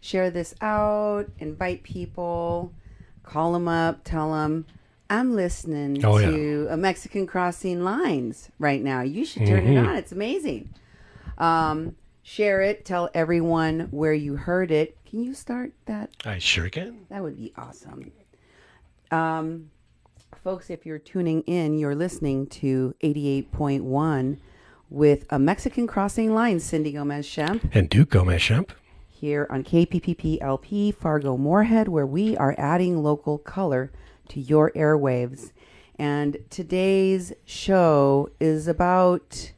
share this out, invite people, call them up, tell them, I'm listening to a Mexican Crossing Lines right now. You should turn it on. It's amazing. Share it. Tell everyone where you heard it. Can you start that? I sure can. That would be awesome. Folks, if you're tuning in, you're listening to 88.1 with a Mexican Crossing Lines, Cindy Gomez-Schempp. And Duke Gomez-Schempp. Here on KPPP LP, Fargo Moorhead, where we are adding local color to your airwaves. And today's show is about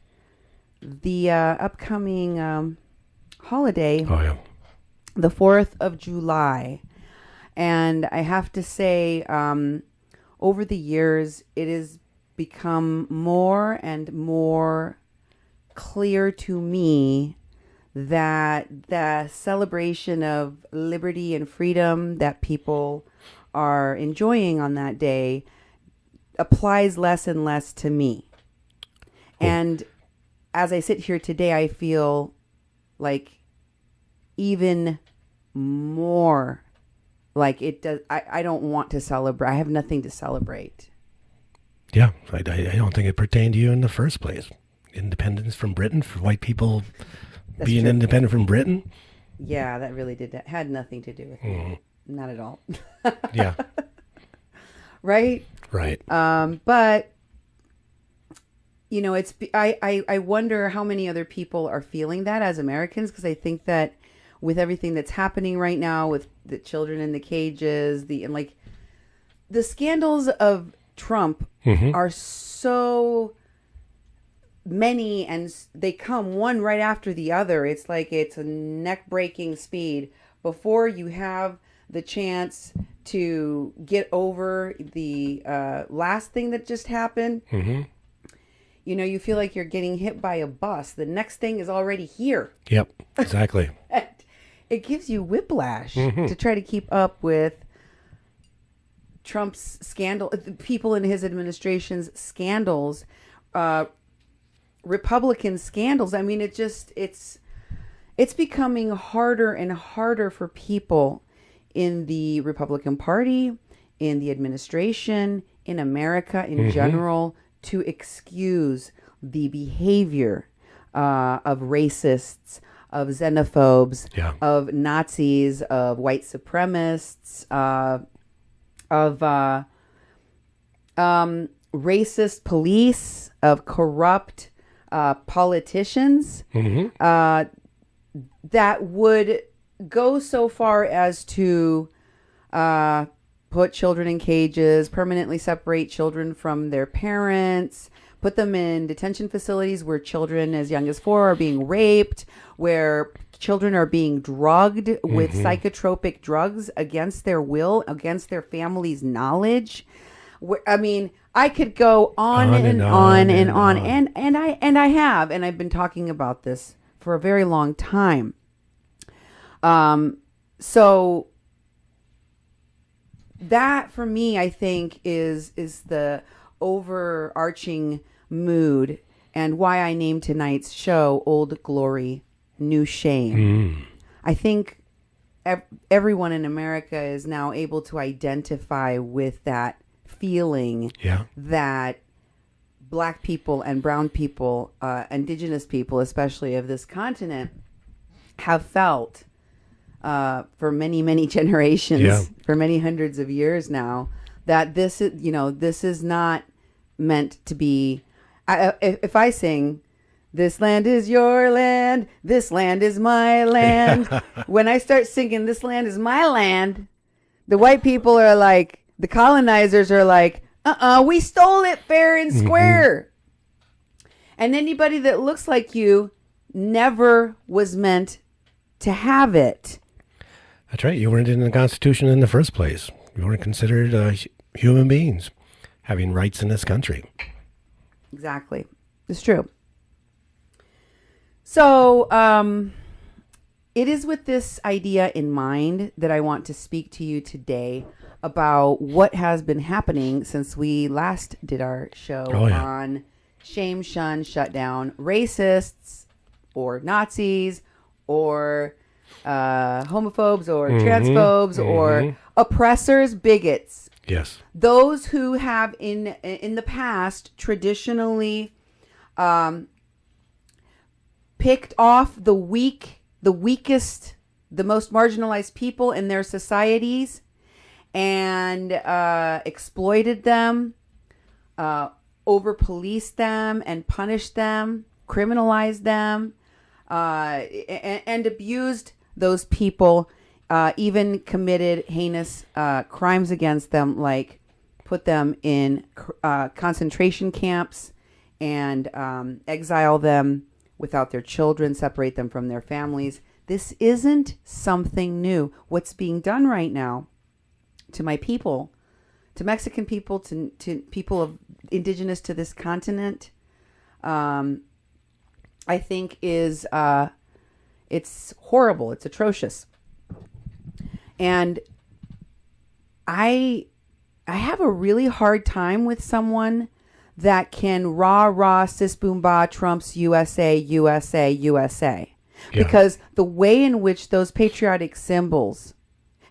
the upcoming holiday, the 4th of July. And I have to say, over the years, it has become more and more clear to me that the celebration of liberty and freedom that people are enjoying on that day applies less and less to me. And as I sit here today, I feel like even more like it does. I don't want to celebrate. I have nothing to celebrate. Yeah, I don't think it pertained to you in the first place. Independence from Britain, for white people being independent from Britain. Yeah, that really had nothing to do with me. Not at all. Yeah. Right? Right. But you know, I wonder how many other people are feeling that as Americans, because I think that with everything that's happening right now with the children in the cages, the scandals of Trump are so many, and they come one right after the other. It's like it's a neck-breaking speed before you have the chance to get over the last thing that just happened. You know, you feel like you're getting hit by a bus. The next thing is already here. Yep, exactly. It gives you whiplash to try to keep up with Trump's scandal, people in his administration's scandals, Republican scandals. I mean, it's becoming harder and harder for people in the Republican Party, in the administration, in America in general, to excuse the behavior of racists, of xenophobes, of Nazis, of white supremacists, of racist police, of corrupt politicians that would go so far as to put children in cages, permanently separate children from their parents, put them in detention facilities where children as young as 4 are being raped, where children are being drugged with psychotropic drugs against their will, against their family's knowledge. I mean, I could go on and on and on. And I have, and I've been talking about this for a very long time. So that for me, I think is the overarching mood, and why I named tonight's show Old Glory, New Shame. I think everyone in America is now able to identify with that feeling that Black people and brown people, indigenous people, especially of this continent, have felt for many, many generations, for many hundreds of years now, that this is not meant to be. If I sing, "This land is your land, this land is my land," when I start singing, "This land is my land," the white people are like, the colonizers are like, we stole it fair and square. And anybody that looks like you never was meant to have it. That's right. You weren't in the Constitution in the first place. You weren't considered human beings having rights in this country. Exactly. It's true. So it is with this idea in mind that I want to speak to you today about what has been happening since we last did our show on shame, shun, shut down racists or Nazis or homophobes or transphobes or oppressors, bigots. Yes. Those who have in the past traditionally picked off the weakest, the most marginalized people in their societies and exploited them, over-policed them and punished them, criminalized them, and abused those people, even committed heinous crimes against them, like put them in concentration camps and exile them without their children, separate them from their families. This isn't something new. What's being done right now to my people, to Mexican people, to people of indigenous to this continent, I think is it's horrible. It's atrocious. And I have a really hard time with someone that can rah sis boom ba Trump's USA, USA, USA. Yeah. Because the way in which those patriotic symbols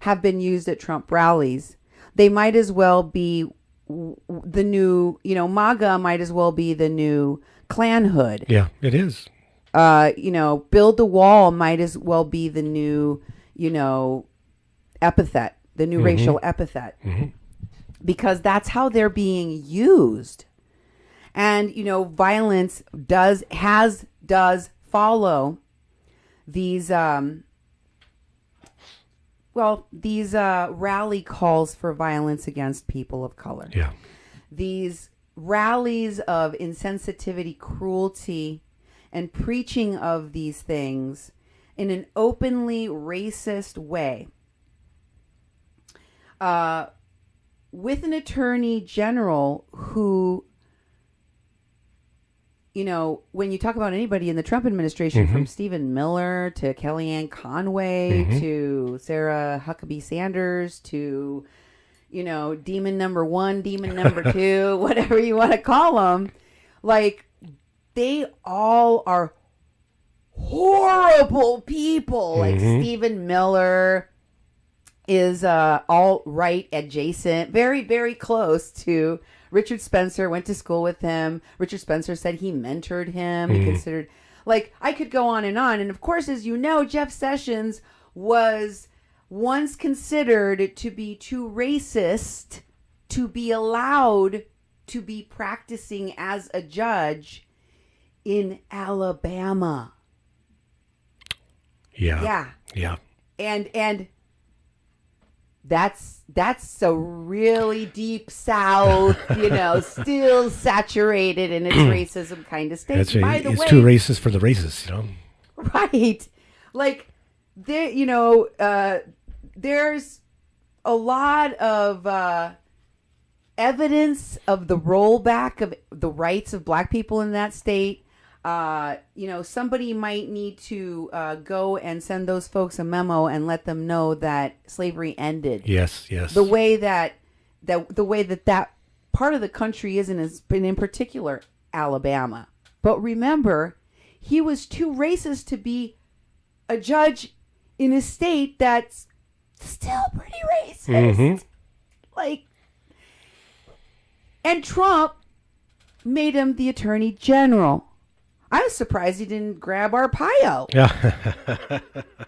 have been used at Trump rallies, they might as well be the new, MAGA might as well be the new Klan hood. Yeah, it is. Build the wall might as well be the new, epithet, the new racial epithet. Because that's how they're being used. And, violence does follow these rally calls for violence against people of color. Yeah. These rallies of insensitivity, cruelty, and preaching of these things in an openly racist way. With an attorney general who, when you talk about anybody in the Trump administration, from Stephen Miller to Kellyanne Conway to Sarah Huckabee Sanders to, demon number 1, demon number 2, whatever you want to call them, like, they all are horrible people. Like Stephen Miller is alt-right adjacent, very, very close to Richard Spencer, went to school with him. Richard Spencer said he mentored him. He considered, like, I could go on. And of course, as you know, Jeff Sessions was once considered to be too racist to be allowed to be practicing as a judge in Alabama. Yeah. And that's a really deep South, still saturated in its racism kind of state. By the way, it's too racist for the racists, Right. Like, there, there's a lot of evidence of the rollback of the rights of black people in that state. Somebody might need to go and send those folks a memo and let them know that slavery ended. Yes. The way that part of the country is in particular Alabama. But remember, he was too racist to be a judge in a state that's still pretty racist. And Trump made him the attorney general. I was surprised he didn't grab Arpaio. Yeah.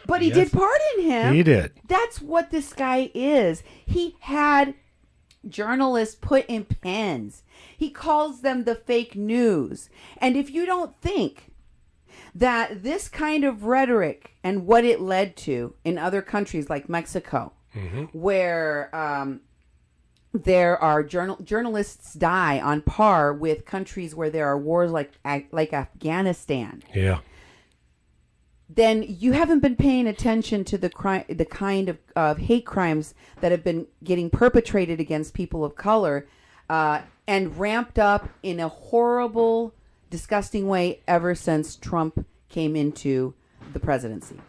But he did pardon him. He did. That's what this guy is. He had journalists put in pens. He calls them the fake news. And if you don't think that this kind of rhetoric and what it led to in other countries like Mexico, where there are journalists die on par with countries where there are wars like Afghanistan. Yeah. Then you haven't been paying attention to the kind of hate crimes that have been getting perpetrated against people of color, and ramped up in a horrible, disgusting way ever since Trump came into the presidency.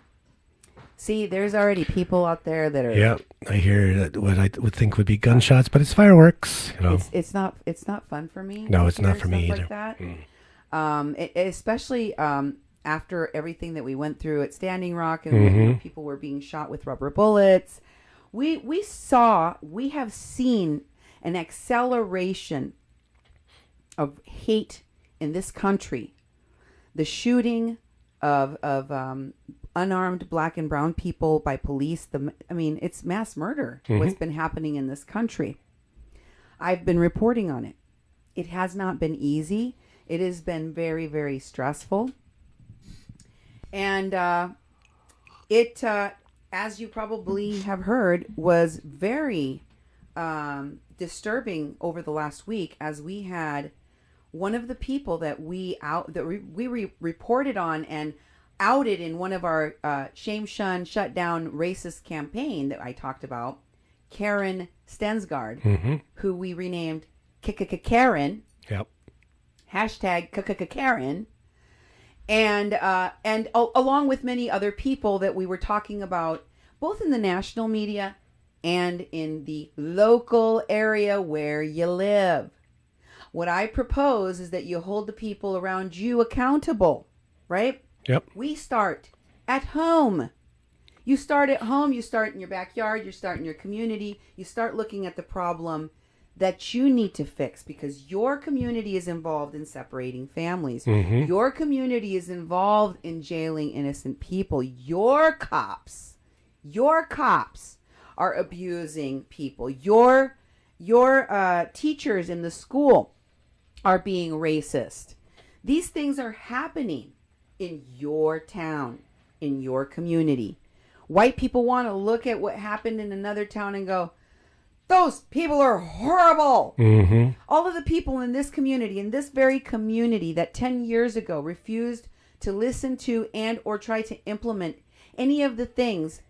See, there's already people out there that are. Yeah, I hear what I would think would be gunshots, but it's fireworks. It's not fun for me. No, it's not for me either. Like that. Especially after everything that we went through at Standing Rock, and people were being shot with rubber bullets, we have seen an acceleration of hate in this country. The shooting of unarmed black and brown people by police. It's mass murder. What's been happening in this country. I've been reporting on it. It has not been easy. It has been very, very stressful. And it, as you probably have heard, was very disturbing over the last week, as we had one of the people that we reported on and outed in one of our shame, shun, shut down racist campaign that I talked about, Karen Stensgaard, who we renamed Karen. Yep. Hashtag Karen. And along with many other people that we were talking about, both in the national media and in the local area where you live. What I propose is that you hold the people around you accountable, right? Yep. We start at home. You start at home. You start in your backyard. You start in your community. You start looking at the problem that you need to fix, because your community is involved in separating families. Your community is involved in jailing innocent people. Your cops are abusing people. Your teachers in the school are being racist. These things are happening in your town, in your community. White people want to look at what happened in another town and go, those people are horrible. All of the people in this community, in this very community that 10 years ago refused to listen to and or try to implement any of the things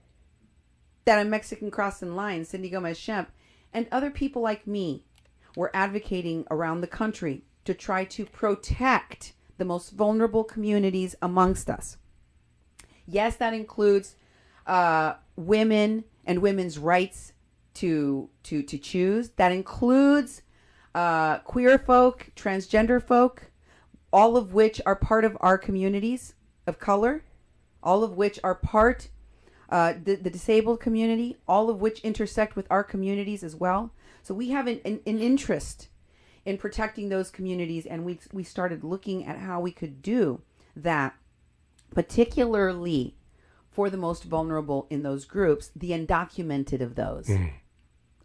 that a Mexican crossing line, Cindy Gomez-Schempp, and other people like me were advocating around the country to try to protect the most vulnerable communities amongst us. Yes, that includes women and women's rights to choose. That includes queer folk, transgender folk, all of which are part of our communities of color, all of which are part the disabled community, all of which intersect with our communities as well. So we have an interest in protecting those communities, and we started looking at how we could do that, particularly for the most vulnerable in those groups, the undocumented of those,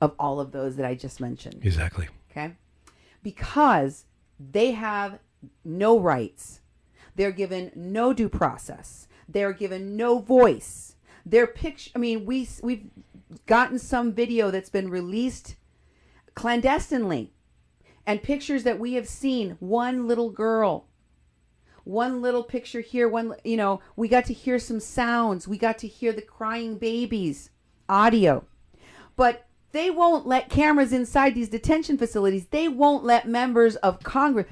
of all of those that I just mentioned. Exactly. Okay? Because they have no rights. They're given no due process. They're given no voice. Their picture, we've gotten some video that's been released clandestinely, and pictures that we have seen, one little girl, one little picture here, we got to hear some sounds. We got to hear the crying babies, audio. But they won't let cameras inside these detention facilities. They won't let members of Congress.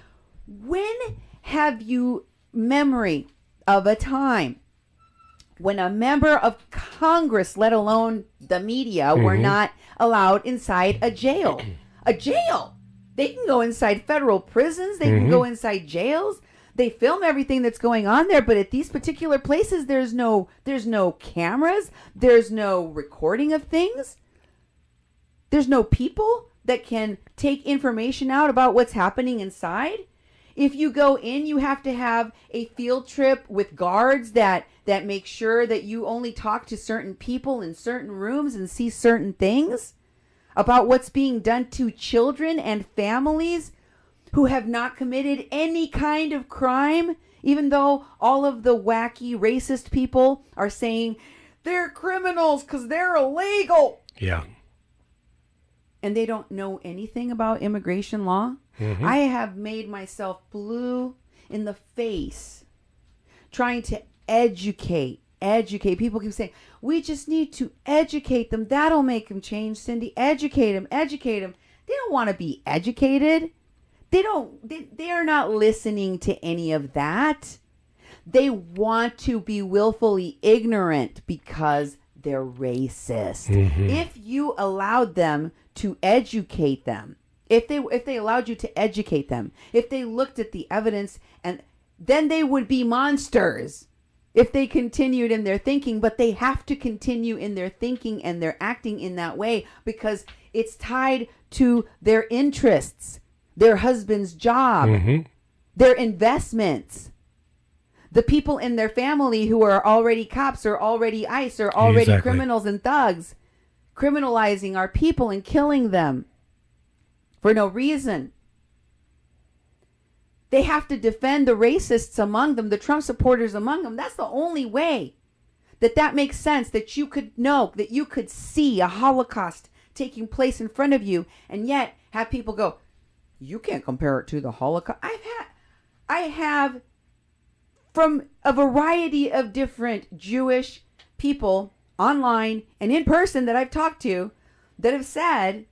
When have you memory of a time when a member of Congress, let alone the media, were not allowed inside a jail? A jail. They can go inside federal prisons. They can go inside jails. They film everything that's going on there, but at these particular places, there's no cameras. There's no recording of things. There's no people that can take information out about what's happening inside. If you go in, you have to have a field trip with guards that make sure that you only talk to certain people in certain rooms and see certain things about what's being done to children and families who have not committed any kind of crime, even though all of the wacky racist people are saying they're criminals because they're illegal. Yeah. And they don't know anything about immigration law. I have made myself blue in the face trying to educate. People keep saying, we just need to educate them. That'll make them change, Cindy. Educate them. They don't want to be educated. They are not listening to any of that. They want to be willfully ignorant because they're racist. If you allowed them to educate them, if they allowed you to educate them, if they looked at the evidence and then they would be monsters if they continued in their thinking. But they have to continue in their thinking and their acting in that way because it's tied to their interests, their husband's job, their investments. The people in their family who are already cops or already ICE or already criminals and thugs, criminalizing our people and killing them for no reason. They have to defend the racists among them, the Trump supporters among them. That's the only way that makes sense, that you could know, that you could see a Holocaust taking place in front of you and yet have people go, you can't compare it to the Holocaust. I have from a variety of different Jewish people online and in person that I've talked to that have said,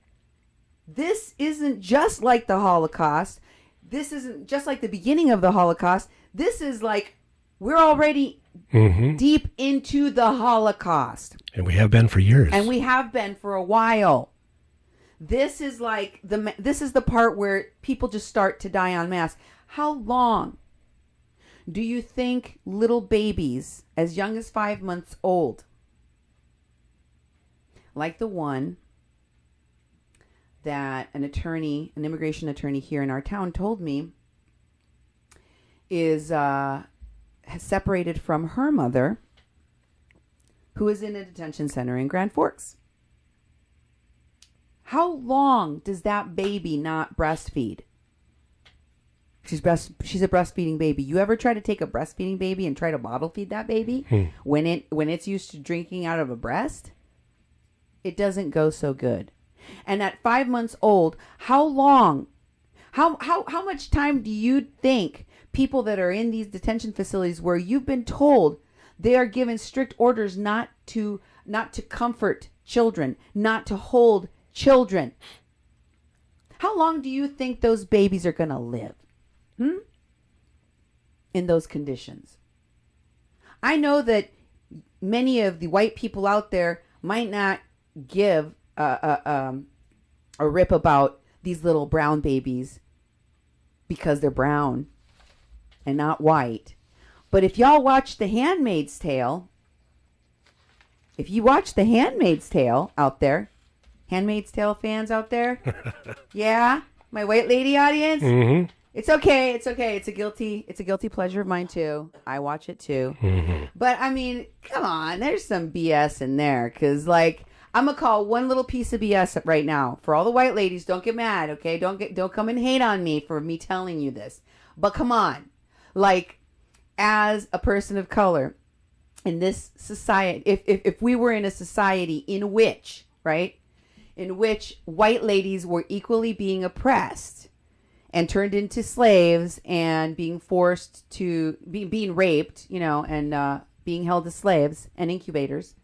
this isn't just like the Holocaust. This isn't just like the beginning of the Holocaust. This is like, we're already deep into the Holocaust. And we have been for years. And we have been for a while. This is like, this is the part where people just start to die en masse. How long do you think little babies as young as 5 months old, like the one that an immigration attorney here in our town told me is separated from her mother, who is in a detention center in Grand Forks? How long does that baby not breastfeed? She's a breastfeeding baby. You ever try to take a breastfeeding baby and try to bottle feed that baby when it's used to drinking out of a breast? It doesn't go so good. And at 5 months old, how long? How much time do you think people that are in these detention facilities where you've been told they are given strict orders not to comfort children, not to hold children? How long do you think those babies are going to live? In those conditions? I know that many of the white people out there might not give a rip about these little brown babies because they're brown and not white. But if y'all watch The Handmaid's Tale, if you watch The Handmaid's Tale out there, Handmaid's Tale fans out there, yeah, my white lady audience, It's okay. It's okay. It's a guilty pleasure of mine too. I watch it too. But I mean, come on, there's some BS in there. Cause like, I'm gonna call one little piece of BS right now for all the white ladies. Don't get mad. Okay. Don't come and hate on me for me telling you this, but come on. Like, as a person of color in this society, if we were in a society in which white ladies were equally being oppressed and turned into slaves and being forced to being raped, and being held as slaves and incubators.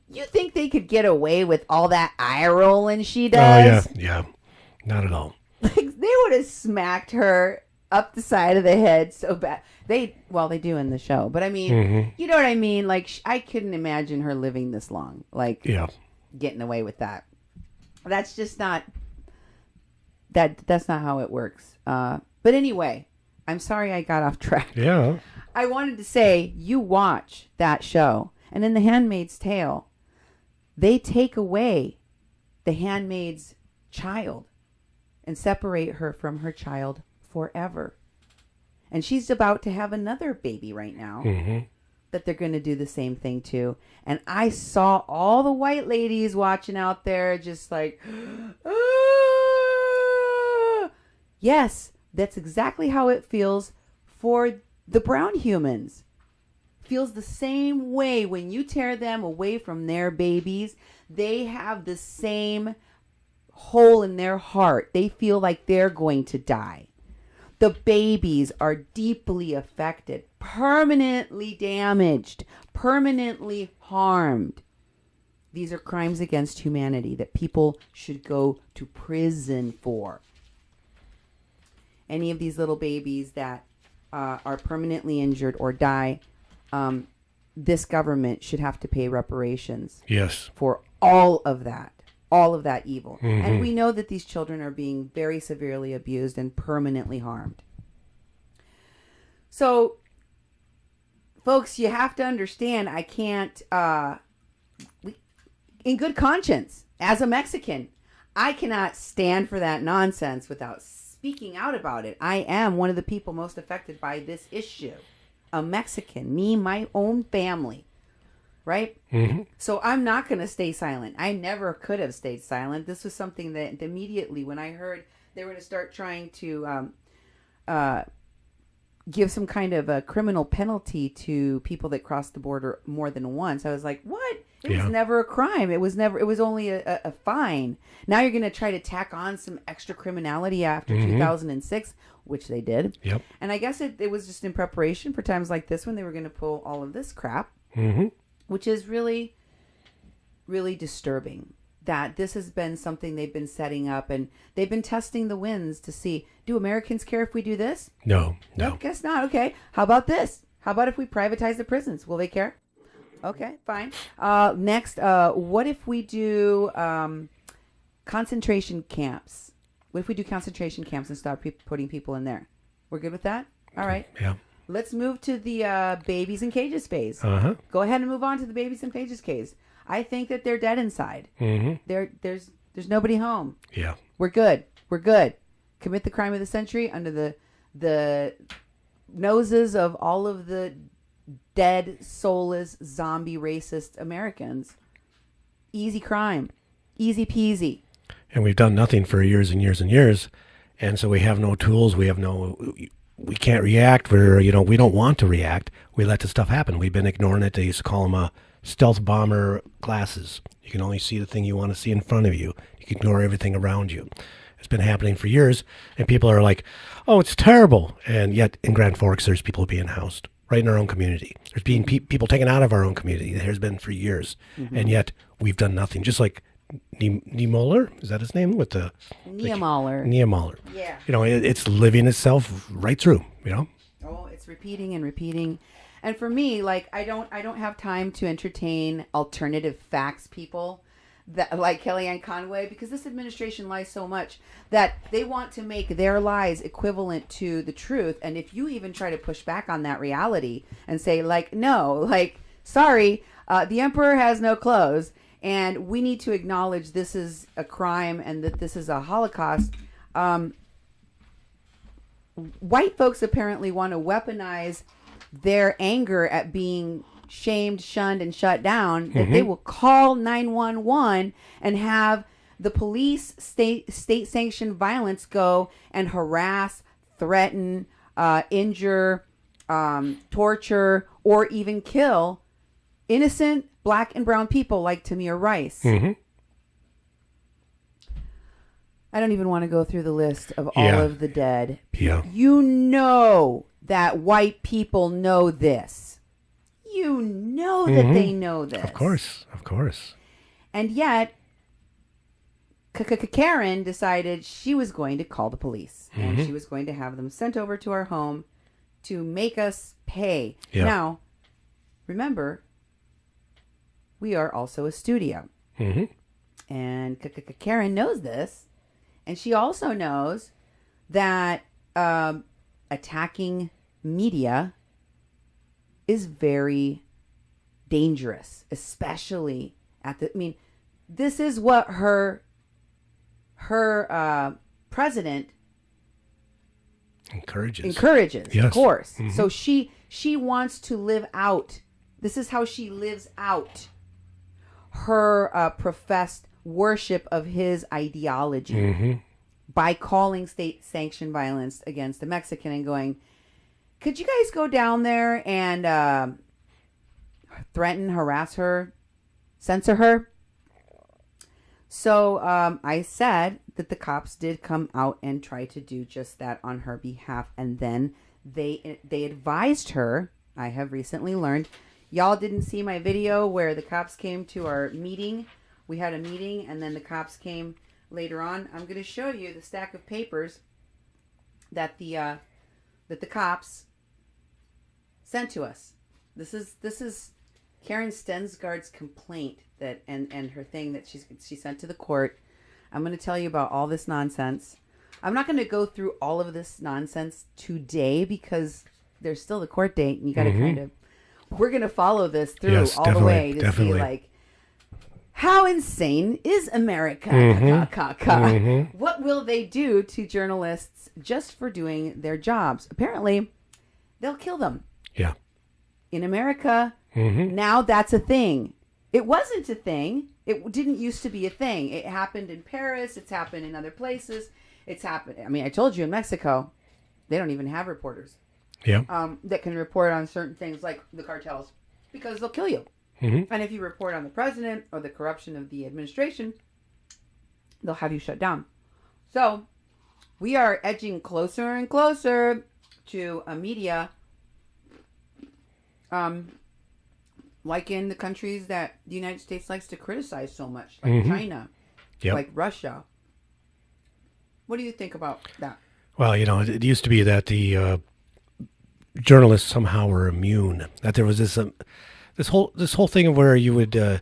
You think they could get away with all that eye rolling she does? Oh, yeah. Not at all. Like, they would have smacked her up the side of the head so bad. They do in the show. But I mean, you know what I mean? Like, I couldn't imagine her living this long. Like, getting away with that. That's just not... That's not how it works. But anyway, I'm sorry I got off track. Yeah. I wanted to say, you watch that show, and in The Handmaid's Tale, they take away the handmaid's child and separate her from her child forever. And she's about to have another baby right now that they're going to do the same thing to. And I saw all the white ladies watching out there just like... Yes, that's exactly how it feels for the brown humans. Feels the same way when you tear them away from their babies. They have the same hole in their heart. They feel like they're going to die. The babies are deeply affected, permanently damaged, permanently harmed. These are crimes against humanity that people should go to prison for. Any of these little babies that are permanently injured or die, this government should have to pay reparations. Yes. For all of that evil. And we know that these children are being very severely abused and permanently harmed. So, folks, you have to understand, I can't, in good conscience, as a Mexican, I cannot stand for that nonsense without speaking out about it. I am one of the people most affected by this issue. A Mexican, me, my own family, right? Mm-hmm. So I'm not going to stay silent. I never could have stayed silent. This was something that immediately when I heard they were going to start trying to give some kind of a criminal penalty to people that cross the border more than once, I was like, what? It was never a crime. It was only a fine. Now you're going to try to tack on some extra criminality after 2006, which they did. Yep. And I guess it was just in preparation for times like this when they were going to pull all of this crap, which is really, really disturbing. That this has been something they've been setting up, and they've been testing the winds to see, do Americans care if we do this? No. Nope, guess not. Okay. How about this? How about if we privatize the prisons? Will they care? Okay, fine. Next, what if we do concentration camps? What if we do concentration camps and start putting people in there? We're good with that? All right. Yeah. Let's move to the babies in cages phase. Uh-huh. Go ahead and move on to the babies in cages case. I think that they're dead inside. There's nobody home. Yeah. We're good. Commit the crime of the century under the noses of all of the dead, soulless, zombie, racist Americans. Easy crime. Easy peasy. And we've done nothing for years and years and years. And so we have no tools. We can't react. We don't want to react. We let the stuff happen. We've been ignoring it. They used to call them stealth bomber glasses. You can only see the thing you want to see in front of you. You can ignore everything around you. It's been happening for years. And people are like, oh, it's terrible. And yet in Grand Forks, there's people being housed right in our own community. There's being people taken out of our own community. There's been for years. And yet we've done nothing. Just like Niemöller, is that his name? Niemöller. Yeah. It's living itself right through, Oh, it's repeating and repeating. And for me, like, I don't have time to entertain alternative facts people that like Kellyanne Conway, because this administration lies so much that they want to make their lies equivalent to the truth. And if you even try to push back on that reality and say, like, no, like, sorry, the emperor has no clothes, and we need to acknowledge this is a crime and that this is a Holocaust. White folks apparently want to weaponize their anger at being shamed, shunned, and shut down, that they will call 911 and have the police state-sanctioned violence go and harass, threaten, injure, torture, or even kill innocent black and brown people like Tamir Rice. I don't even want to go through the list of all of the dead. Yeah. You know that white people know this. You know that they know this. Of course. And yet, Karen decided she was going to call the police. And she was going to have them sent over to our home to make us pay. Yeah. Now, remember, we are also a studio. And Karen knows this. And she also knows that attacking media is very dangerous, especially this is what her president encourages, yes. Of course. So she wants to live out. This is how she lives out her professed worship of his ideology by calling state-sanctioned violence against the Mexican and going, could you guys go down there and threaten, harass her, censor her? So I said that the cops did come out and try to do just that on her behalf. And then they advised her, I have recently learned, y'all didn't see my video where the cops came to our meeting. We had a meeting and then the cops came later on. I'm going to show you the stack of papers that the cops sent to us. This is Karen Stensgaard's complaint that and her thing that she sent to the court. I'm going to tell you about all this nonsense. I'm not going to go through all of this nonsense today because there's still the court date, and you got to kind of. We're going to follow this through all the way to see like how insane is America? What will they do to journalists just for doing their jobs? Apparently, they'll kill them. Yeah. In America, now that's a thing. It wasn't a thing. It didn't used to be a thing. It happened in Paris. It's happened in other places. It's happened. I mean, I told you in Mexico, they don't even have reporters. Yeah. That can report on certain things like the cartels because they'll kill you. And if you report on the president or the corruption of the administration, they'll have you shut down. So we are edging closer and closer to a media like in the countries that the United States likes to criticize so much, like China, like Russia. What do you think about that? Well, it used to be that the journalists somehow were immune. That there was this whole thing of where you would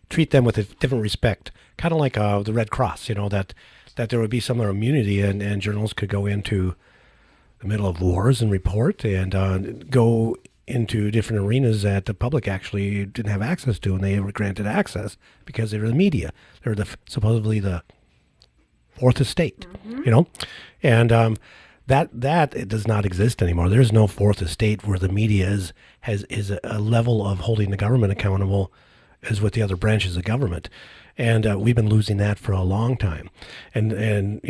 treat them with a different respect, kind of like the Red Cross. That there would be some immunity, and journalists could go into the middle of wars and report, and go into different arenas that the public actually didn't have access to, and they were granted access because they were the media. They were supposedly the fourth estate, and that it does not exist anymore. There's no fourth estate where the media is a level of holding the government accountable as with the other branches of government, and we've been losing that for a long time, and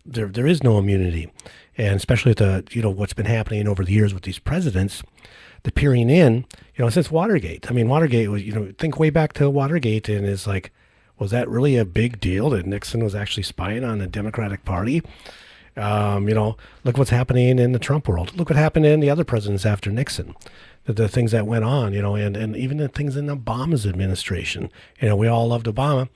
there is no immunity, and especially what's been happening over the years with these presidents, the peering in, since Watergate. I mean, Watergate was, think way back to Watergate, and it's like, was that really a big deal that Nixon was actually spying on the Democratic Party? Look what's happening in the Trump world. Look what happened in the other presidents after Nixon. The things that went on, and even the things in Obama's administration. We all loved Obama,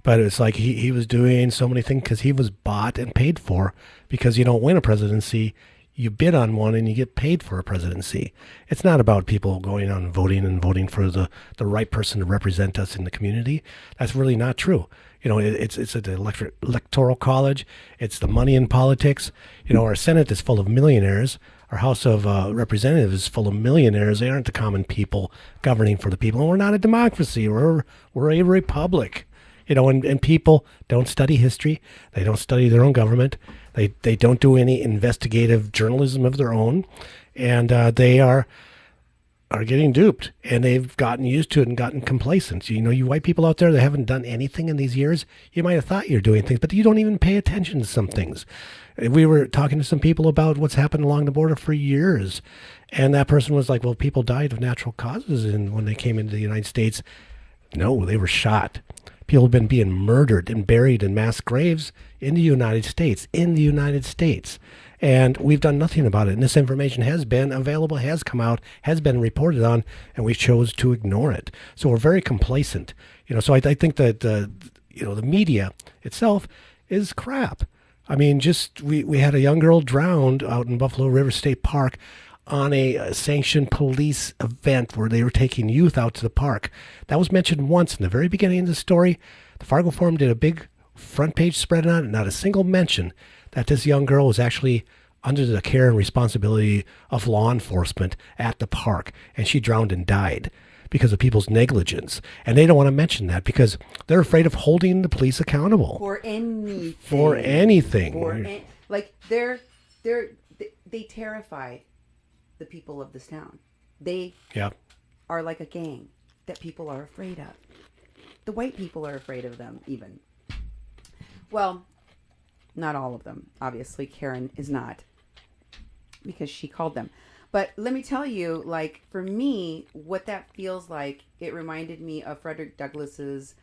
but it's like he was doing so many things because he was bought and paid for, because you don't win a presidency, you bid on one and you get paid for a presidency. It's not about people going out and voting for the right person to represent us in the community. That's really not true. It's an electoral college. It's the money in politics. Our Senate is full of millionaires. Our House of Representatives is full of millionaires. They aren't the common people governing for the people. And we're not a democracy. We're a republic. And people don't study history. They don't study their own government. They don't do any investigative journalism of their own. And they are getting duped, and they've gotten used to it and gotten complacent. You white people out there that haven't done anything in these years, you might have thought you're doing things, but you don't even pay attention to some things. We were talking to some people about what's happened along the border for years, and that person was like, well, people died of natural causes when they came into the United States. No, they were shot. People have been being murdered and buried in mass graves in the United States, And we've done nothing about it. And this information has been available, has come out, has been reported on, and we chose to ignore it. So we're very complacent. So I think that, the media itself is crap. I mean, we had a young girl drowned out in Buffalo River State Park on a sanctioned police event where they were taking youth out to the park. That was mentioned once in the very beginning of the story. The Fargo Forum did a big front page spread on it, not a single mention that this young girl was actually under the care and responsibility of law enforcement at the park, and she drowned and died because of people's negligence. And they don't want to mention that because they're afraid of holding the police accountable. For anything. They terrify the people of this town. They are like a gang that people are afraid of. The white people are afraid of them, even. Well, not all of them. Obviously, Karen is not, because she called them. But let me tell you, like, for me, what that feels like, it reminded me of Frederick Douglass's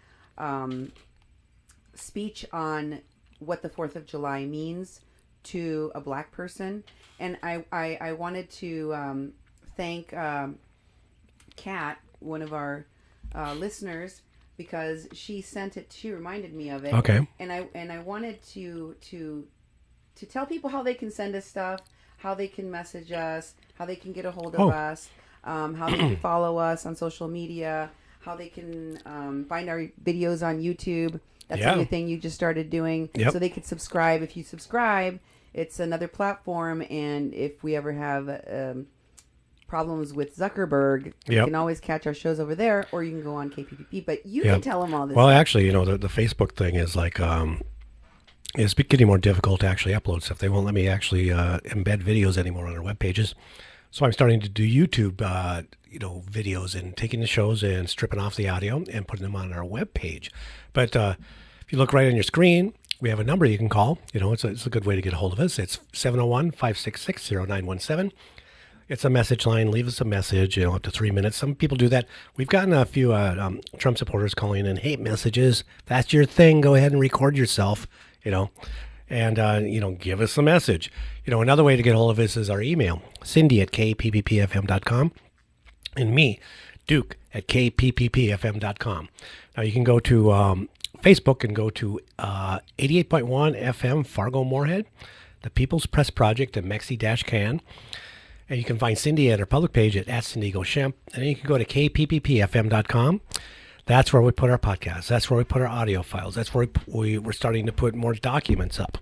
speech on what the 4th of July means to a black person. And I wanted to thank Kat, one of our listeners, because she sent it. She reminded me of it. Okay. And I wanted to tell people how they can send us stuff, how they can message us, how they can get a hold of us, how they can follow us on social media, how they can find our videos on YouTube. That's the new thing you just started doing. Yep. So they could subscribe. If you subscribe, it's another platform, and if we ever have problems with Zuckerberg, you can always catch our shows over there, or you can go on KPPP. But you can tell them all this. Well, actually, the Facebook thing is like it's getting more difficult to actually upload stuff. They won't let me actually embed videos anymore on our web pages. So I'm starting to do YouTube, videos and taking the shows and stripping off the audio and putting them on our web page. But if you look right on your screen, we have a number you can call. It's a good way to get a hold of us. It's 701-566-0917. It's a message line. Leave us a message, up to 3 minutes. Some people do that. We've gotten a few Trump supporters calling in hate messages. If that's your thing, go ahead and record yourself, and give us a message. Another way to get a hold of us is our email, Cindy@kpppfm.com, and me, Duke, at kpppfm.com. Now you can go to Facebook and go to 88.1 FM Fargo Moorhead, the People's Press Project at Mexi-Can. And you can find Cindy at her public page at Gomez-Schempp. And then you can go to kpppfm.com. That's where we put our podcasts. That's where we put our audio files. That's where we're starting to put more documents up.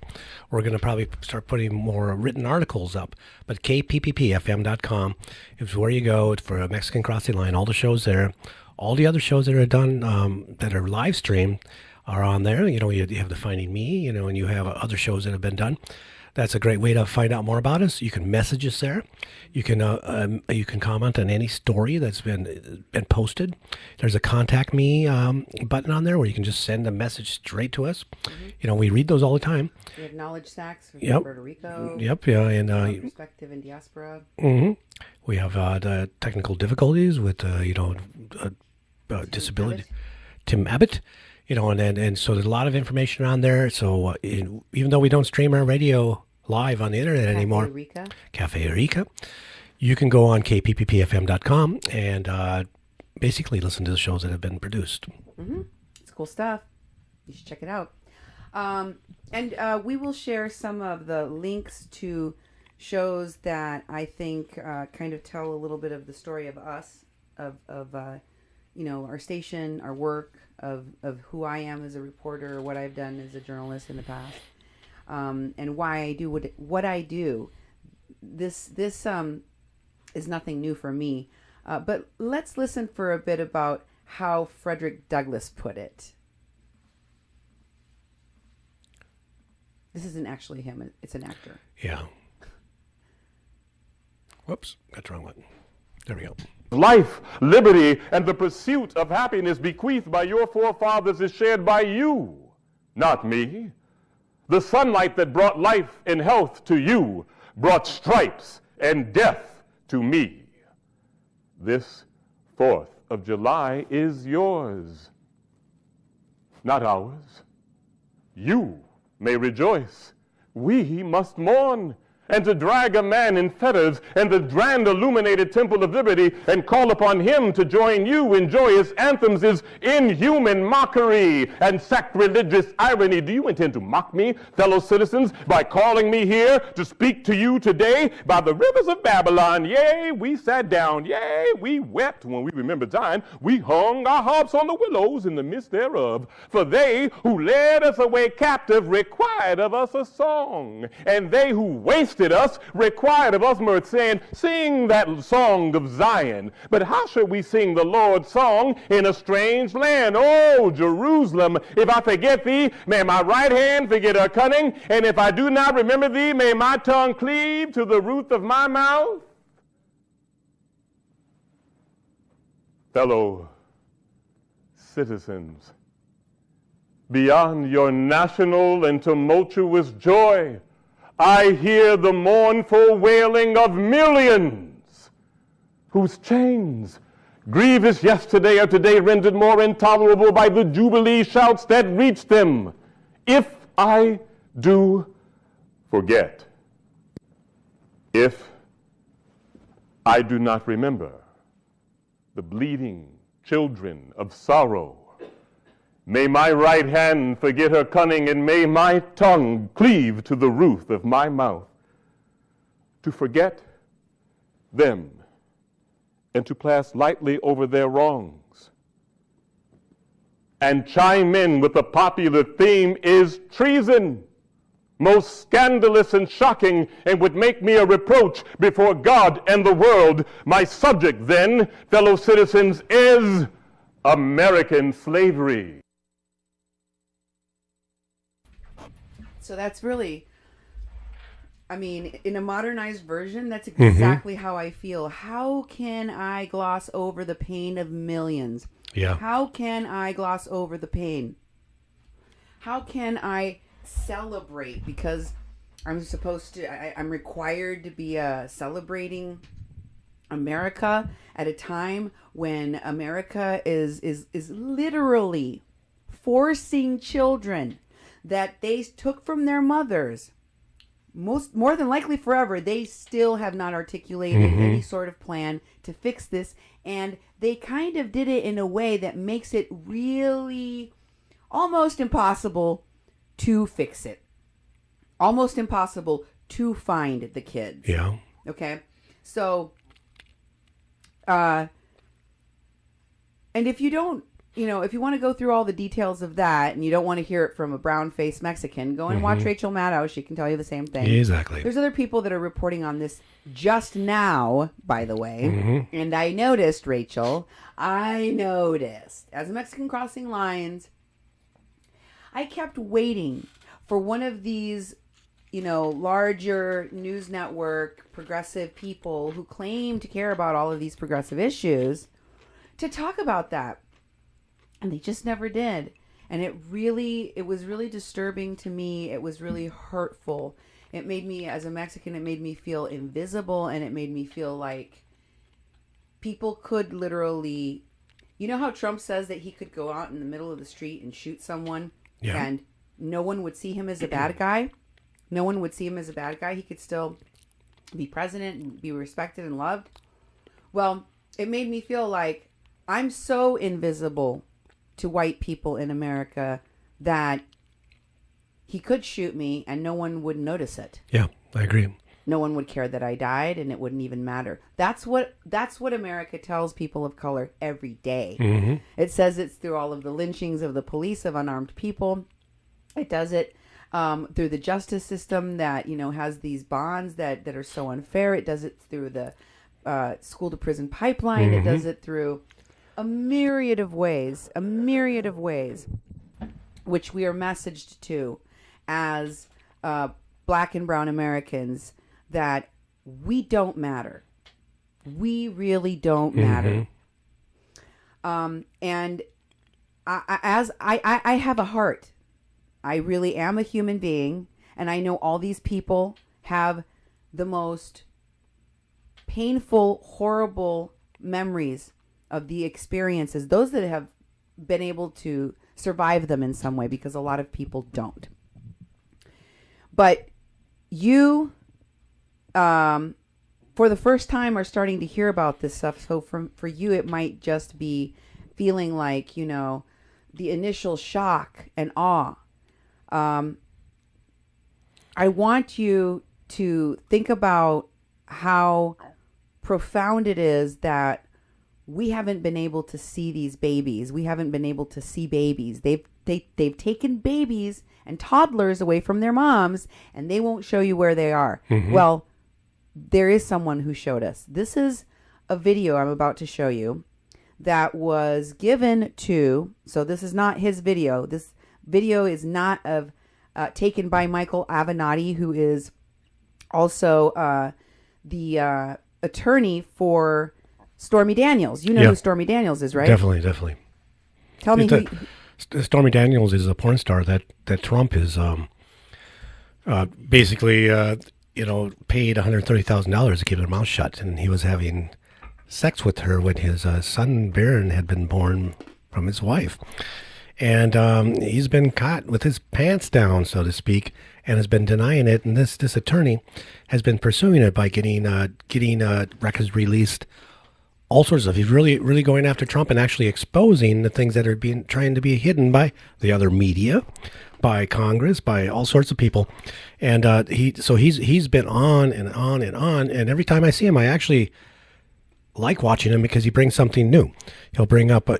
We're going to probably start putting more written articles up. But kpppfm.com is where you go for a Mexican Crossing Line. All the shows there. All the other shows that are done, that are live streamed, are on there. You have the Finding Me, and you have other shows that have been done. That's a great way to find out more about us. You can message us there. You can comment on any story that's been posted. There's a contact me button on there where you can just send a message straight to us. Mm-hmm. We read those all the time. We have knowledge stacks from Puerto Rico. Yep, yeah, and perspective in diaspora. Mm-hmm. We have the technical difficulties with disability. Tim Abbott. And so there's a lot of information on there. So even though we don't stream our radio live on the internet anymore, Cafe Eureka, you can go on kpppfm.com and basically listen to the shows that have been produced. Mm-hmm. It's cool stuff. You should check it out. And we will share some of the links to shows that I think kind of tell a little bit of the story of us, of our station, our work, of who I am as a reporter, what I've done as a journalist in the past, and why I do what I do. This is nothing new for me, but let's listen for a bit about how Frederick Douglass put it. This isn't actually him; it's an actor. Yeah. Whoops, got the wrong button. There we go. Life, liberty, and the pursuit of happiness bequeathed by your forefathers is shared by you, not me. The sunlight that brought life and health to you brought stripes and death to me. This 4th of July is yours, not ours. You may rejoice. We must mourn. And to drag a man in fetters and the grand illuminated temple of liberty and call upon him to join you in joyous anthems is inhuman mockery and sacrilegious irony. Do you intend to mock me, fellow citizens, by calling me here to speak to you today by the rivers of Babylon? Yea, we sat down. Yea, we wept when we remembered Zion. We hung our harps on the willows in the midst thereof. For they who led us away captive required of us a song, and they who wasted us required of us mirth, saying, sing that song of Zion. But how should we sing the Lord's song in a strange land? Oh, Jerusalem, if I forget thee, may my right hand forget her cunning, and if I do not remember thee, may my tongue cleave to the roof of my mouth. Fellow citizens, beyond your national and tumultuous joy, I hear the mournful wailing of millions whose chains, grievous yesterday, are today rendered more intolerable by the jubilee shouts that reach them. If I do forget, if I do not remember the bleeding children of sorrow, may my right hand forget her cunning, and may my tongue cleave to the roof of my mouth. To forget them and to pass lightly over their wrongs and chime in with the popular theme is treason. most scandalous and shocking, and would make me a reproach before God and the world. My subject then, fellow citizens, is American slavery. So that's really, I mean, in a modernized version, that's exactly how I feel. How can I gloss over the pain of millions? Yeah. How can I gloss over the pain? How can I celebrate? Because I'm supposed to, I'm required to be celebrating America at a time when America is literally forcing children that they took from their mothers, more than likely forever. They still have not articulated any sort of plan to fix this, and they kind of did it in a way that makes it really almost impossible to fix it, almost impossible to find the kids. Yeah. Okay, so and if you don't, if you want to go through all the details of that and you don't want to hear it from a brown-faced Mexican, go and watch Rachel Maddow. She can tell you the same thing. Exactly. There's other people that are reporting on this just now, by the way. And I noticed, Rachel, as a Mexican crossing lines, I kept waiting for one of these, larger news network progressive people who claim to care about all of these progressive issues to talk about that. And they just never did. And it was really disturbing to me. It was really hurtful. It made me, as a Mexican, it made me feel invisible, and it made me feel like people could literally, how Trump says that he could go out in the middle of the street and shoot someone, and no one would see him as a bad guy? No one would see him as a bad guy. He could still be president and be respected and loved. Well, it made me feel like I'm so invisible to white people in America that he could shoot me and no one would notice it. Yeah, I agree. No one would care that I died, and it wouldn't even matter. That's what America tells people of color every day. It says it's through all of the lynchings of the police of unarmed people. It does it through the justice system that has these bonds that are so unfair. It does it through the school to prison pipeline. It does it through a myriad of ways, which we are messaged to as Black and brown Americans, that we don't matter. We really don't matter. And I have a heart. I really am a human being, and I know all these people have the most painful, horrible memories of the experiences, those that have been able to survive them in some way, because a lot of people don't. But you, for the first time, are starting to hear about this stuff. So for you, it might just be feeling like, the initial shock and awe. I want you to think about how profound it is that we haven't been able to see these babies. We haven't been able to see babies. They've taken babies and toddlers away from their moms, and they won't show you where they are. Well, there is someone who showed us. This is a video I'm about to show you that was given to, so this is not his video. This video is not taken by Michael Avenatti, who is also the attorney for Stormy Daniels. You know who Stormy Daniels is, right? Definitely. Tell me who... Stormy Daniels is a porn star that Trump is basically paid $130,000 to keep her mouth shut, and he was having sex with her when his son Baron had been born from his wife. And he's been caught with his pants down, so to speak, and has been denying it. And this attorney has been pursuing it by getting records released, all sorts of. He's really going after Trump and actually exposing the things that are trying to be hidden by the other media, by Congress, by all sorts of people. And he's been on and on and on. And every time I see him, I actually like watching him because he brings something new. He'll bring up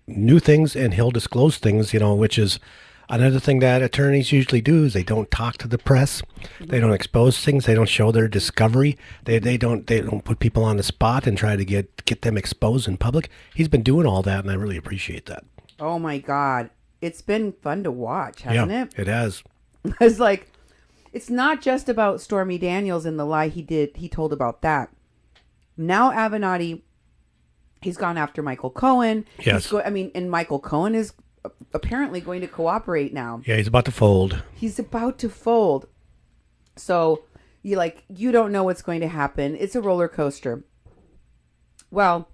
new things, and he'll disclose things, which is Another thing that attorneys usually do is they don't talk to the press. They don't expose things. They don't show their discovery. They don't put people on the spot and try to get them exposed in public. He's been doing all that, and I really appreciate that. Oh my God. It's been fun to watch, hasn't it? It has. It's like, it's not just about Stormy Daniels and the lie he told about that. Now Avenatti, he's gone after Michael Cohen. Yes. And Michael Cohen is apparently going to cooperate now. Yeah, he's about to fold. He's about to fold. So you don't know what's going to happen. It's a roller coaster. Well,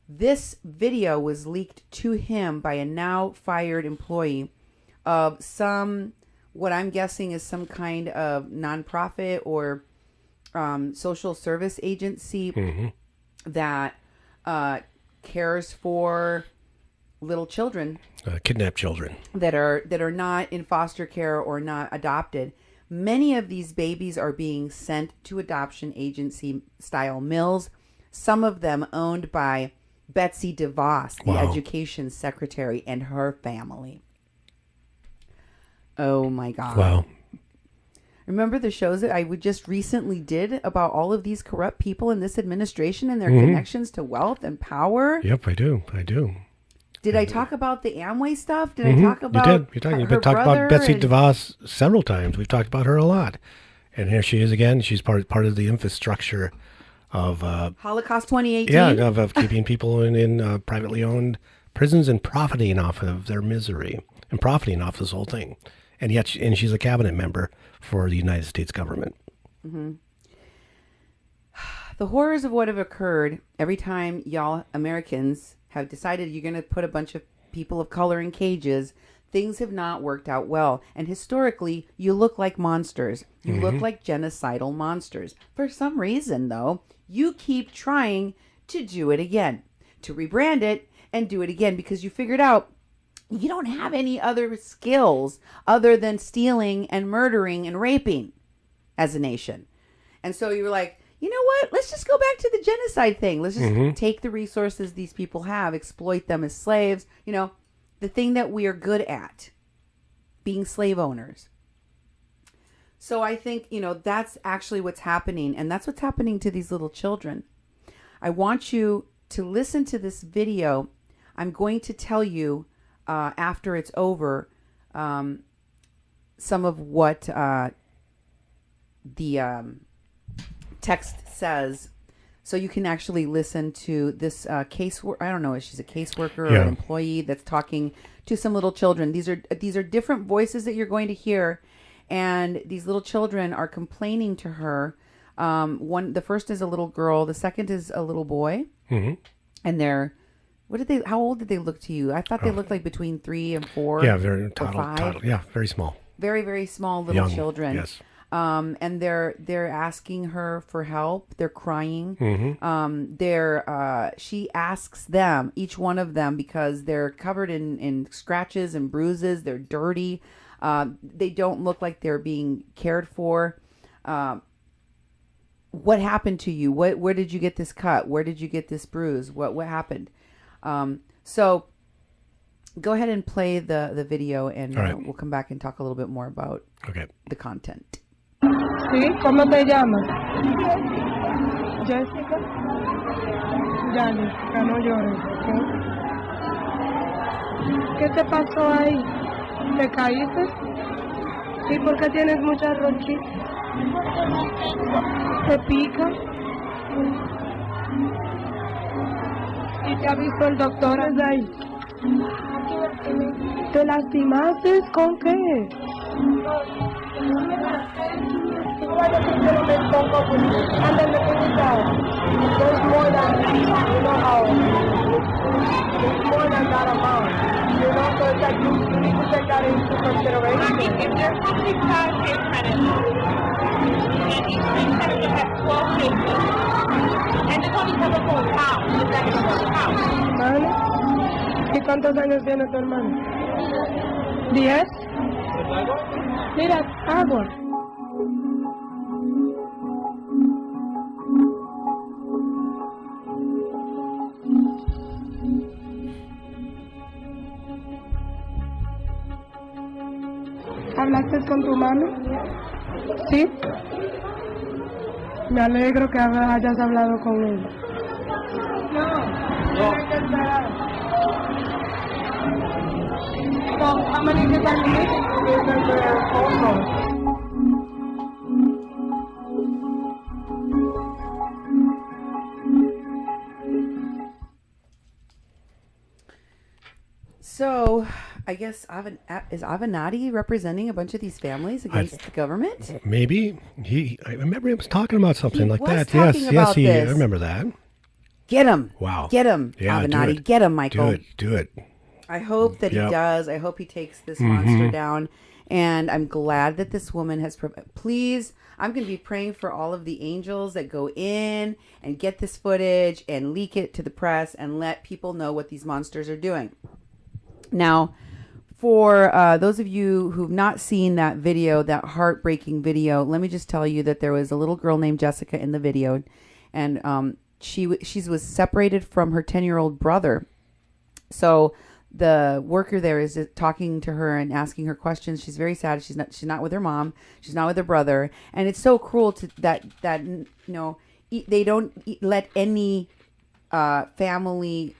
this video was leaked to him by a now fired employee of what I'm guessing is some kind of nonprofit or social service agency that cares for little children, kidnapped children that are not in foster care or not adopted. Many of these babies are being sent to adoption agency style mills, some of them owned by Betsy DeVos, the education secretary, and her family. Oh my God. Wow. Remember the shows that I just recently did about all of these corrupt people in this administration and their connections to wealth and power? Yep, I do. Did I talk about the Amway stuff? Did I talk about You did. You've been talking about Betsy DeVos several times. We've talked about her a lot. And here she is again. She's part of the infrastructure of Holocaust 2018. Yeah, of keeping people in privately owned prisons and profiting off of their misery and profiting off this whole thing. And yet, she's a cabinet member for the United States government. The horrors of what have occurred every time y'all Americans have decided you're going to put a bunch of people of color in cages, things have not worked out well. And historically, you look like monsters. You look like genocidal monsters. For some reason, though, you keep trying to do it again, to rebrand it and do it again, because you figured out you don't have any other skills other than stealing and murdering and raping as a nation. And so you were like, you know what? Let's just go back to the genocide thing. Let's just take the resources these people have, exploit them as slaves. The thing that we are good at, being slave owners. So I think, that's actually what's happening. And that's what's happening to these little children. I want you to listen to this video. I'm going to tell you after it's over some of what the text says, so you can actually listen to this case. I don't know if she's a caseworker or an employee that's talking to some little children. These are different voices that you're going to hear, and these little children are complaining to her. The first is a little girl, the second is a little boy, and they're how old did they look to you? I thought they looked like between 3 and 4. Yeah, very toddle. Yeah, very small. Very, very small little children. Yes. And they're asking her for help. They're crying. She asks them, each one of them, because they're covered in scratches and bruises. They're dirty. They don't look like they're being cared for. What happened to you? Where did you get this cut? Where did you get this bruise? What happened? So go ahead and play the video, and we'll come back and talk a little bit more about the content. Sí, ¿cómo te llamas? Jessica. Ya, Jessica, no llores, ¿ok? ¿Qué te pasó ahí? ¿Te caíste? ¿Sí? ¿Por qué tienes muchas ronchitas? ¿Te pica? ¿Y te ha visto el doctor desde ahí? ¿Te lastimaste? ¿Con qué? There's more than that amount. So it's like you need to take that into consideration. If there's somebody past his credit, and each credit will have 12 cases, and there's only covered for a house, the second house. ¿Vale? ¿Y cuántos años tiene tu hermano? 10. Mira, agua. ¿Hablaste con tu mami? ¿Sí? Me alegro que hayas hablado con él. No. Tienes que esperar. So, how many kids are you making? So, I guess is Avenatti representing a bunch of these families against the government? Maybe I remember he was talking about something He like was that. talking Yes, about I this. remember that. Get him! Wow. Get him, Yeah, do Avenatti! it. Get him, Michael! Do it. I hope that Yep. he does. I hope he takes this monster down. And I'm glad that this woman has. Please, I'm going to be praying for all of the angels that go in and get this footage and leak it to the press and let people know what these monsters are doing. Now, for those of you who've not seen that video, that heartbreaking video, let me just tell you that there was a little girl named Jessica in the video, and she was separated from her 10-year-old brother. So the worker there is talking to her and asking her questions. She's very sad. She's not with her mom. She's not with her brother, and it's so cruel that they don't let any family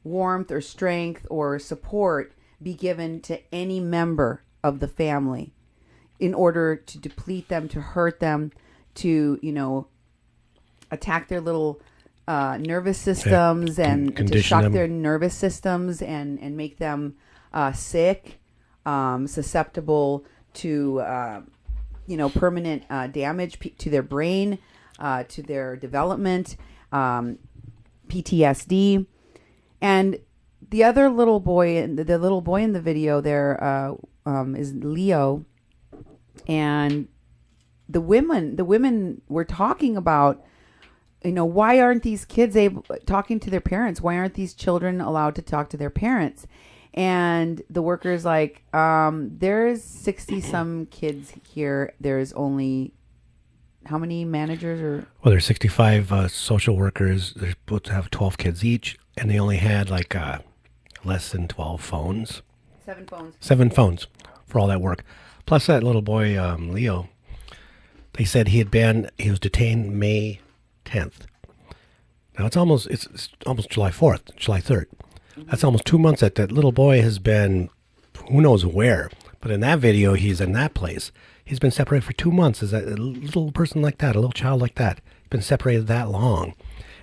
warmth or strength or support be given to any member of the family in order to deplete them, to hurt them, to attack their little nervous systems and to shock them. their nervous systems and make them sick, susceptible to permanent damage to their brain, to their development, PTSD. And the other little boy, the little boy in the video there is Leo, and the women were talking about, why aren't these kids talking to their parents? Why aren't these children allowed to talk to their parents? And the worker's like, there's 60 some kids here. There's only how many managers or? Well, there's 65 social workers. They're supposed to have 12 kids each, and they only had less than 12 phones. 7 phones. 7 phones for all that work. Plus that little boy, Leo, they said he was detained May 10th. Now it's almost July 4th, July 3rd. That's almost 2 months that little boy has been, who knows where. But in that video, he's in that place. He's been separated for 2 months. Is a little person like that, a little child like that, been separated that long,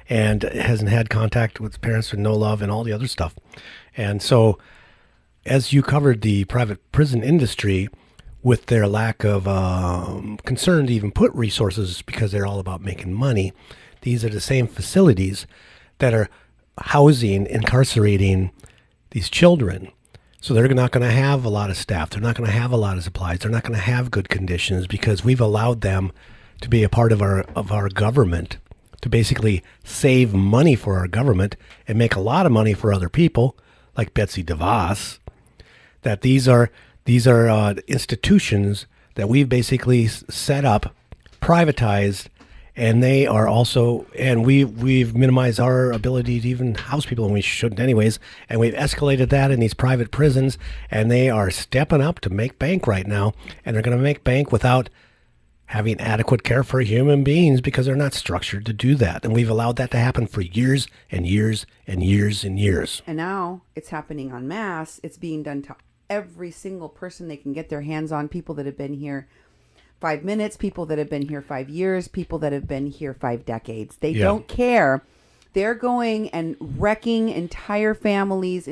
and hasn't had contact with parents and no love and all the other stuff. And so, as you covered the private prison industry with their lack of concern to even put resources because they're all about making money, these are the same facilities that are housing, incarcerating these children. So they're not going to have a lot of staff. They're not going to have a lot of supplies. They're not going to have good conditions because we've allowed them to be a part of our government, to basically save money for our government and make a lot of money for other people, like Betsy DeVos. That these are institutions that we've basically set up, privatized, and they are also, and we've minimized our ability to even house people, and we shouldn't anyways, and we've escalated that in these private prisons, and they are stepping up to make bank right now, and they're going to make bank without having adequate care for human beings because they're not structured to do that. And we've allowed that to happen for years and years and years and years. And now it's happening en masse. It's being done to every single person they can get their hands on, people that have been here 5 minutes, people that have been here 5 years, people that have been here 5 decades. They don't care. They're going and wrecking entire families,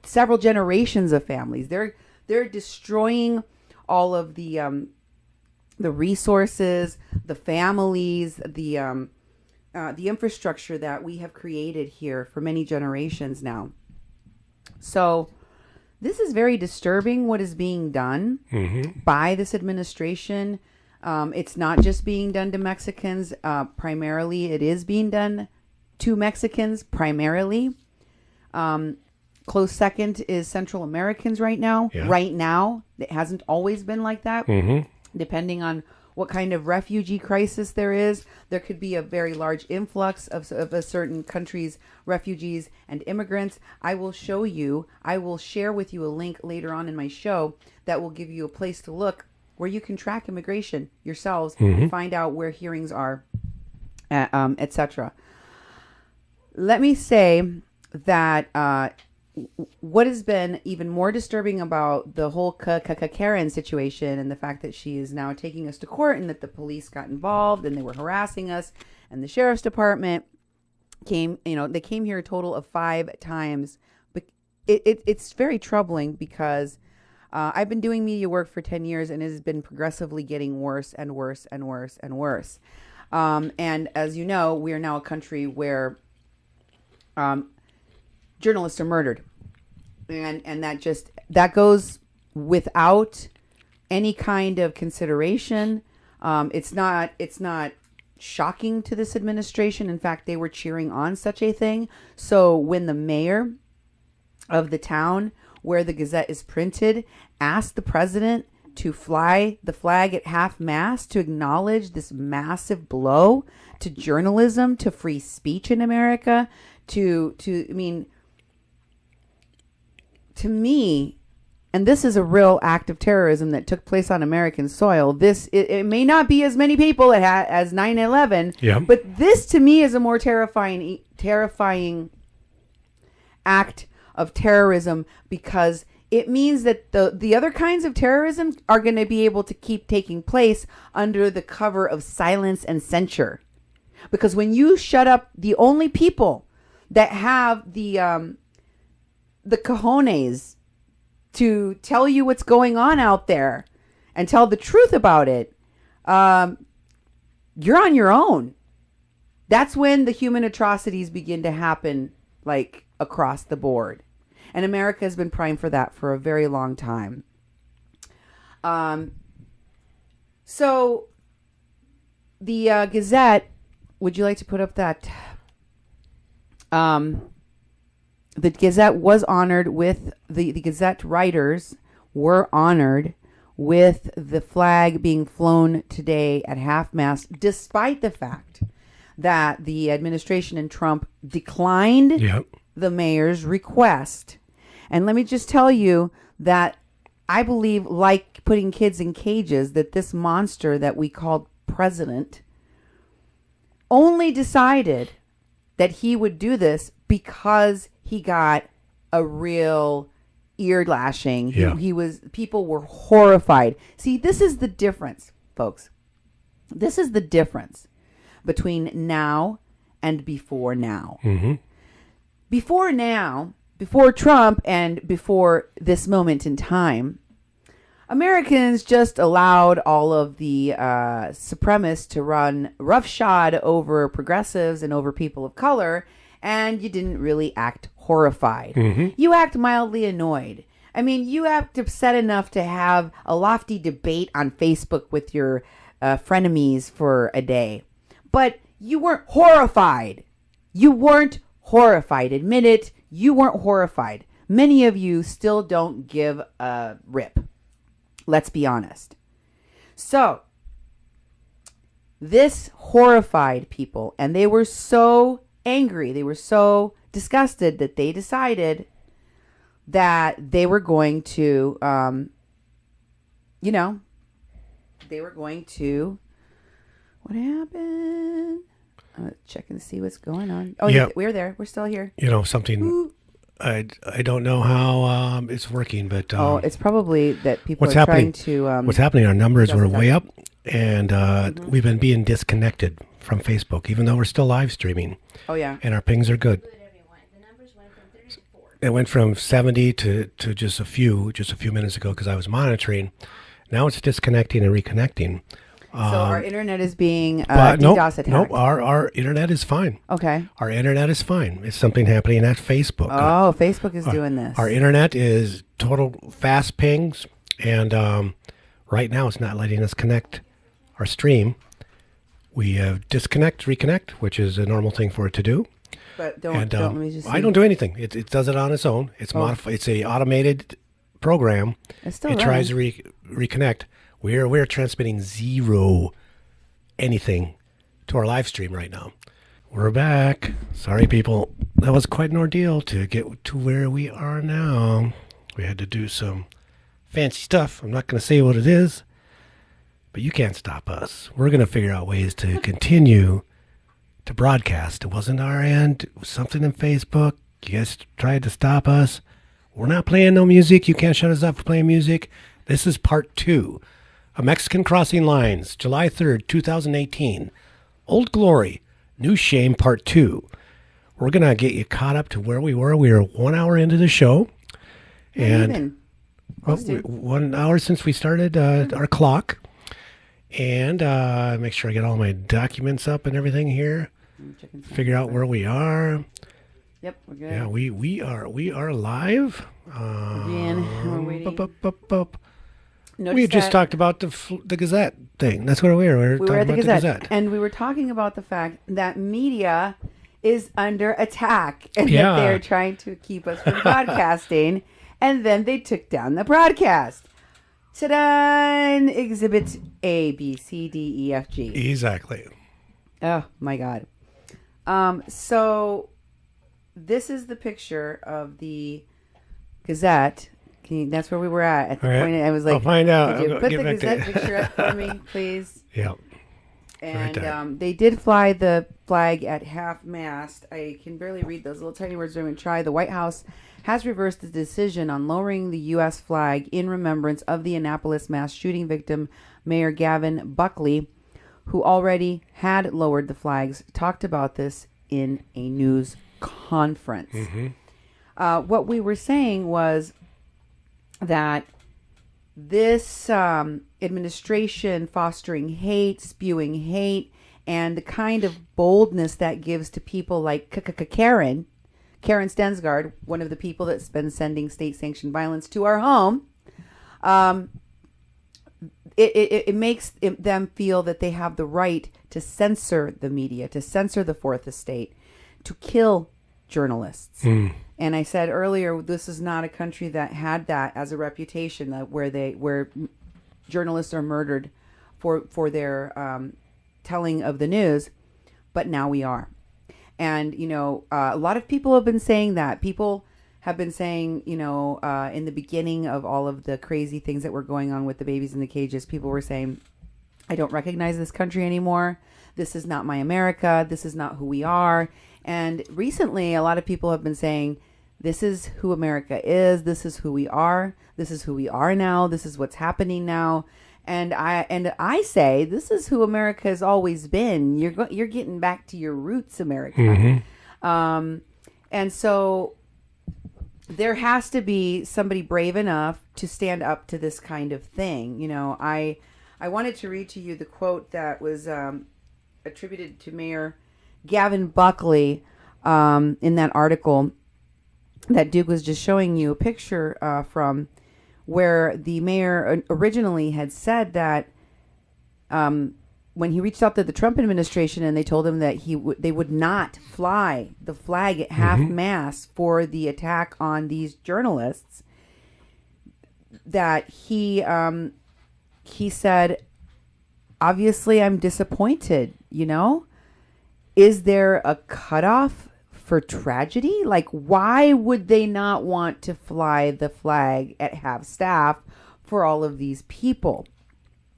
several generations of families. They're destroying all of the resources, the families, the infrastructure that we have created here for many generations now. So this is very disturbing what is being done by this administration. It's not just being done to Mexicans. Primarily, it is being done to Mexicans primarily. Close second is Central Americans right now. Yeah. Right now. It hasn't always been like that. Depending on what kind of refugee crisis there is. There could be a very large influx of a certain country's refugees and immigrants. I will share with you a link later on in my show that will give you a place to look where you can track immigration yourselves and find out where hearings are, etc. Let me say that what has been even more disturbing about the whole Karen situation and the fact that she is now taking us to court and that the police got involved and they were harassing us and the sheriff's department they came here a total of 5 times. But it's very troubling because I've been doing media work for 10 years and it has been progressively getting worse and worse and worse and worse. And as you know, we are now a country where journalists are murdered, and that goes without any kind of consideration. It's not shocking to this administration. In fact, they were cheering on such a thing. So when the mayor of the town where the Gazette is printed asked the president to fly the flag at half-mast to acknowledge this massive blow to journalism, to free speech in America, to me, and this is a real act of terrorism that took place on American soil. It may not be as many people as 9/11, but this to me is a more terrifying act of terrorism, because it means that the other kinds of terrorism are going to be able to keep taking place under the cover of silence and censure. Because when you shut up the only people that have the cojones to tell you what's going on out there and tell the truth about it, you're on your own. That's when the human atrocities begin to happen, like across the board. And America has been primed for that for a very long time. So the Gazette, would you like to put up that? The Gazette was honored with the Gazette writers were honored with the flag being flown today at half-mast, despite the fact that the administration and Trump declined the mayor's request. And let me just tell you that I believe, like putting kids in cages, that this monster that we called president only decided that he would do this because he got a real ear lashing. People were horrified. See, this is the difference, folks. This is the difference between now and before now. Before now, before Trump and before this moment in time, Americans just allowed all of the supremacists to run roughshod over progressives and over people of color, and you didn't really act horrified. You act mildly annoyed. I mean, you act upset enough to have a lofty debate on Facebook with your frenemies for a day. But you weren't horrified. You weren't horrified. Admit it, you weren't horrified. Many of you still don't give a rip. Let's be honest. So, this horrified people, and they were so angry, they were so disgusted that they decided that they were going to, they were going to, what happened? I'm checking to see what's going on. Oh, yeah, we're there. We're still here. Something. Ooh. I don't know how it's working, but it's probably that people are trying to. What's happening? Our numbers were way up, and we've been being disconnected from Facebook, even though we're still live streaming. Oh yeah, and our pings are good. It went from 70 to just a few minutes ago because I was monitoring. Now it's disconnecting and reconnecting. So our internet is being DDoS attacked. Nope, our internet is fine. Okay. Our internet is fine. It's something happening at Facebook. Oh, Facebook is doing this. Our internet is total fast pings, and right now it's not letting us connect our stream. We have disconnect, reconnect, which is a normal thing for it to do. But don't let me just see. I don't do anything. It does it on its own. It's It's a automated program. It's still tries to reconnect. We're transmitting zero anything to our live stream right now. We're back. Sorry, people. That was quite an ordeal to get to where we are now. We had to do some fancy stuff. I'm not going to say what it is, but you can't stop us. We're going to figure out ways to continue to broadcast. It wasn't our end. It was something in Facebook. You guys tried to stop us. We're not playing no music. You can't shut us up for playing music. This is part 2 of Mexican Crossing Lines, July 3rd, 2018. Old Glory, New Shame, part 2. We're going to get you caught up to where we were. We were 1 hour into the show. And 1 hour since we started our clock. And make sure I get all my documents up and everything here. Figure out where we are. Yep, we're good. Yeah, we are live. Again, we're waiting. We just talked about the Gazette thing. That's what we were. We were at the Gazette, and we were talking about the fact that media is under attack, and that they're trying to keep us from broadcasting. And then they took down the broadcast. Ta-da! Exhibit A, B, C, D, E, F, G. Exactly. Oh my God. So this is the picture of the Gazette. That's where we were at the point. I was like, I'll find out. Could you put the Gazette picture up for me, please? Yeah. And right they did fly the flag at half-mast. I can barely read those little tiny words. I'm going to try. The White House has reversed the decision on lowering the U.S. flag in remembrance of the Annapolis mass shooting victim, Mayor Gavin Buckley, who already had lowered the flags, talked about this in a news conference. Mm-hmm. What we were saying was that this administration fostering hate, spewing hate, and the kind of boldness that gives to people like Karen Stensgaard, one of the people that's been sending state-sanctioned violence to our home, it makes them feel that they have the right to censor the media, to censor the Fourth Estate, to kill journalists. And I said earlier, this is not a country that had that as a reputation, where journalists are murdered for their telling of the news, but now we are. And, a lot of people have been saying that. People have been saying, in the beginning of all of the crazy things that were going on with the babies in the cages, people were saying, I don't recognize this country anymore. This is not my America. This is not who we are. And recently, a lot of people have been saying, this is who America is. This is who we are. This is who we are now. This is what's happening now. And I say, this is who America has always been. You're getting back to your roots, America. Mm-hmm. And so there has to be somebody brave enough to stand up to this kind of thing. I wanted to read to you the quote that was attributed to Mayor Gavin Buckley in that article that Duke was just showing you a picture from, where the mayor originally had said that when he reached out to the Trump administration and they told him that they would not fly the flag at half-mast for the attack on these journalists, that he said, obviously I'm disappointed, Is there a cutoff for tragedy? Like, why would they not want to fly the flag at half-staff for all of these people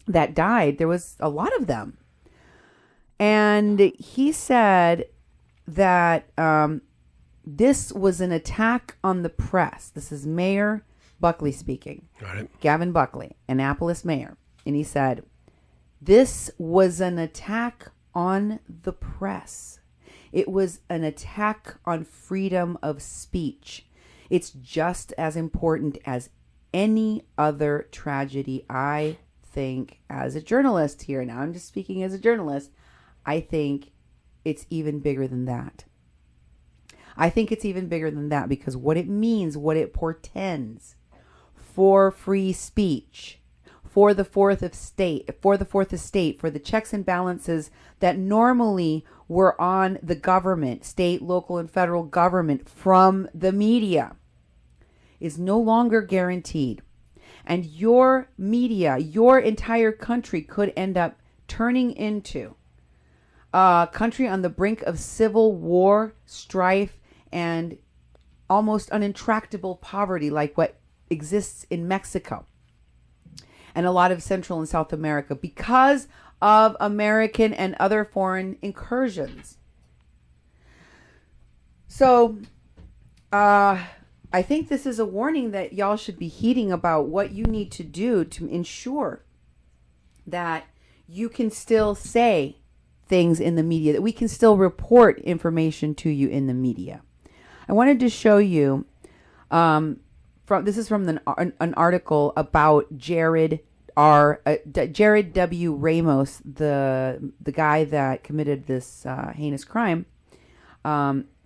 that died? There was a lot of them. And he said that this was an attack on the press. This is Mayor Buckley speaking. Right. Gavin Buckley, Annapolis mayor. And he said, this was an attack on the press. It was an attack on freedom of speech. It's just as important as any other tragedy. I think, as a journalist here, now I'm just speaking as a journalist, I think it's even bigger than that. I think it's even bigger than that, because what it means, what it portends for free speech, for the Fourth Estate, for the checks and balances that normally were on the government, state, local, and federal government from the media, is no longer guaranteed. And your media, your entire country could end up turning into a country on the brink of civil war, strife, and almost unintractable poverty like what exists in Mexico and a lot of Central and South America because of American and other foreign incursions. So, I think this is a warning that y'all should be heeding about what you need to do to ensure that you can still say things in the media, that we can still report information to you in the media. I wanted to show you, this is from an article about Jared W. Ramos, the guy that committed this heinous crime.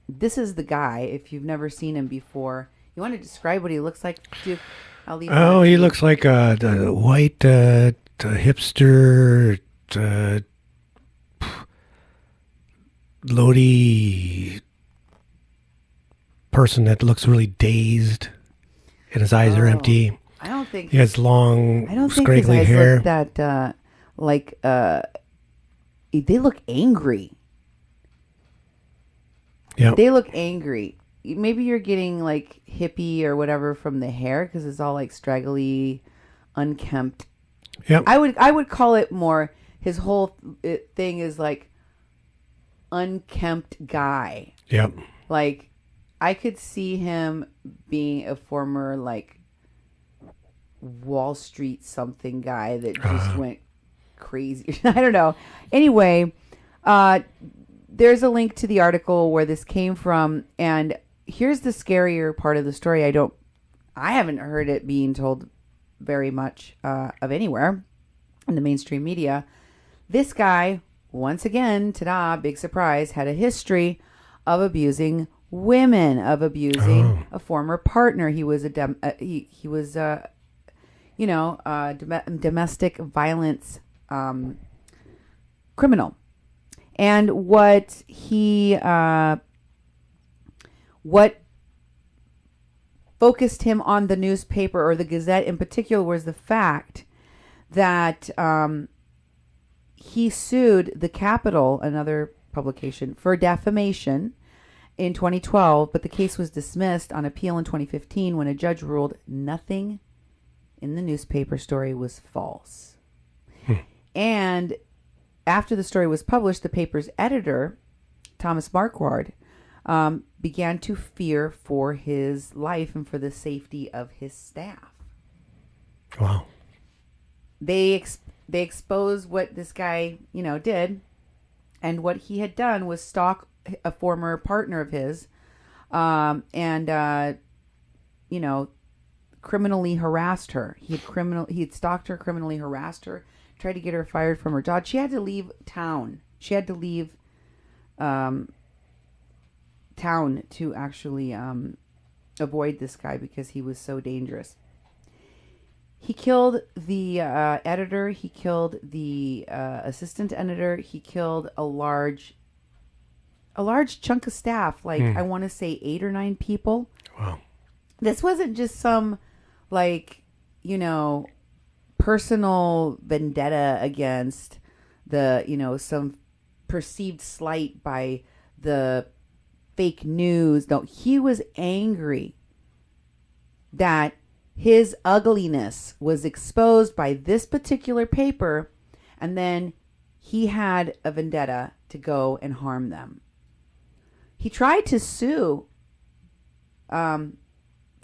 This is the guy. If you've never seen him before, you want to describe what he looks like? I'll leave. Oh, he looks like a white hipster, Lodi person that looks really dazed, and his eyes are empty. I don't think he has long, I don't think scraggly his eyes hair. Look that they look angry. Yeah, they look angry. Maybe you're getting like hippie or whatever from the hair because it's all like straggly, unkempt. Yeah, I would call it more. His whole thing is like unkempt guy. Yep. Like I could see him being a former like Wall Street something guy that just went crazy. I don't know. Anyway, there's a link to the article where this came from, and here's the scarier part of the story. I haven't heard it being told very much of anywhere in the mainstream media. This guy, once again, ta-da, big surprise, had a history of abusing women, of abusing a former partner. He was domestic violence criminal. And what focused him on the newspaper, or the Gazette in particular, was the fact that he sued the Capitol, another publication, for defamation in 2012, but the case was dismissed on appeal in 2015 when a judge ruled nothing in the newspaper story was false. And after the story was published, the paper's editor, Thomas Marquardt, began to fear for his life and for the safety of his staff. Wow. They exposed what this guy, did, and what he had done was stalk a former partner of his, and criminally harassed her. He had stalked her, criminally harassed her, tried to get her fired from her job. She had to leave town. She had to leave town to actually avoid this guy because he was so dangerous. He killed the editor. He killed the assistant editor. He killed a large chunk of staff. Like I want to say 8 or 9 people. Wow. This wasn't just some personal vendetta against some perceived slight by the fake news. No, he was angry that his ugliness was exposed by this particular paper, and then he had a vendetta to go and harm them. He tried to sue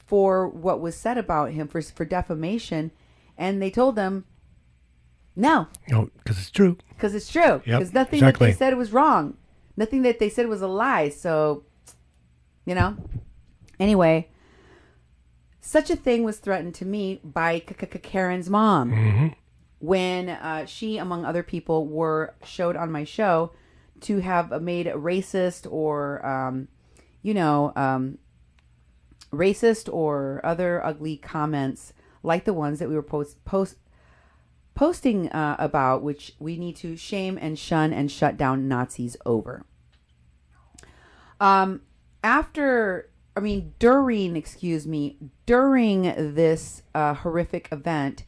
for what was said about him for defamation, and they told him no. No, because it's true. Because it's true. Because nothing that they said was wrong. Nothing that they said was a lie. So, Anyway, such a thing was threatened to me by Karen's mom when she, among other people, were showed on my show to have made racist or, racist or other ugly comments like the ones that we were posting about, which we need to shame and shun and shut down Nazis over. After during this horrific event,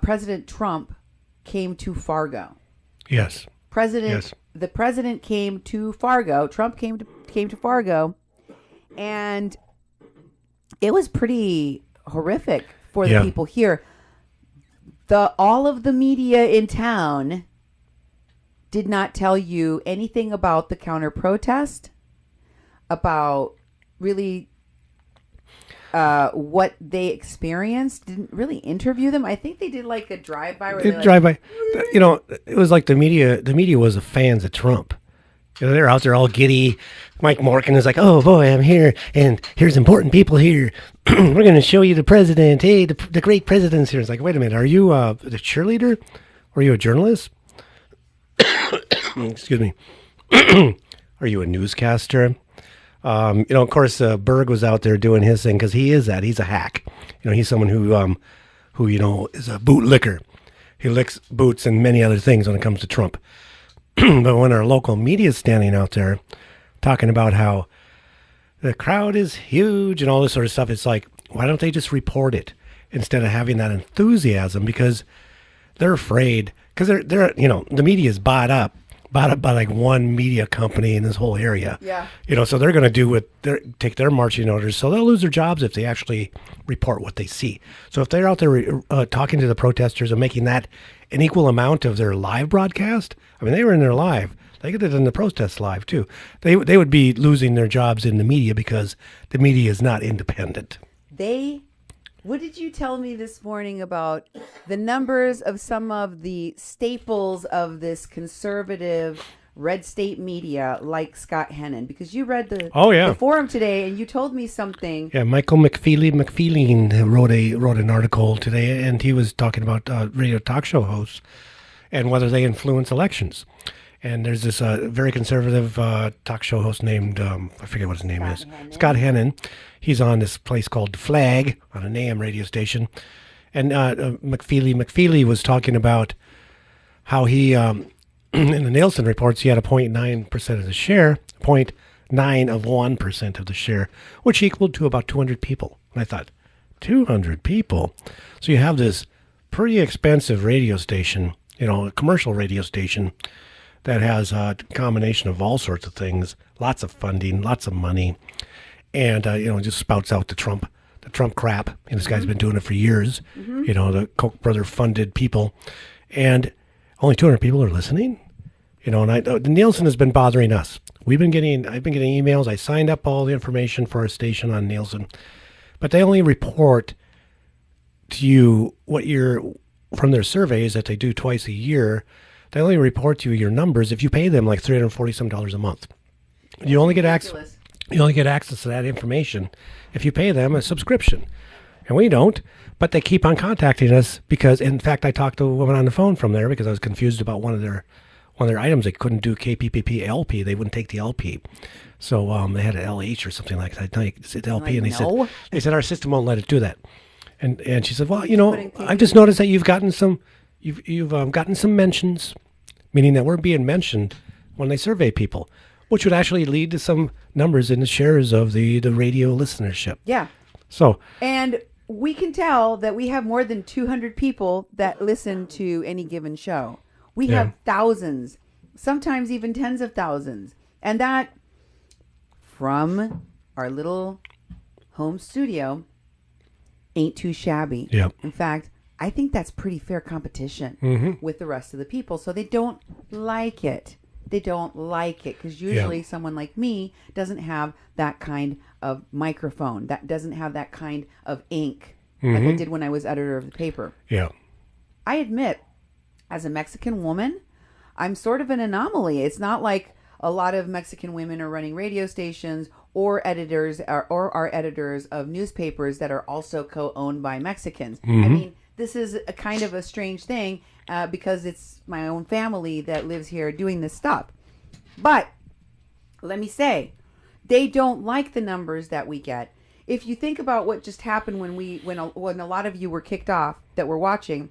President Trump came to Fargo. Yes. The president came to Fargo. Trump came to Fargo, and it was pretty horrific for the people here. All of the media in town did not tell you anything about the counter protest, about really what they experienced. Didn't really interview them. I think they did like a drive-by. You know, it was like the media. The media was the fans of Trump. You know, they're out there all giddy. Mike Morgan is like, "Oh boy, I'm here, and here's important people here. We're going to show you the president. Hey, the great president's here." It's like, wait a minute, are you the cheerleader? Or are you a journalist? Excuse me. Are you a newscaster? You know, of course, Berg was out there doing his thing because he is that. He's a hack. You know, he's someone who you know is a bootlicker. He licks boots and many other things when it comes to Trump. But when our local media is standing out there talking about how the crowd is huge and all this sort of stuff, it's like, why don't they just report it instead of having that enthusiasm? Because they're afraid. Because they're you know, the media is bought up by like one media company in this whole area. Yeah. You know, so they're going to take their marching orders. So they'll lose their jobs if they actually report what they see. So if they're out there talking to the protesters and making that an equal amount of their live broadcast, I mean, they were in their live. They could have done the protests live too. They would be losing their jobs in the media because the media is not independent. What did you tell me this morning about the numbers of some of the staples of this conservative red state media, like Scott Hennon? Because you read the forum today, and you told me something. Yeah, Michael McFeely wrote an article today, and he was talking about radio talk show hosts and whether they influence elections. And there's this very conservative talk show host named, I forget what his name is, Scott Hennon. He's on this place called The Flag on an AM radio station. And McFeely was talking about how he, in the Nielsen reports, he had a 0.9% of the share, 0.9% of the share, which equaled to about 200 people. And I thought, 200 people? So you have this pretty expensive radio station, you know, a commercial radio station that has a combination of all sorts of things, lots of funding, lots of money, and you know, just spouts out the Trump crap. And this guy's been doing it for years. You know, the Koch brother funded people, and only 200 people are listening. You know, and the Nielsen has been bothering us. I've been getting emails. I signed up all the information for a station on Nielsen, but they only report to you from their surveys that they do twice a year. They only report to you your numbers if you pay them like $340 a month. You only get access. You only get access to that information if you pay them a subscription, and we don't. But they keep on contacting us because, in fact, I talked to a woman on the phone from there because I was confused about one of their items. They couldn't do KPPP LP. They wouldn't take the LP, so they had an LH or something like that. It's LP, and they said our system won't let it do that. And she said, well, you know, I've just noticed that you've gotten some mentions, meaning that we're being mentioned when they survey people, which would actually lead to some numbers in the shares of the radio listenership. Yeah. So. And we can tell that we have more than 200 people that listen to any given show. We have thousands, sometimes even tens of thousands. And that, from our little home studio, ain't too shabby. Yep. In fact, I think that's pretty fair competition with the rest of the people. So they don't like it. They don't like it because usually someone like me doesn't have that kind of microphone, that doesn't have that kind of ink like I did when I was editor of the paper. Yeah. I admit, as a Mexican woman, I'm sort of an anomaly. It's not like a lot of Mexican women are running radio stations or are editors of newspapers that are also co-owned by Mexicans. I mean, this is a kind of a strange thing because it's my own family that lives here doing this stuff. But let me say, they don't like the numbers that we get. If you think about what just happened when a lot of you were kicked off that were watching,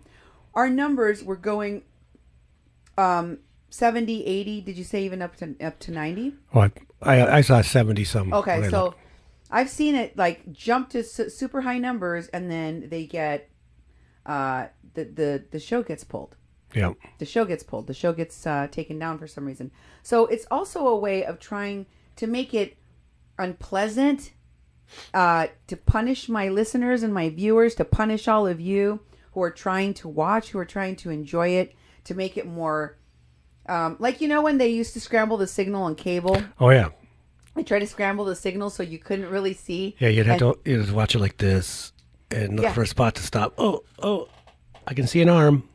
our numbers were going 70, 80. Did you say even up to 90? Well, I saw 70 some. Okay, so I've seen it like jump to super high numbers, and then they get the show gets pulled. Yeah. The show gets pulled. The show gets taken down for some reason. So it's also a way of trying to make it unpleasant, to punish my listeners and my viewers, to punish all of you who are trying to watch, who are trying to enjoy it, to make it more like, when they used to scramble the signal on cable. Oh, yeah. They tried to scramble the signal so you couldn't really see. Yeah, you'd just watch it like this and look for a spot to stop. Oh, I can see an arm.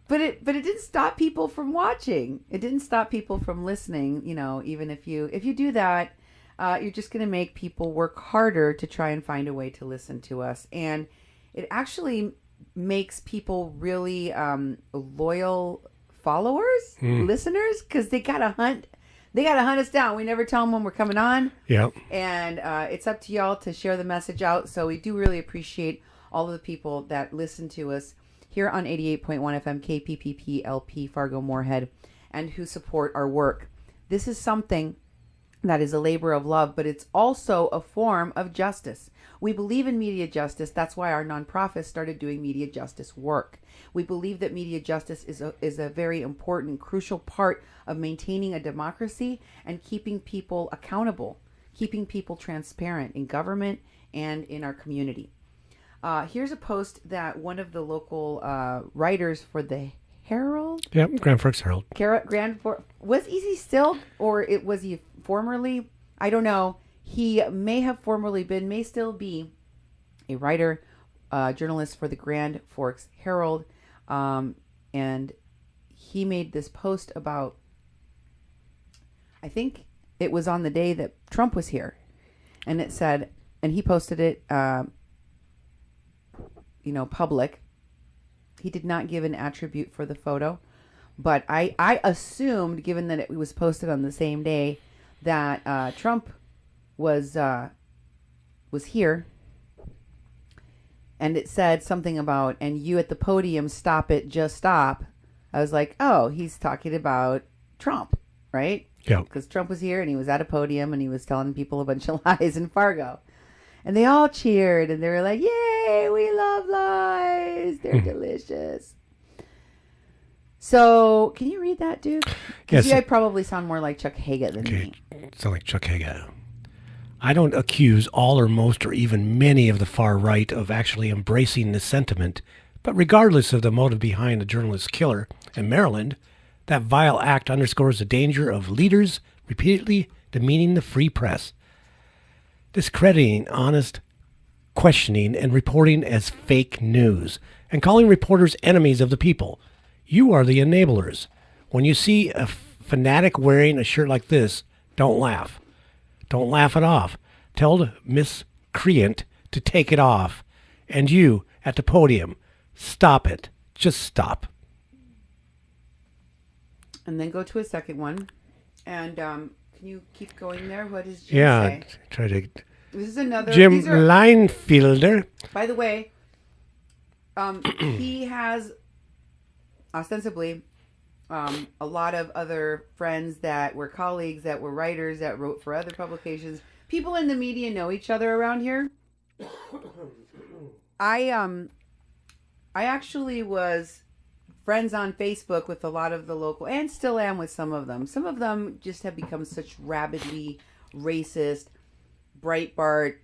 But it didn't stop people from watching. It didn't stop people from listening. Even if you do that, you're just going to make people work harder to try and find a way to listen to us. And it actually makes people really loyal followers, listeners, because they gotta hunt us down. We never tell them when we're coming on. Yeah. And it's up to y'all to share the message out. So we do really appreciate all of the people that listen to us here on 88.1 FM KPPP LP Fargo Moorhead, and who support our work. This is something that is a labor of love, but it's also a form of justice. We believe in media justice. That's why our nonprofit started doing media justice work. We believe that media justice is a very important, crucial part of maintaining a democracy and keeping people accountable, keeping people transparent in government and in our community. Here's a post that one of the local writers for the Herald. Yeah, Grand Forks Herald. Was he still, or was he formerly? I don't know. He may have formerly been, may still be a writer, journalist for the Grand Forks Herald. And he made this post about, I think it was on the day that Trump was here. And it said, and he posted it, public. He did not give an attribute for the photo, but I assumed, given that it was posted on the same day, that Trump was here, and it said something about, and you at the podium, stop it, just stop. I was like, oh, he's talking about Trump, right? Yeah. Because Trump was here and he was at a podium and he was telling people a bunch of lies in Fargo. And they all cheered and they were like, yay, we love lies. They're delicious. So, can you read that, Duke? Because I probably sound more like Chuck Haga than me. Sound like Chuck Haga. I don't accuse all or most or even many of the far right of actually embracing this sentiment, but regardless of the motive behind the journalist's killer in Maryland, that vile act underscores the danger of leaders repeatedly demeaning the free press, discrediting honest questioning and reporting as fake news, and calling reporters enemies of the people. You are the enablers. When you see a fanatic wearing a shirt like this, don't laugh. Don't laugh it off. Tell the miscreant to take it off. And you, at the podium, stop it. Just stop. And then go to a second one. And can you keep going there? What does Jim say? Try to... This is another... Jim Linefielder. By the way, he has ostensibly... a lot of other friends that were colleagues, that were writers, that wrote for other publications. People in the media know each other around here. I actually was friends on Facebook with a lot of the local, and still am with some of them. Some of them just have become such rabidly racist, Breitbart,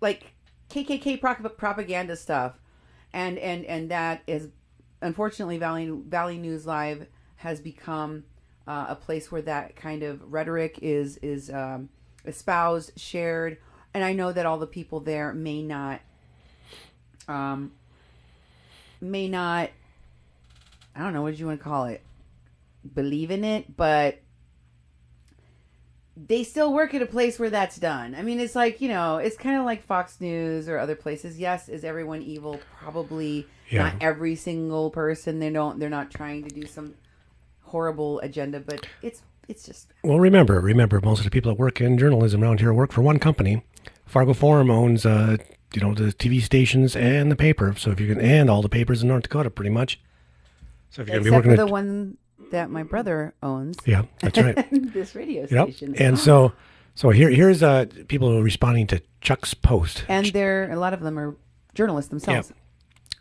like KKK propaganda stuff. And that is, unfortunately, Valley News Live has become a place where that kind of rhetoric is espoused, shared. And I know that all the people there may not, I don't know, what do you want to call it, believe in it, but they still work at a place where that's done. I mean, it's like, it's kind of like Fox News or other places. Yes, is everyone evil? Probably not every single person. They're not trying to do some horrible agenda, but it's just... Well, remember, most of the people that work in journalism around here work for one company. Fargo Forum owns, the TV stations and the paper. So if you can, and all the papers in North Dakota, pretty much. So if you're going to be working for the one that my brother owns. Yeah, that's right. This radio Yep. station. And so here's people responding to Chuck's post. And a lot of them are journalists themselves.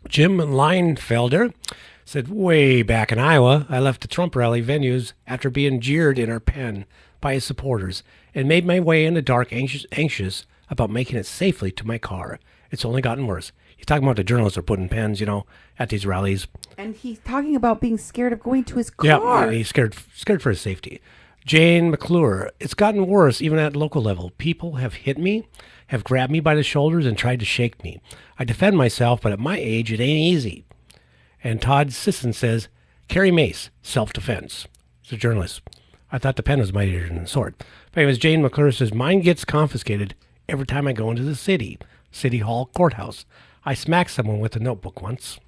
Jim Leinfelder said, way back in Iowa, I left the Trump rally venues after being jeered in our pen by his supporters and made my way in the dark, anxious about making it safely to my car. It's only gotten worse. He's talking about the journalists are putting pens, at these rallies. And he's talking about being scared of going to his car. Yeah, he's scared for his safety. Jane McClure, it's gotten worse even at local level. People have hit me, have grabbed me by the shoulders and tried to shake me. I defend myself, but at my age, it ain't easy. And Todd Sisson says, carry mace, self-defense. He's a journalist. I thought the pen was mightier than the sword. But anyways, Jane McClure says, mine gets confiscated every time I go into the city hall courthouse. I smacked someone with a notebook once.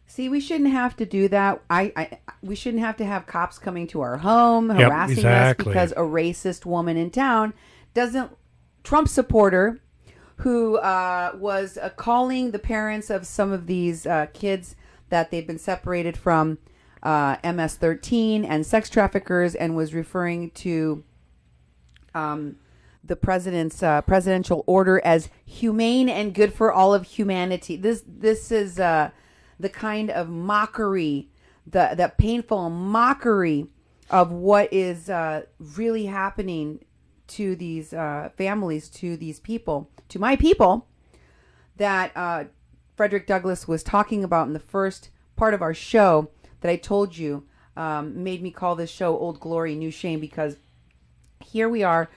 See, we shouldn't have to do that. We shouldn't have to have cops coming to our home, harassing us because a racist woman in town Trump supporter who was calling the parents of some of these kids that they've been separated from MS-13 and sex traffickers, and was referring to the president's presidential order as humane and good for all of humanity. This is the kind of mockery, that painful mockery of what is really happening to these families, to these people, to my people, that Frederick Douglass was talking about in the first part of our show that I told you made me call this show Old Glory, New Shame, because here we are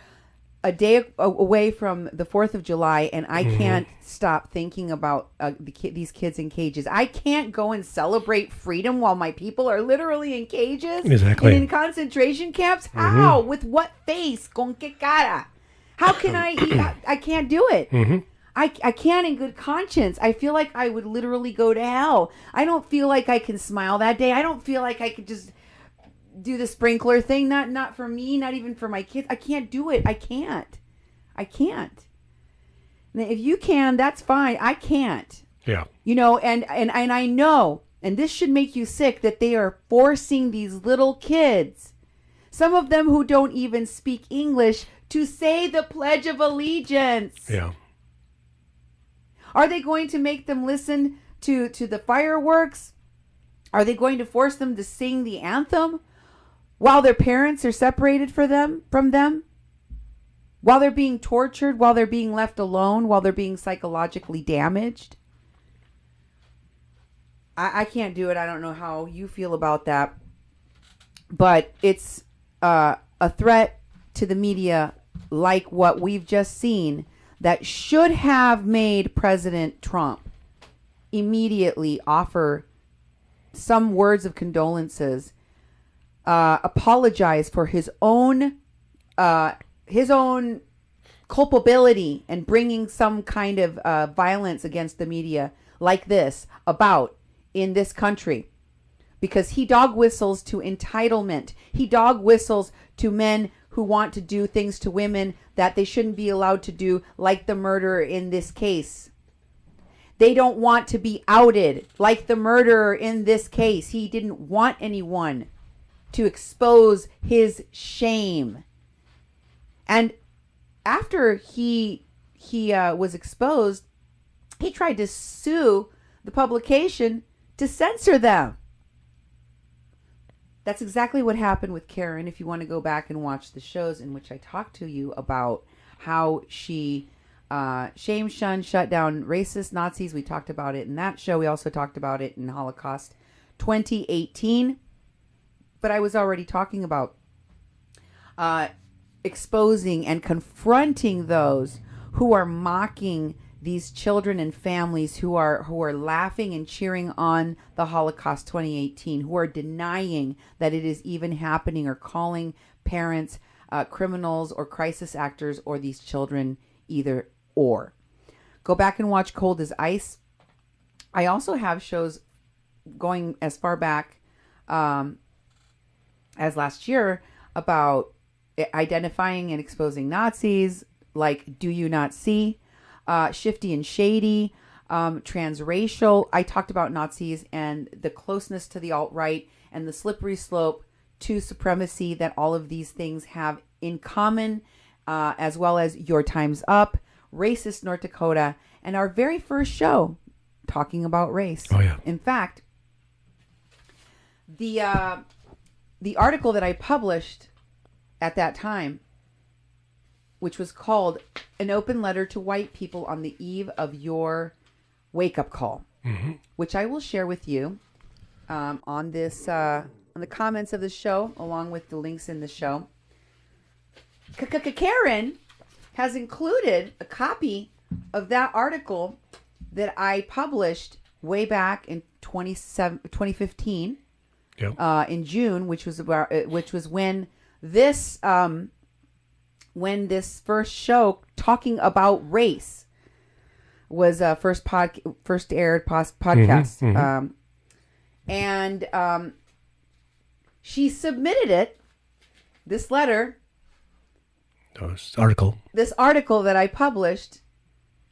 a day away from the 4th of July, and I can't stop thinking about these kids in cages. I can't go and celebrate freedom while my people are literally in cages. Exactly. And in concentration camps. How? With what face? Con qué cara? How can I eat? I can't do it. I can't in good conscience. I feel like I would literally go to hell. I don't feel like I can smile that day. I don't feel like I could just do the sprinkler thing. Not for me, not even for my kids. I can't do it. I can't. Now, if you can, that's fine. I can't. Yeah. And I know, and this should make you sick, that they are forcing these little kids, some of them who don't even speak English, to say the Pledge of Allegiance. Yeah. Are they going to make them listen to the fireworks? Are they going to force them to sing the anthem while their parents are separated from them? While they're being tortured, while they're being left alone, while they're being psychologically damaged? I can't do it. I don't know how you feel about that. But it's a threat to the media like what we've just seen that should have made President Trump immediately offer some words of condolences, apologize for his own culpability and bringing some kind of violence against the media like this about in this country, because he dog whistles to entitlement. He dog whistles to men who want to do things to women that they shouldn't be allowed to do, like the murderer in this case. They don't want to be outed like the murderer in this case. He didn't want anyone to expose his shame. And after he was exposed, he tried to sue the publication to censor them. That's exactly what happened with Karen. If you want to go back and watch the shows in which I talked to you about how she shame, shun, shut down racist Nazis. We talked about it in that show. We also talked about it in Holocaust 2018. But I was already talking about exposing and confronting those who are mocking these children and families, who are laughing and cheering on the Holocaust 2018, who are denying that it is even happening, or calling parents criminals or crisis actors, or these children either or. Go back and watch Cold as Ice. I also have shows going as far back as last year about identifying and exposing Nazis, like Do You Not See? Shifty and Shady, transracial. I talked about Nazis and the closeness to the alt-right and the slippery slope to supremacy that all of these things have in common, as well as Your Time's Up, Racist North Dakota, and our very first show talking about race. Oh, yeah. In fact, the article that I published at that time, which was called An Open Letter to White People on the Eve of Your Wake-Up Call, which I will share with you on this on the comments of the show, along with the links in the show. Karen has included a copy of that article that I published way back in 2015, in June, which was when this first show talking about race was first aired podcast. And she submitted it, this letter, this article that I published.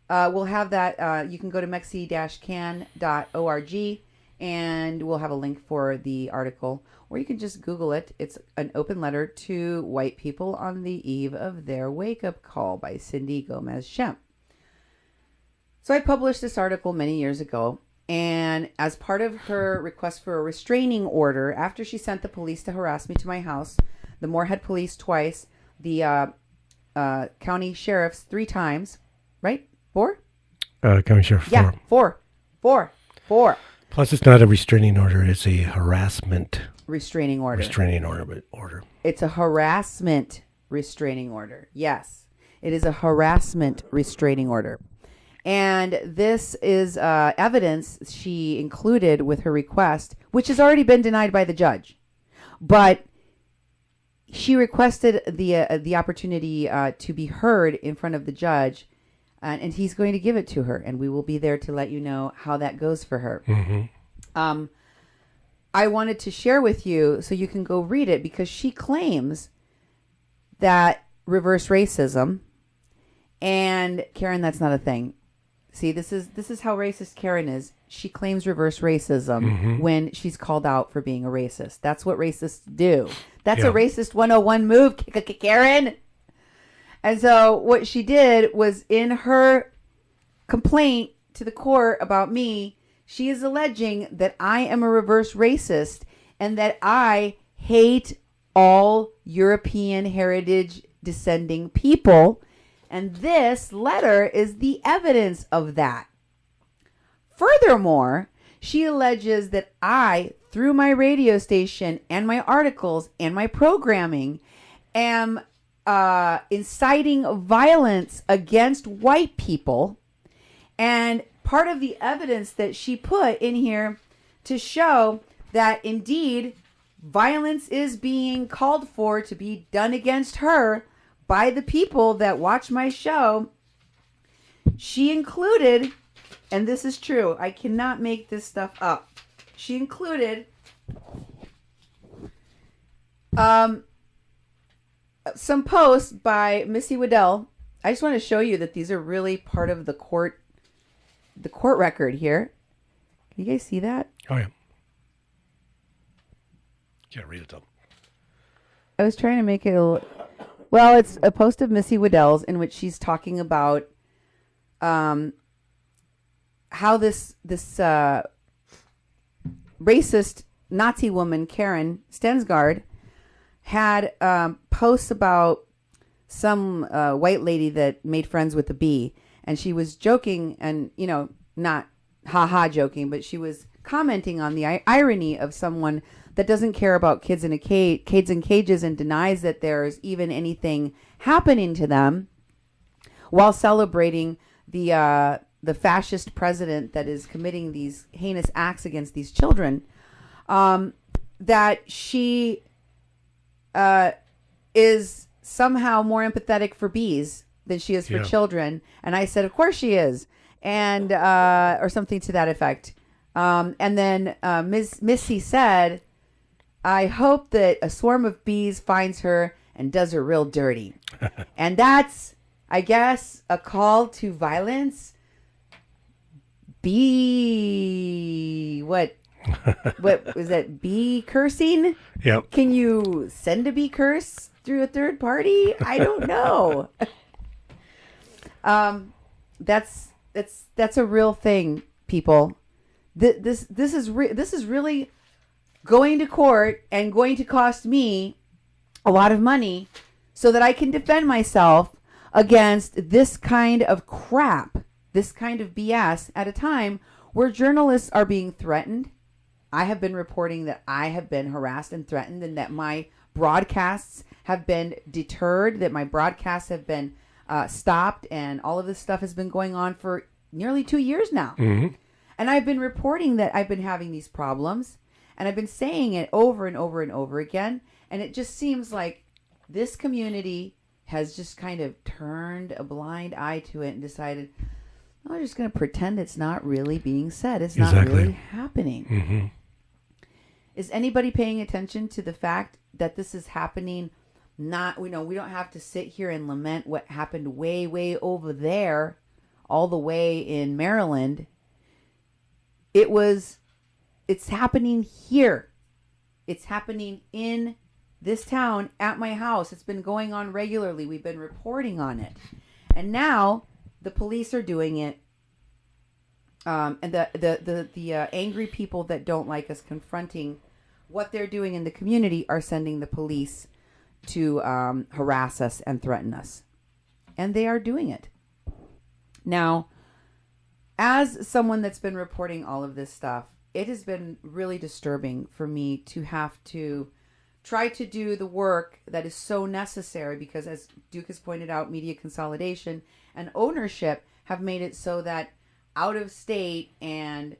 We'll have that. You can go to mexi-can.org and we'll have a link for the article, or you can just Google it. It's An Open Letter to White People on the Eve of Their Wake-Up Call by Cindy Gomez-Schempp. So I published this article many years ago, and as part of her request for a restraining order, after she sent the police to harass me to my house, the Moorhead police twice, the county sheriffs 3 times, right? 4? County sheriff 4. Yeah, 4. Plus, it's not a restraining order; it's a harassment restraining order. It's a harassment restraining order. Yes, it is a harassment restraining order. And this is evidence she included with her request, which has already been denied by the judge. But she requested the opportunity to be heard in front of the judge, and he's going to give it to her, and we will be there to let you know how that goes for her. I wanted to share with you so you can go read it, because she claims that reverse racism, and Karen, that's not a thing. See, this is how racist Karen is. She claims reverse racism when she's called out for being a racist. That's what racists do. That's a racist 101 move, Karen. And so what she did was, in her complaint to the court about me, she is alleging that I am a reverse racist and that I hate all European heritage descending people. And this letter is the evidence of that. Furthermore, she alleges that I, through my radio station and my articles and my programming, am inciting violence against white people. And part of the evidence that she put in here to show that indeed violence is being called for to be done against her by the people that watch my show, she included, and this is true, I cannot make this stuff up, she included some posts by Missy Waddell. I just want to show you that these are really part of the court record here. Can you guys see that? Oh, yeah. Yeah, read it though. I was trying to make it well, it's a post of Missy Waddell's in which she's talking about how this racist Nazi woman, Karen Stensgaard, had posts about some white lady that made friends with a bee. And she was joking and, not ha-ha joking, but she was commenting on the irony of someone that doesn't care about kids in cages and denies that there's even anything happening to them, while celebrating the fascist president that is committing these heinous acts against these children. That she is somehow more empathetic for bees than she is for children. And I said, of course she is. And, or something to that effect. And then Missy said, I hope that a swarm of bees finds her and does her real dirty. And that's, I guess, a call to violence. Bee, what? What was that? Bee cursing? Yep. Can you send a bee curse through a third party? I don't know. That's a real thing, people. This is really going to court and going to cost me a lot of money so that I can defend myself against this kind of crap, this kind of BS at a time where journalists are being threatened. I have been reporting that I have been harassed and threatened, and that my broadcasts have been deterred, that my broadcasts have been stopped, and all of this stuff has been going on for nearly 2 years now. Mm-hmm. And I've been reporting that I've been having these problems, and I've been saying it over and over and over again. And it just seems like this community has just kind of turned a blind eye to it and decided, oh, I'm just going to pretend it's not really being said. It's not really happening. Mm-hmm. Is anybody paying attention to the fact that this is happening? We don't have to sit here and lament what happened way, way over there, all the way in Maryland. It's happening here. It's happening in this town at my house. It's been going on regularly. We've been reporting on it. And now the police are doing it. And the angry people that don't like us confronting what they're doing in the community are sending the police to harass us and threaten us. And they are doing it. Now, as someone that's been reporting all of this stuff, it has been really disturbing for me to have to try to do the work that is so necessary, because as Duke has pointed out, media consolidation and ownership have made it so that out of state and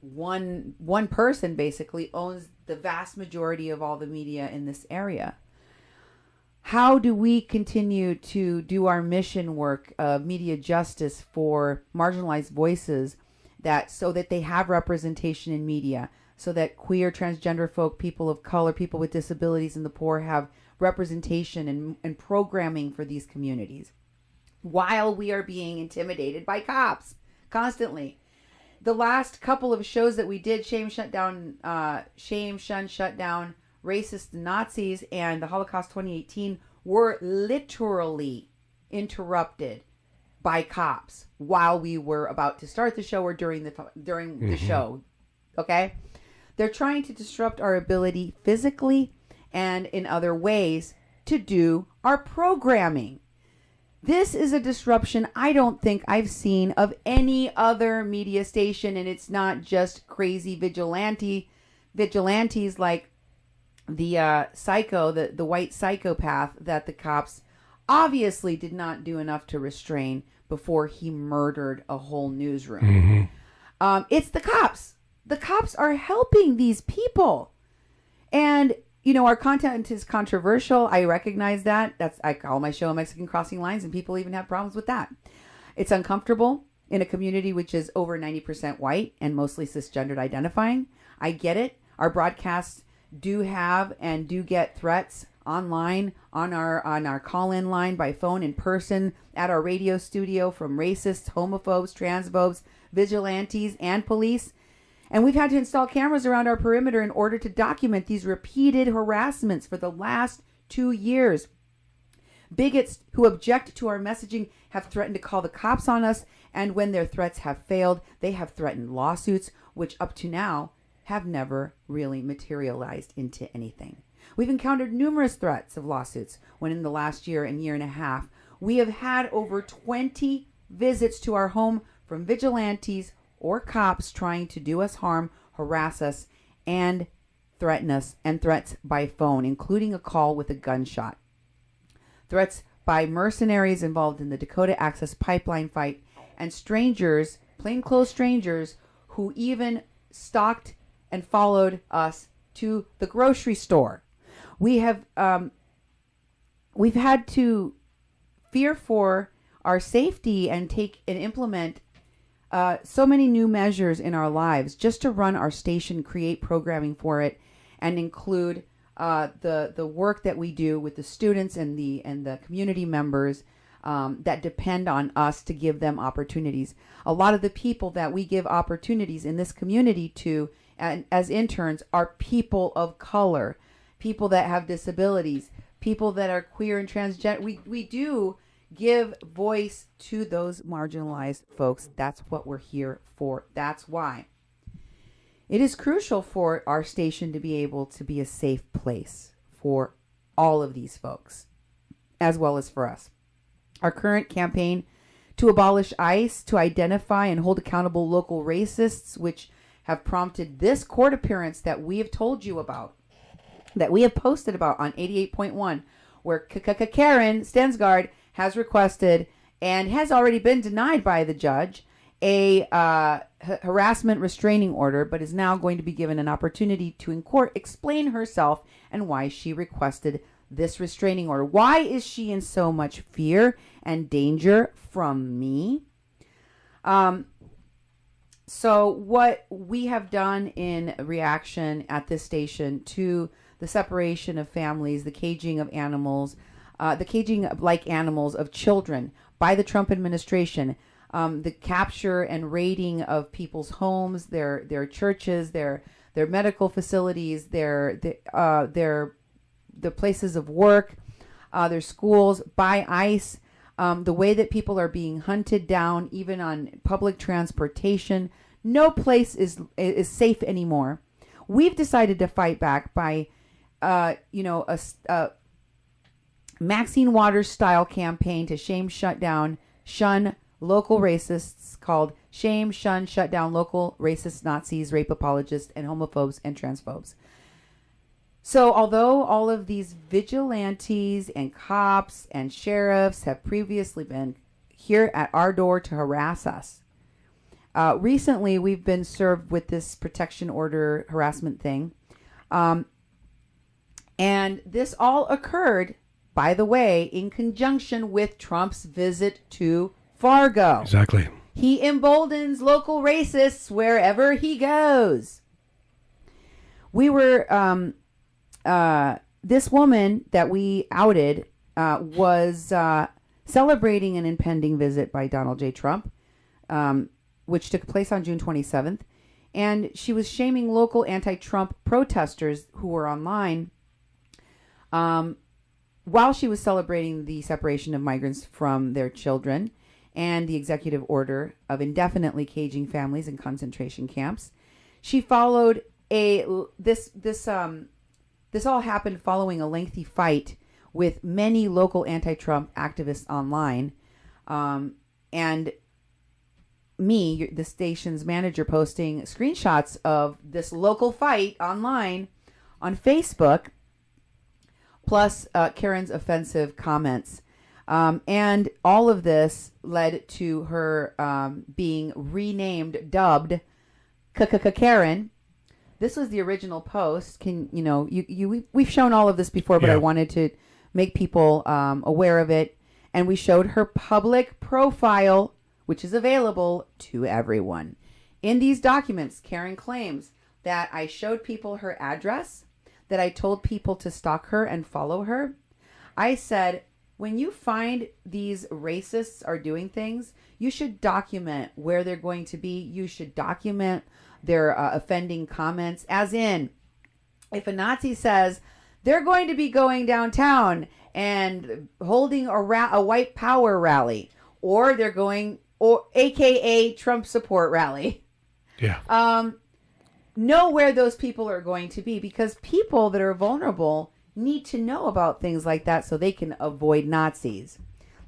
one person basically owns the vast majority of all the media in this area. How do we continue to do our mission work of media justice for marginalized voices, so that they have representation in media, so that queer, transgender folk, people of color, people with disabilities, and the poor have representation and programming for these communities, while we are being intimidated by cops constantly? The last couple of shows that we did, Shame, Shun, Shut Down, Racist Nazis, and the Holocaust 2018, were literally interrupted by cops while we were about to start the show or during the show. Okay? They're trying to disrupt our ability physically and in other ways to do our programming. This is a disruption I don't think I've seen of any other media station, and it's not just crazy vigilantes like the psycho, the white psychopath that the cops obviously did not do enough to restrain before he murdered a whole newsroom. Mm-hmm. It's the cops. The cops are helping these people. And, our content is controversial. I recognize that. I call my show Mexican Crossing Lines, and people even have problems with that. It's uncomfortable in a community which is over 90% white and mostly cisgendered identifying. I get it. Our broadcasts do have and do get threats online, on our call-in line, by phone, in person, at our radio studio, from racists, homophobes, transphobes, vigilantes, and police. And we've had to install cameras around our perimeter in order to document these repeated harassments for the last 2 years. Bigots who object to our messaging have threatened to call the cops on us, and when their threats have failed, they have threatened lawsuits, which up to now have never really materialized into anything. We've encountered numerous threats of lawsuits when in the last year and a half, we have had over 20 visits to our home from vigilantes or cops trying to do us harm, harass us, and threaten us, and threats by phone, including a call with a gunshot. Threats by mercenaries involved in the Dakota Access Pipeline fight, and strangers, plainclothes strangers, who even stalked and followed us to the grocery store. We've had to fear for our safety and take and implement so many new measures in our lives just to run our station, create programming for it, and include the work that we do with the students and the community members that depend on us to give them opportunities. A lot of the people that we give opportunities in this community to, and as interns, are people of color, people that have disabilities, people that are queer and transgender. We do give voice to those marginalized folks. That's what we're here for. That's why it is crucial for our station to be able to be a safe place for all of these folks, as well as for us. Our current campaign to abolish ICE, to identify and hold accountable local racists, which have prompted this court appearance that we have told you about, that we have posted about on 88.1, where Karen Stensgaard has requested and has already been denied by the judge a harassment restraining order, but is now going to be given an opportunity to, in court, explain herself and why she requested this restraining order. Why is she in so much fear and danger from me? So what we have done in reaction at this station to the separation of families, the caging of animals, the caging like animals of children by the Trump administration, the capture and raiding of people's homes, their churches, their medical facilities, their places of work, their schools by ICE, the way that people are being hunted down, even on public transportation. No place is safe anymore. We've decided to fight back by, a Maxine Waters style campaign to shun local racists, called Shame, Shun, Shut Down Local Racist Nazis, Rape Apologists, and Homophobes and Transphobes. So although all of these vigilantes and cops and sheriffs have previously been here at our door to harass us, recently we've been served with this protection order harassment thing. And this all occurred, by the way, in conjunction with Trump's visit to Fargo. Exactly. He emboldens local racists wherever he goes. We were, this woman that we outed was celebrating an impending visit by Donald J. Trump, which took place on June 27th. And she was shaming local anti-Trump protesters who were online while she was celebrating the separation of migrants from their children and the executive order of indefinitely caging families in concentration camps. She followed this all happened following a lengthy fight with many local anti-Trump activists online, and me, the station's manager, posting screenshots of this local fight online on Facebook, plus Karen's offensive comments. And all of this led to her being dubbed Karen. This was the original post. We've shown all of this before, but I wanted to make people aware of it. And we showed her public profile, which is available to everyone. In these documents, Karen claims that I showed people her address, that I told people to stalk her and follow her. I said, when you find these racists are doing things, you should document where they're going to be. You should document their offending comments. As in, if a Nazi says they're going to be going downtown and holding a white power rally, or they're going, or AKA Trump support rally. Yeah. Know where those people are going to be, because people that are vulnerable need to know about things like that so they can avoid Nazis.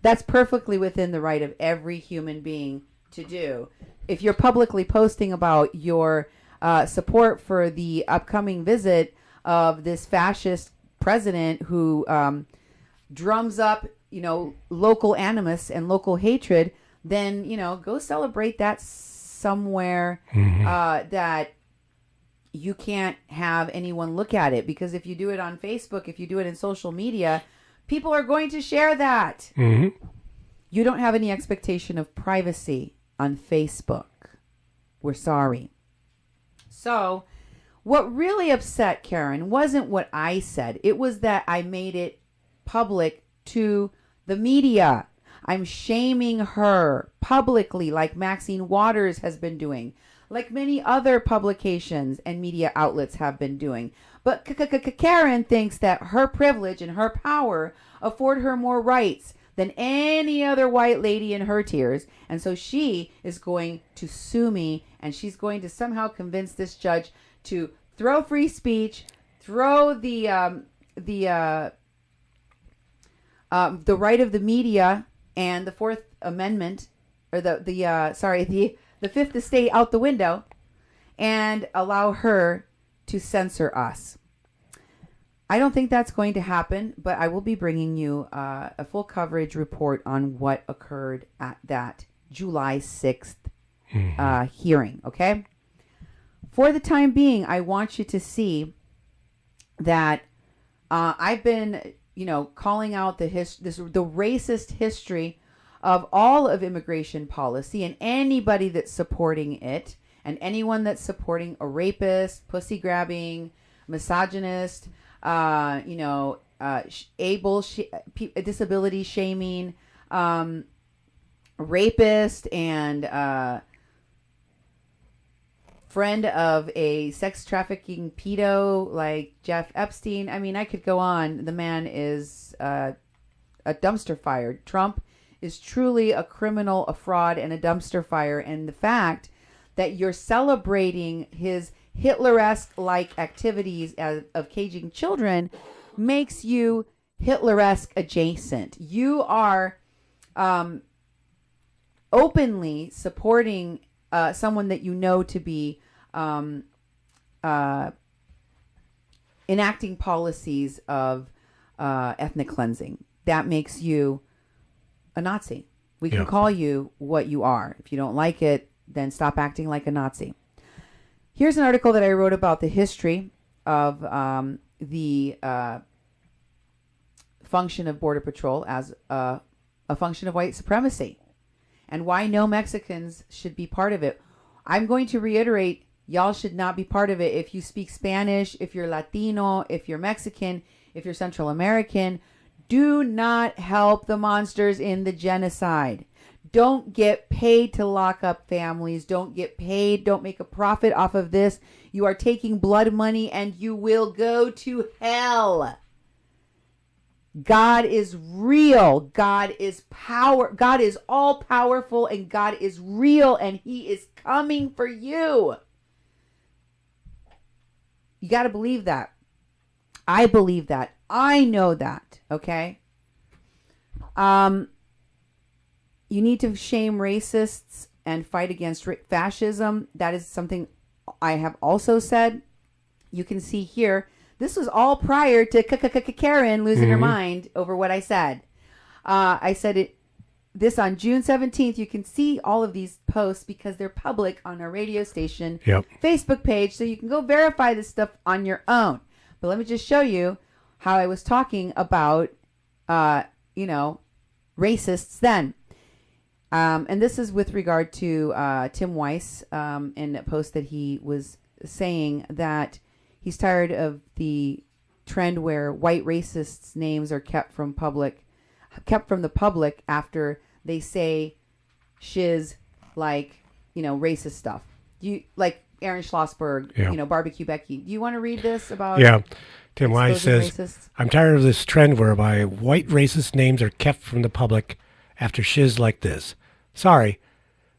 That's perfectly within the right of every human being to do. If you're publicly posting about your support for the upcoming visit of this fascist president who drums up, local animus and local hatred, then, go celebrate that somewhere that you can't have anyone look at it. Because if you do it on Facebook, if you do it in social media, people are going to share that. Mm-hmm. You don't have any expectation of privacy on Facebook. We're sorry. So what really upset Karen wasn't what I said. It was that I made it public to the media. I'm shaming her publicly, like Maxine Waters has been doing, like many other publications and media outlets have been doing. But Karen thinks that her privilege and her power afford her more rights than any other white lady in her tiers. And so she is going to sue me, and she's going to somehow convince this judge to throw free speech, throw the right of the media and the Fourth Amendment, or the Fifth Estate out the window, and allow her to censor us. I don't think that's going to happen, but I will be bringing you a full coverage report on what occurred at that July 6th hearing, okay? For the time being, I want you to see that I've been, calling out the racist history of all of immigration policy, and anybody that's supporting it, and anyone that's supporting a rapist, pussy grabbing, misogynist, disability shaming, rapist, and friend of a sex trafficking pedo like Jeff Epstein. I mean, I could go on. The man is a dumpster fire. Trump is truly a criminal, a fraud, and a dumpster fire. And the fact that you're celebrating his Hitler-esque-like activities of caging children makes you Hitler-esque adjacent. You are openly supporting someone that you know to be enacting policies of ethnic cleansing. That makes you a Nazi. We can call you what you are. If you don't like it, then stop acting like a Nazi. Here's an article that I wrote about the history of the function of Border Patrol as a function of white supremacy, and why no Mexicans should be part of it. I'm going to reiterate, y'all should not be part of it. If you speak Spanish, if you're Latino, if you're Mexican, if you're Central American, do not help the monsters in the genocide. Don't get paid to lock up families. Don't get paid. Don't make a profit off of this. You are taking blood money and you will go to hell. God is real. God is power. God is all powerful, and God is real, and he is coming for you. You got to believe that. I believe that. I know that. Okay. You need to shame racists and fight against fascism. That is something I have also said. You can see here, this was all prior to Karen losing her mind over what I said. I said this on June 17th. You can see all of these posts because they're public on our radio station Facebook page, so you can go verify this stuff on your own. But let me just show you how I was talking about, racists then. And this is with regard to Tim Weiss in a post that he was saying that he's tired of the trend where white racists' names are kept from the public after they say shiz like, racist stuff. You like Aaron Schlossberg, Barbecue Becky. Do you want to read this about? Yeah. Tim Weiss says, racists? I'm tired of this trend whereby white racist names are kept from the public after shiz like this. Sorry,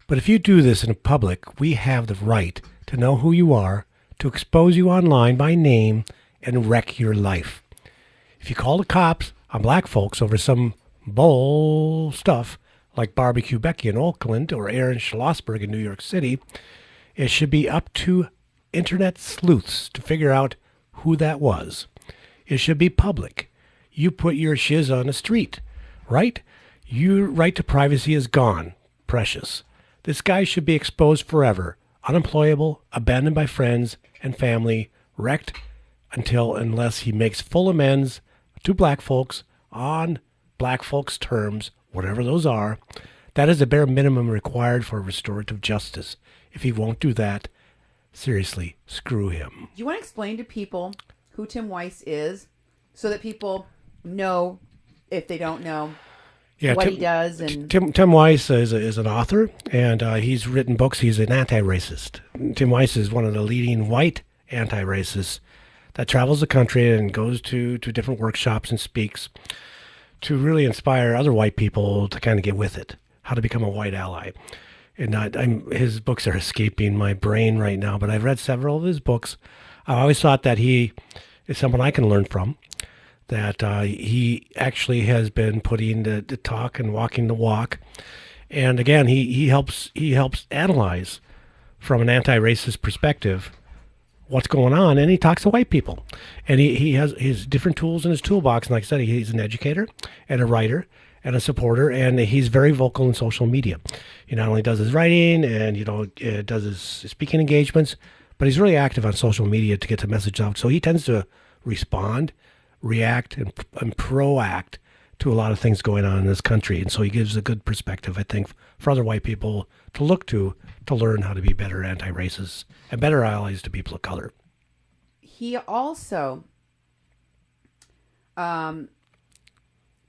but if you do this in public, we have the right to know who you are, to expose you online by name, and wreck your life. If you call the cops on black folks over some bull stuff like Barbecue Becky in Oakland or Aaron Schlossberg in New York City, it should be up to internet sleuths to figure out who that was. It should be public. You put your shiz on the street, right? Your right to privacy is gone. Precious. This guy should be exposed forever, unemployable, abandoned by friends and family, wrecked unless he makes full amends to black folks on black folks' terms, whatever those are. That is the bare minimum required for restorative justice. If he won't do that, seriously, screw him. Do you want to explain to people who Tim Weiss is so that people know, if they don't know, Yeah, what he does. And Tim Weiss is an author, and he's written books. He's an anti-racist. Tim Weiss is one of the leading white anti-racists that travels the country and goes to different workshops and speaks to really inspire other white people to kind of get with it, how to become a white ally. And his books are escaping my brain right now, but I've read several of his books. I always thought that he is someone I can learn from, that he actually has been putting the talk and walking the walk. And again, he helps analyze from an anti-racist perspective what's going on, and he talks to white people. And he has his different tools in his toolbox. And like I said, he's an educator and a writer and a supporter, and he's very vocal in social media. He not only does his writing and, does his speaking engagements, but he's really active on social media to get the message out. So he tends to respond, react, and proact to a lot of things going on in this country. And so he gives a good perspective, I think, for other white people to look to learn how to be better anti-racists and better allies to people of color. He also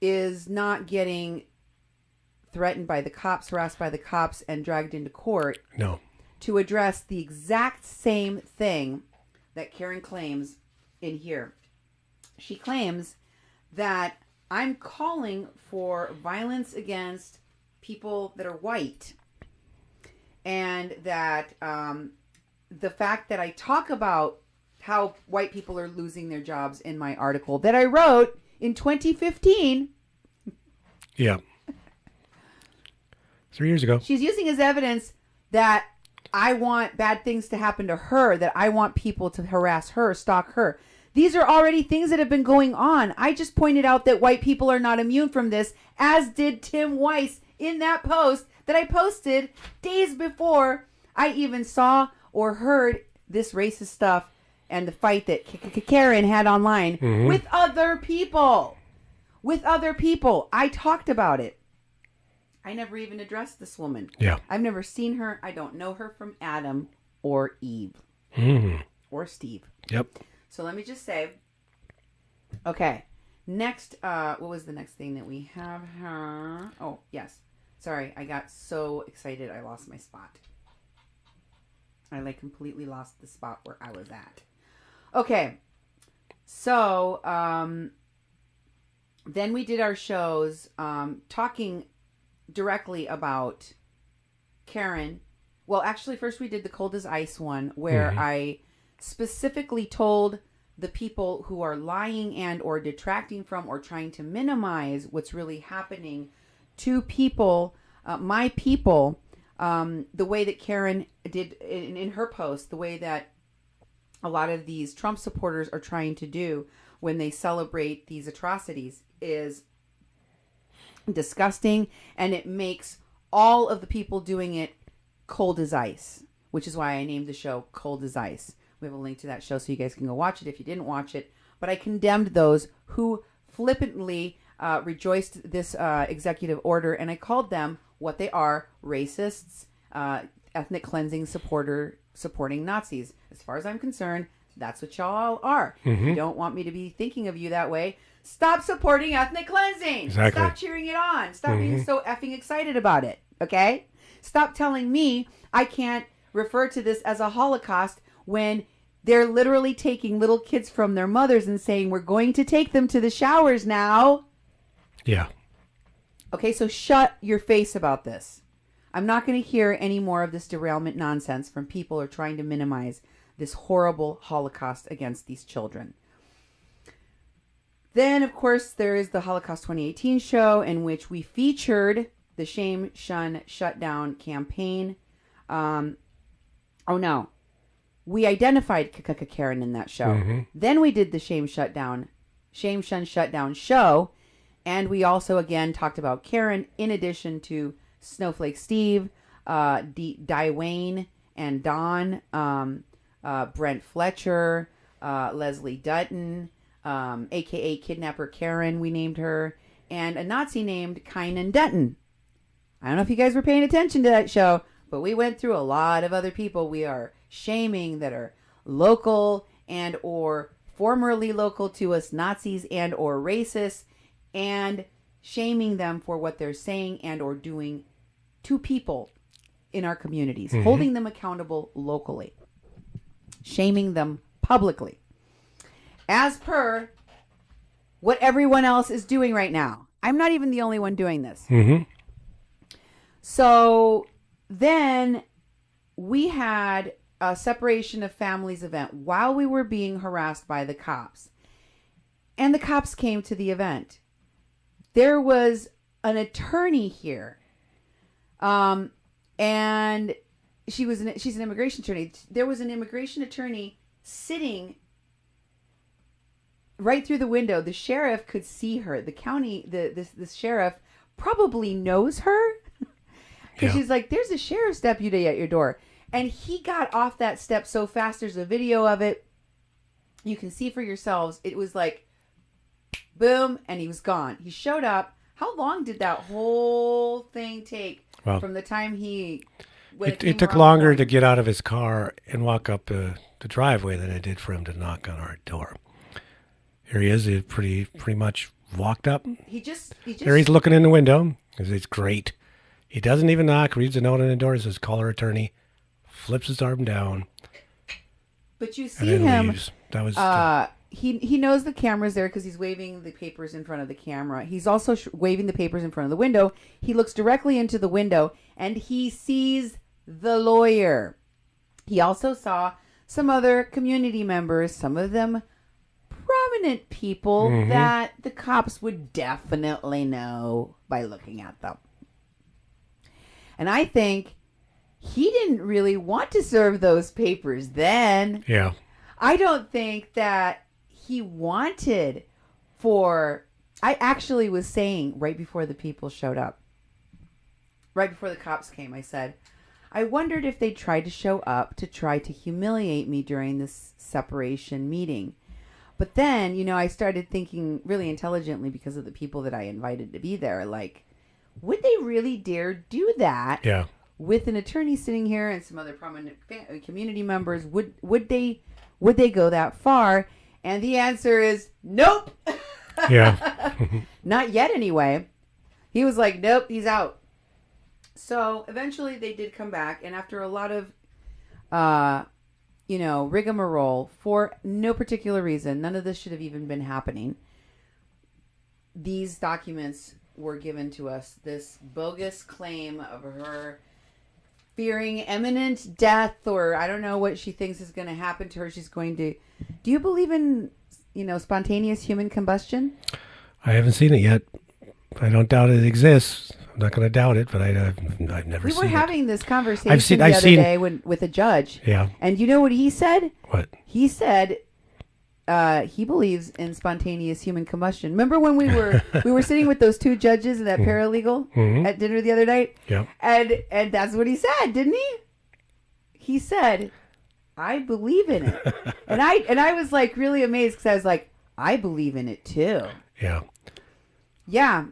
is not getting threatened by the cops, harassed by the cops, and dragged into court. No. To address the exact same thing that Karen claims in here. She claims that I'm calling for violence against people that are white, and that the fact that I talk about how white people are losing their jobs in my article that I wrote in 2015. Yeah. 3 years ago. She's using as evidence that I want bad things to happen to her, that I want people to harass her, stalk her. These are already things that have been going on. I just pointed out that white people are not immune from this, as did Tim Weiss in that post that I posted days before I even saw or heard this racist stuff and the fight that Karen had online with other people. With other people. I talked about it. I never even addressed this woman. Yeah. I've never seen her. I don't know her from Adam or Eve or Steve. Yep. So let me just say, okay, next, what was the next thing that we have here? Oh, yes. Sorry, I got so excited I lost my spot. I completely lost the spot where I was at. Okay, so then we did our shows talking directly about Karen. Well, actually, first we did the Cold as Ice one, where I specifically told the people who are lying and or detracting from or trying to minimize what's really happening to people, my people, the way that Karen did in her post, the way that a lot of these Trump supporters are trying to do when they celebrate these atrocities is disgusting, and it makes all of the people doing it cold as ice, which is why I named the show Cold as Ice. We have a link to that show so you guys can go watch it if you didn't watch it. But I condemned those who flippantly rejoiced this executive order, and I called them what they are: racists, ethnic cleansing supporting Nazis. As far as I'm concerned, that's what y'all are. If you don't want me to be thinking of you that way, stop supporting ethnic cleansing. Exactly. Stop cheering it on. Stop being so effing excited about it. Okay? Stop telling me I can't refer to this as a Holocaust when they're literally taking little kids from their mothers and saying, we're going to take them to the showers now. Yeah. Okay, so shut your face about this. I'm not going to hear any more of this derailment nonsense from people who are trying to minimize this horrible Holocaust against these children. Then, of course, there is the Holocaust 2018 show in which we featured the Shame, Shun, Shutdown campaign. We identified Karen in that show. Then we did the Shame, Shun, Shutdown show. And we also, again, talked about Karen in addition to Snowflake Steve, Dwayne and Don, Brent Fletcher, Leslie Dutton, a.k.a. Kidnapper Karen, we named her, and a Nazi named Kynan Dutton. I don't know if you guys were paying attention to that show, but we went through a lot of other people we are shaming that are local and or formerly local to us, Nazis and or racists, and shaming them for what they're saying and or doing to people in our communities, holding them accountable locally, shaming them publicly, as per what everyone else is doing right now. I'm not even the only one doing this. So then we had a separation of families event while we were being harassed by the cops. And the cops came to the event. There was an attorney here. And she's an immigration attorney. There was an immigration attorney sitting right through the window. The sheriff could see her. The county, the sheriff probably knows her. Because she's like, there's a sheriff's deputy at your door. And he got off that step so fast. There's a video of it. You can see for yourselves. It was like, boom, and he was gone. He showed up. How long did that whole thing take from the time he... It took longer to get out of his car and walk up the driveway than it did for him to knock on our door. Here he is. He pretty much walked up. He just there he's looking in the window. It's great. He doesn't even knock, reads a note on the door, says, call our attorney, flips his arm down. But you see him. Leaves. That was he knows the camera's there because he's waving the papers in front of the camera. He's also waving the papers in front of the window. He looks directly into the window and he sees the lawyer. He also saw some other community members, some of them prominent people that the cops would definitely know by looking at them. And I think he didn't really want to serve those papers then. Yeah. I don't think that he wanted I actually was saying right before the people showed up, right before the cops came, I said, I wondered if they tried to show up to try to humiliate me during this separation meeting. But then, I started thinking really intelligently because of the people that I invited to be there, like, would they really dare do that? Yeah. With an attorney sitting here and some other prominent community members, would they go that far? And the answer is nope. Yeah. Not yet, anyway. He was like, nope, he's out. So eventually they did come back, and after a lot of, rigmarole for no particular reason, none of this should have even been happening. These documents were given to us. This bogus claim of her fearing imminent death, or I don't know what she thinks is going to happen to her. She's going to... Do you believe in, spontaneous human combustion? I haven't seen it yet. I don't doubt it exists. I'm not going to doubt it, but I've never seen it. We were having this conversation the other day with a judge. Yeah. And you know what he said? What? He said he believes in spontaneous human combustion. Remember when we were sitting with those two judges and that paralegal at dinner the other night? Yeah. And that's what he said, didn't he? He said, I believe in it. and I was like really amazed because I was like, I believe in it too. Yeah. Yeah.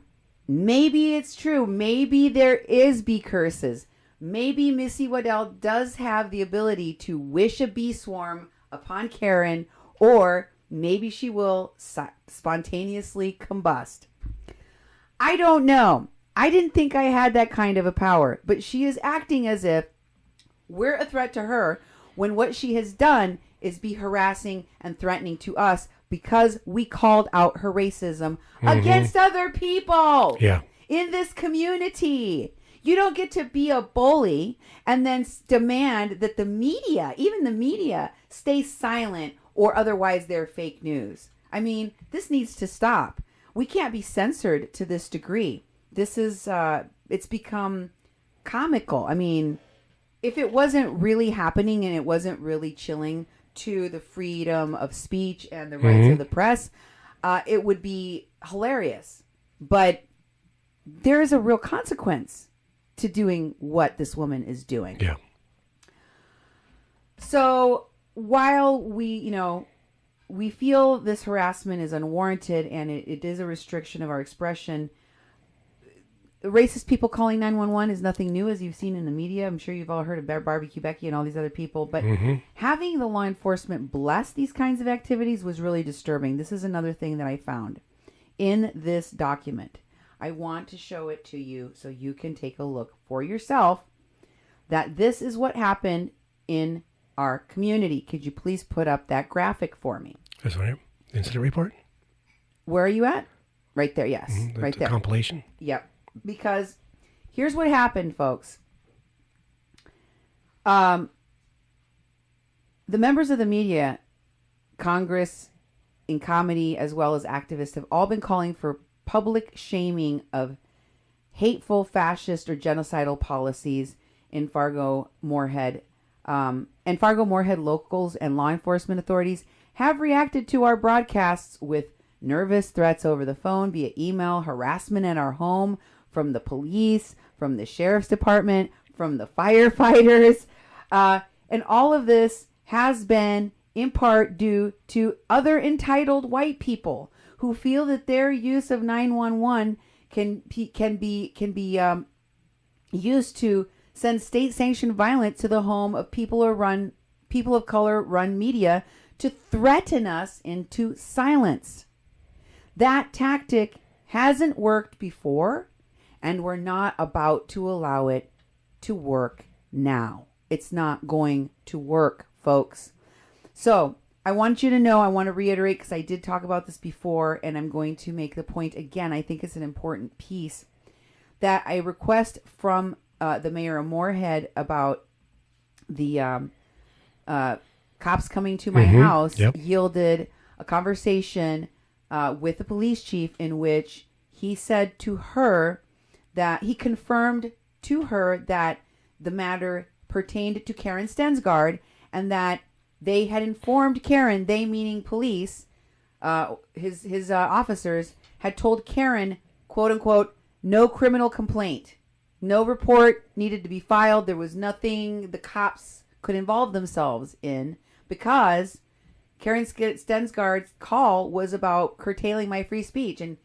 Maybe it's true. Maybe there is bee curses. Maybe Missy Waddell does have the ability to wish a bee swarm upon Karen, or maybe she will spontaneously combust. I don't know. I didn't think I had that kind of a power, but she is acting as if we're a threat to her when what she has done is be harassing and threatening to us because we called out her racism against other people in this community. You don't get to be a bully and then demand that the media, even the media, stay silent or otherwise they're fake news. I mean, this needs to stop. We can't be censored to this degree. This is, it's become comical. I mean, if it wasn't really happening and it wasn't really chilling to the freedom of speech and the rights of the press, it would be hilarious. But there is a real consequence to doing what this woman is doing. Yeah. So while we feel this harassment is unwarranted and it is a restriction of our expression, racist people calling 911 is nothing new, as you've seen in the media. I'm sure you've all heard of Barbecue Becky and all these other people. But having the law enforcement bless these kinds of activities was really disturbing. This is another thing that I found in this document. I want to show it to you so you can take a look for yourself that this is what happened in our community. Could you please put up that graphic for me? This one here? Incident report? Where are you at? Right there, yes. Right there. Compilation? Yep. Because here's what happened, folks. The members of the media, Congress, in comedy, as well as activists, have all been calling for public shaming of hateful, fascist, or genocidal policies in Fargo-Moorhead. And Fargo-Moorhead locals and law enforcement authorities have reacted to our broadcasts with nervous threats over the phone, via email, harassment at our home, from the police, from the sheriff's department, from the firefighters. And all of this has been in part due to other entitled white people who feel that their use of 911 can be used to send state-sanctioned violence to the home of people of color run media to threaten us into silence. That tactic hasn't worked before, and we're not about to allow it to work now. It's not going to work, folks. So I want you to know, I want to reiterate, because I did talk about this before, and I'm going to make the point again. I think it's an important piece that I request from the mayor of Moorhead about the cops coming to my house yielded a conversation with the police chief in which he said to her that he confirmed to her that the matter pertained to Karen Stensgaard, and that they had informed Karen, they meaning police, his officers, had told Karen, quote unquote, no criminal complaint. No report needed to be filed. There was nothing the cops could involve themselves in, because Karen Stensgaard's call was about curtailing my free speech. And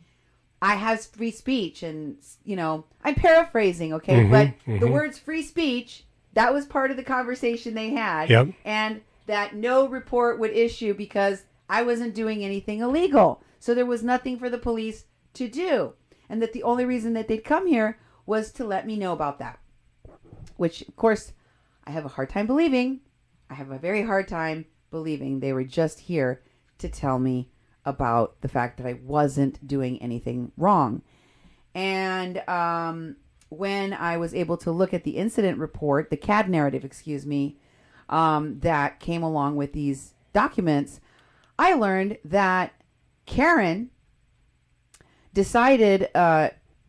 I have free speech, and, you know, I'm paraphrasing, okay? But the words free speech, that was part of the conversation they had. Yep. And that no report would issue because I wasn't doing anything illegal. So there was nothing for the police to do. And that the only reason that they'd come here was to let me know about that. Which, of course, I have a hard time believing. I have a very hard time believing they were just here to tell me about the fact that I wasn't doing anything wrong. And when I was able to look at the incident report, the CAD narrative, that came along with these documents, I learned that Karen decided,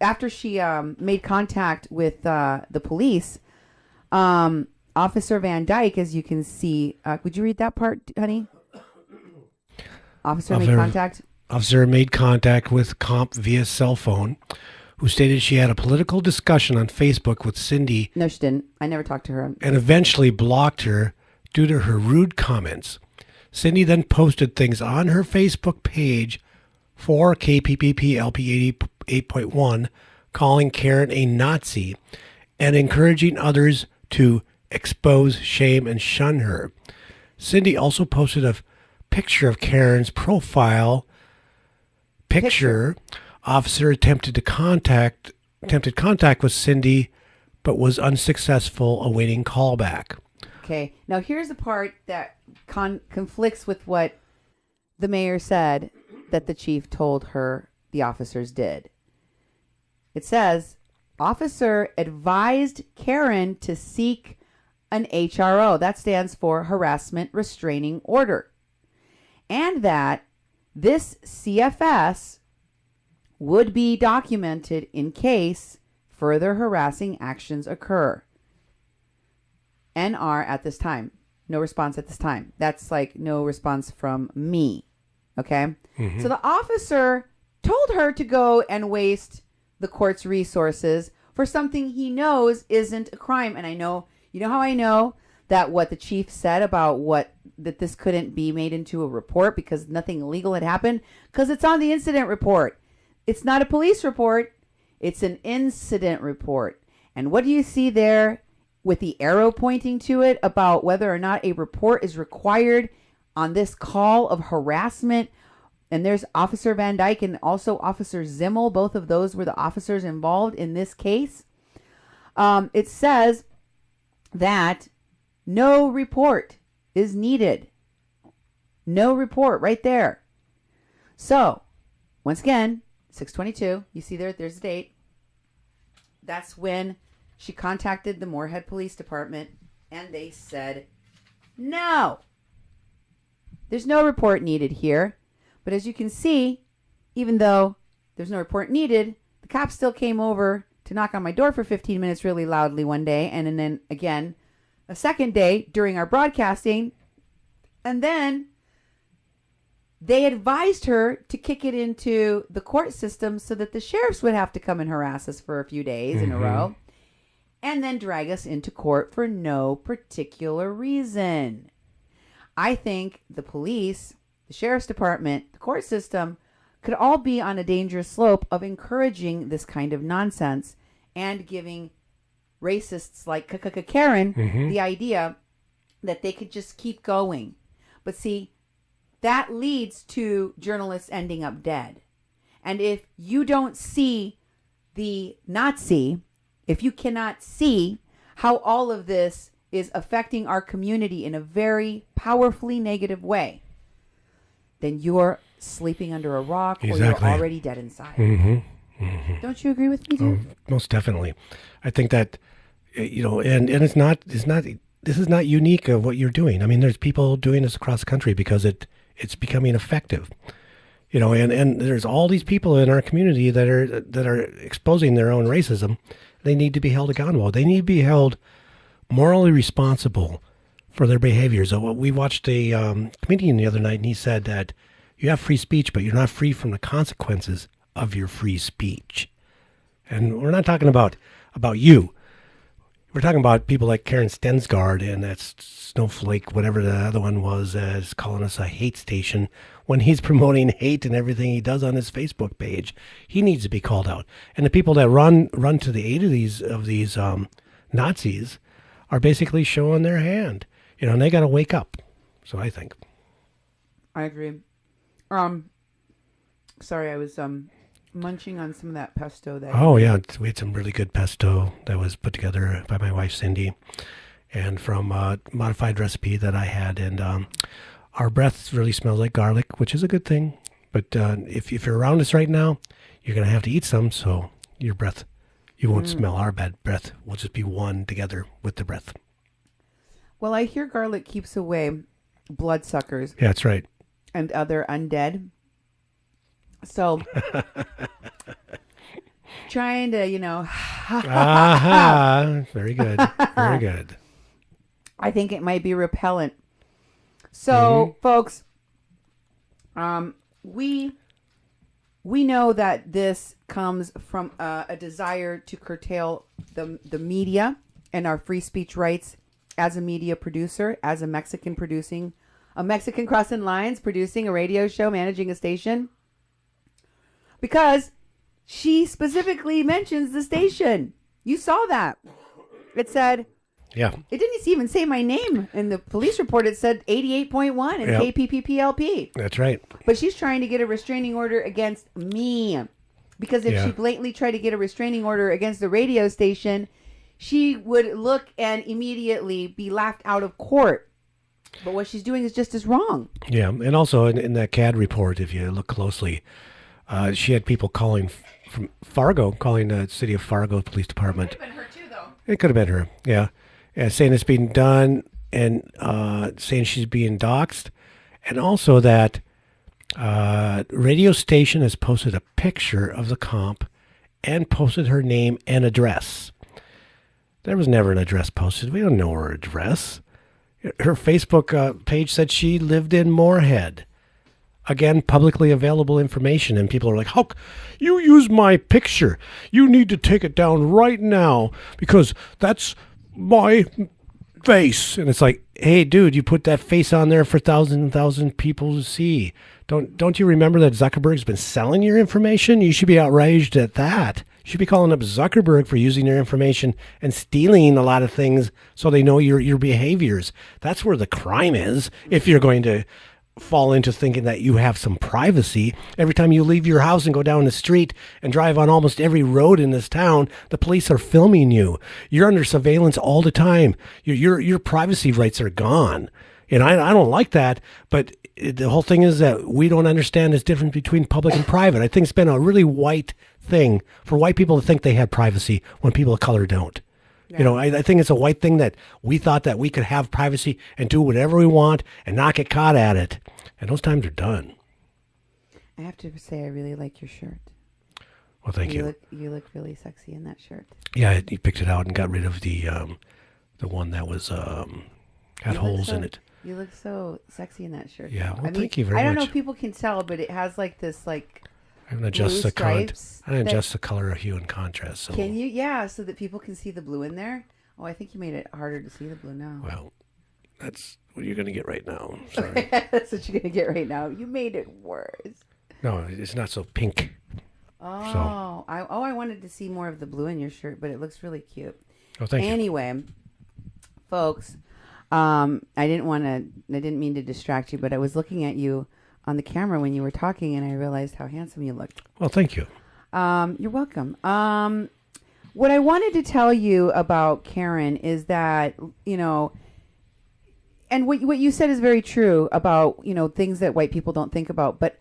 after she made contact with the police, Officer Van Dyke, as you can see, would you read that part, honey? Officer made contact with Comp via cell phone, who stated she had a political discussion on Facebook with Cindy. No, she didn't. I never talked to her. And eventually blocked her due to her rude comments. Cindy then posted things on her Facebook page for KPPP LP 88.1, calling Karen a Nazi and encouraging others to expose, shame, and shun her. Cindy also posted a picture of Karen's profile picture. Officer attempted contact with Cindy, but was unsuccessful, awaiting callback. Okay, now here's the part that conflicts with what the mayor said that the chief told her the officers did. It says, officer advised Karen to seek an HRO. That stands for Harassment Restraining Order. And that this CFS would be documented in case further harassing actions occur. NR at this time. No response at this time. That's like no response from me. Okay? So the officer told her to go and waste the court's resources for something he knows isn't a crime. And I know, you know how I know that what the chief said about that this couldn't be made into a report because nothing illegal had happened? Because it's on the incident report. It's not a police report. It's an incident report. And what do you see there with the arrow pointing to it about whether or not a report is required on this call of harassment and there's Officer Van Dyke and also Officer Zimmel. Both of those were the officers involved in this case. It says that no report is needed. No report right there. So, once again, 6/22, you see there's the date. That's when she contacted the Moorhead Police Department, and they said, no, there's no report needed here. But as you can see, even though there's no report needed, the cops still came over to knock on my door for 15 minutes really loudly one day, and then again a second day during our broadcasting, and then they advised her to kick it into the court system so that the sheriffs would have to come and harass us for a few days in a row, and then drag us into court for no particular reason. I think the police, the sheriff's department, the court system could all be on a dangerous slope of encouraging this kind of nonsense and giving racists like Karen the idea that they could just keep going. But see, that leads to journalists ending up dead. And if you don't see the Nazi, if you cannot see how all of this is affecting our community in a very powerfully negative way, then you're sleeping under a rock, or you're already dead inside. Don't you agree with me, too? Oh, most definitely. I think that, and it's not, this is not unique of what you're doing. I mean, there's people doing this across the country because it's becoming effective. And there's all these people in our community that are exposing their own racism. They need to be held accountable. They need to be held morally responsible for their behaviors. We watched a comedian the other night, and he said that you have free speech, but you're not free from the consequences of your free speech. And we're not talking about you. We're talking about people like Karen Stensgaard and that Snowflake, whatever the other one was, is calling us a hate station when he's promoting hate and everything he does on his Facebook page. He needs to be called out. And the people that run to the aid of these Nazis are basically showing their hand. And they got to wake up. So I think. I agree. Sorry, I was munching on some of that pesto. We had some really good pesto that was put together by my wife Cindy, and from a modified recipe that I had. And our breath really smells like garlic, which is a good thing. But if you're around us right now, you're gonna have to eat some. So your breath, you won't smell our bad breath. We'll just be one together with the breath. Well, I hear garlic keeps away bloodsuckers. Yeah, that's right. And other undead. So, trying to, very good. Very good. I think it might be repellent. So, folks, we know that this comes from a desire to curtail the media and our free speech rights as a media producer, as a Mexican crossing lines, producing a radio show, managing a station. Because she specifically mentions the station. You saw that. It said, yeah. It didn't even say my name in the police report. It said 88.1 and KPPPLP. That's right. But she's trying to get a restraining order against me. Because if she blatantly tried to get a restraining order against the radio station, she would look and immediately be laughed out of court. But what she's doing is just as wrong. Yeah, and also in that CAD report, if you look closely, she had people calling from Fargo, calling the city of Fargo Police Department. It could have been her too, though. It could have been her, yeah. Saying it's being done and saying she's being doxxed. And also that radio station has posted a picture of the comp and posted her name and address. There was never an address posted. We don't know her address. Her Facebook page said she lived in Moorhead. Again, publicly available information, and people are like, how you use my picture? You need to take it down right now because that's my face. And it's like, hey, dude, you put that face on there for thousands and thousands of people to see. Don't you remember that Zuckerberg's been selling your information? You should be outraged at that. You should be calling up Zuckerberg for using your information and stealing a lot of things so they know your behaviors. That's where the crime is if you're going to fall into thinking that you have some privacy. Every time you leave your house and go down the street and drive on almost every road in this town, the police are filming you. You're under surveillance all the time. Your privacy rights are gone. And I don't like that, but the whole thing is that we don't understand this difference between public and private. I think it's been a really white thing for white people to think they have privacy when people of color don't. Yeah. You know, I think it's a white thing that we thought that we could have privacy and do whatever we want and not get caught at it. And those times are done. I have to say, I really like your shirt. Well, thank you. You look really sexy in that shirt. Yeah, you picked it out and got rid of the one that was had holes in it. You look so sexy in that shirt. Yeah, well, thank you very much. I don't know if people can tell, but it has like this like I can adjust the color. I can adjust the color, hue, and contrast. So. Can you? Yeah, so that people can see the blue in there. Oh, I think you made it harder to see the blue now. Well, that's what you're going to get right now. Sorry. That's what you're going to get right now. You made it worse. No, it's not so pink. Oh, so. I wanted to see more of the blue in your shirt, but it looks really cute. Oh, thank you. Anyway, folks, I didn't mean to distract you, but I was looking at you on the camera when you were talking, and I realized how handsome you looked. Well, thank you. You're welcome. What I wanted to tell you about Karen is that, you know, and what you said is very true about, you know, things that white people don't think about. But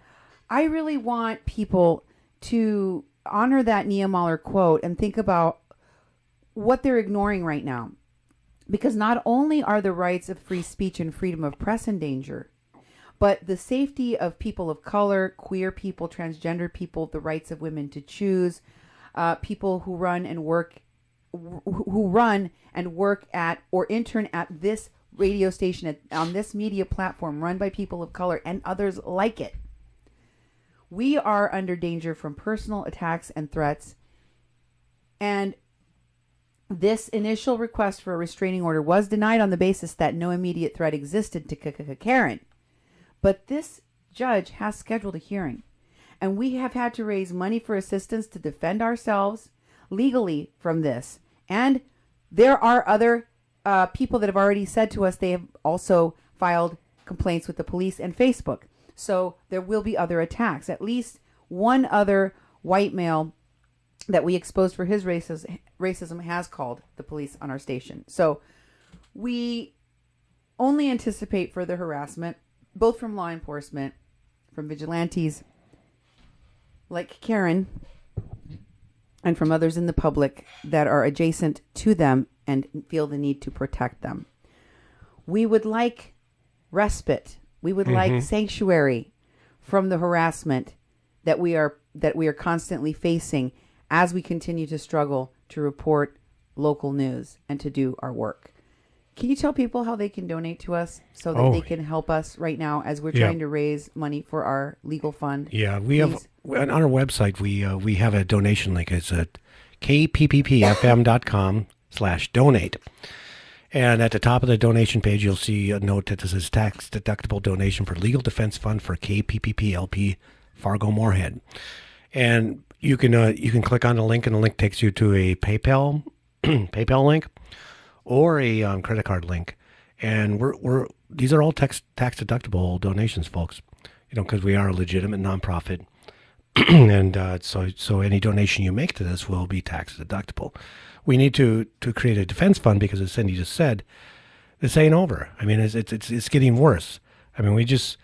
I really want people to honor that Nia Mahler quote and think about what they're ignoring right now. Because not only are the rights of free speech and freedom of press in danger, but the safety of people of color, queer people, transgender people, the rights of women to choose, people who run and work at or intern at this radio station on this media platform run by people of color and others like it. We are under danger from personal attacks and threats. And this initial request for a restraining order was denied on the basis that no immediate threat existed to Karen. But this judge has scheduled a hearing, and we have had to raise money for assistance to defend ourselves legally from this. And there are other people that have already said to us they have also filed complaints with the police and Facebook. So there will be other attacks. At least one other white male that we exposed for his racism has called the police on our station. So we only anticipate further harassment, both from law enforcement, from vigilantes like Karen, and from others in the public that are adjacent to them and feel the need to protect them. We would like respite. We would like sanctuary from the harassment that we are constantly facing as we continue to struggle to report local news and to do our work. Can you tell people how they can donate to us so that they can help us right now as we're trying to raise money for our legal fund? Yeah, we have on our website, we have a donation link. It's at kpppfm.com/donate. And at the top of the donation page, you'll see a note that says tax deductible donation for legal defense fund for KPPP LP Fargo Moorhead. And you can click on the link, and the link takes you to a PayPal link or a credit card link. And these are all tax deductible donations, folks. You know, because we are a legitimate nonprofit, and so any donation you make to this will be tax deductible. We need to create a defense fund because, as Cindy just said, this ain't over. I mean, it's getting worse. I mean, we just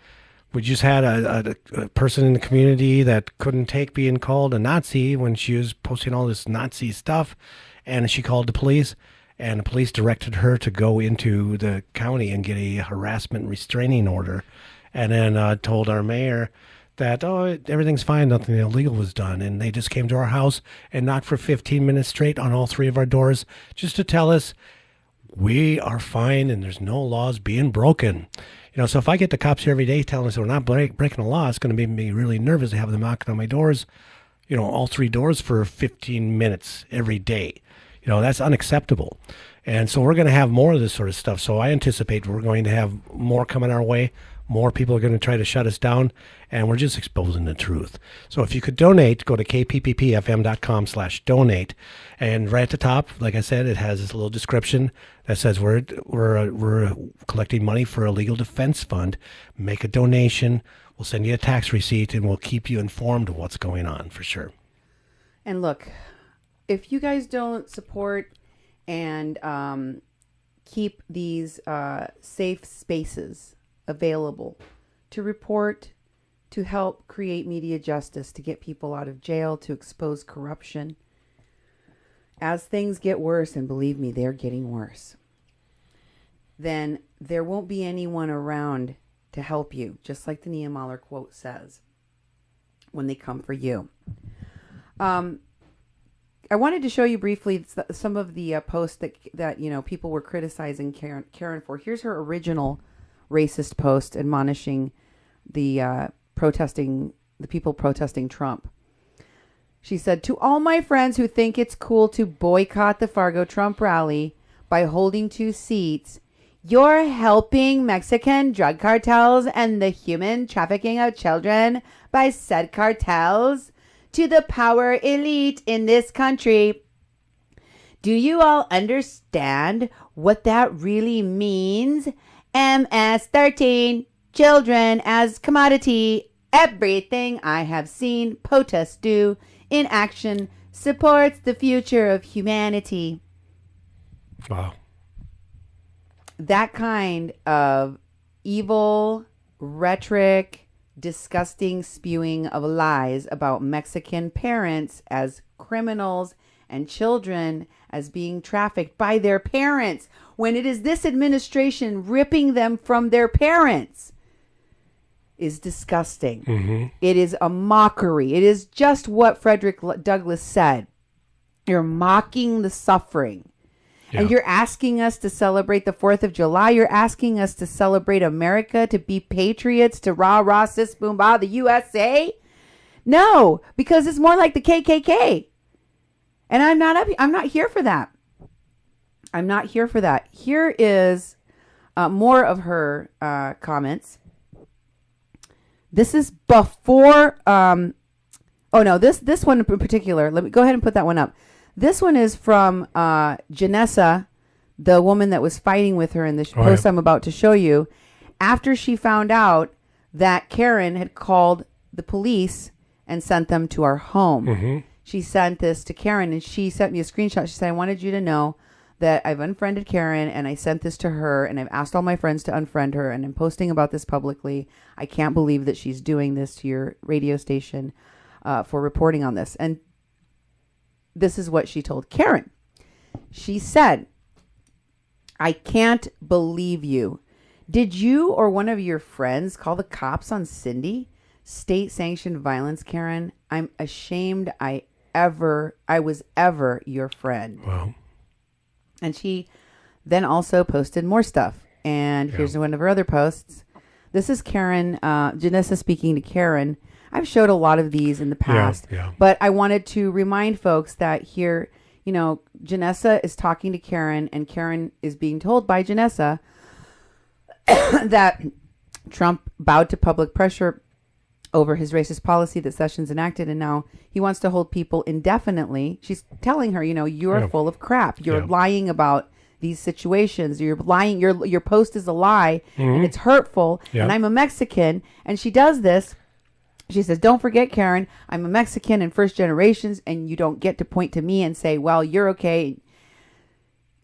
had a person in the community that couldn't take being called a Nazi when she was posting all this Nazi stuff, and she called the police, and the police directed her to go into the county and get a harassment restraining order, and then told our mayor that, everything's fine, nothing illegal was done. And they just came to our house and knocked for 15 minutes straight on all 3 of our doors just to tell us we are fine and there's no laws being broken. You know, so if I get the cops here every day telling us we're not breaking a law, it's going to make me really nervous to have them knocking on my doors, you know, all 3 doors for 15 minutes every day. You know, that's unacceptable. And so we're going to have more of this sort of stuff. So I anticipate we're going to have more coming our way, more people are going to try to shut us down, and we're just exposing the truth. So if you could donate, go to kpppfm.com/donate, and right at the top, like I said, it has this little description that says we're collecting money for a legal defense fund. Make a donation. We'll send you a tax receipt, and we'll keep you informed of what's going on for sure. And look, if you guys don't support and keep these safe spaces available to report, to help create media justice, to get people out of jail, to expose corruption, as things get worse, and believe me, they're getting worse, then there won't be anyone around to help you, just like the Niemöller quote says, when they come for you. I wanted to show you briefly some of the posts that people were criticizing Karen for. Here's her original racist post admonishing the people protesting Trump. She said, "To all my friends who think it's cool to boycott the Fargo Trump rally by holding 2 seats, you're helping Mexican drug cartels and the human trafficking of children by said cartels to the power elite in this country. Do you all understand what that really means? MS-13, children as commodity. Everything I have seen POTUS do in action supports the future of humanity." Wow. That kind of evil rhetoric, disgusting spewing of lies about Mexican parents as criminals and children as being trafficked by their parents, when it is this administration ripping them from their parents, is disgusting. Mm-hmm. It is a mockery. It is just what Frederick Douglass said. You're mocking the suffering. Yeah. And you're asking us to celebrate the 4th of July. You're asking us to celebrate America, to be patriots, to rah, sis, boom, bah, the USA. No, because it's more like the KKK. And I'm not here for that. I'm not here for that. Here is more of her comments. This is before. This one in particular. Let me go ahead and put that one up. This one is from Janessa, the woman that was fighting with her in the post I'm about to show you, after she found out that Karen had called the police and sent them to our home. Mm-hmm. She sent this to Karen, and she sent me a screenshot. She said, "I wanted you to know that I've unfriended Karen, and I sent this to her, and I've asked all my friends to unfriend her, and I'm posting about this publicly. I can't believe that she's doing this to your radio station for reporting on this." And this is what she told Karen. She said, "I can't believe you. Did you or one of your friends call the cops on Cindy? State-sanctioned violence, Karen. I'm ashamed I was ever your friend." Wow. And she then also posted more stuff. And here's one of her other posts. This is Karen, Janessa speaking to Karen. I've showed a lot of these in the past, but I wanted to remind folks that here, Janessa is talking to Karen, and Karen is being told by Janessa that Trump bowed to public pressure over his racist policy that Sessions enacted, and now he wants to hold people indefinitely. She's telling her, you're full of crap. You're lying about these situations. You're lying. Your post is a lie, and it's hurtful. And I'm a Mexican, and she does this. She says, "Don't forget, Karen, I'm a Mexican and first generations, and you don't get to point to me and say, well, you're okay."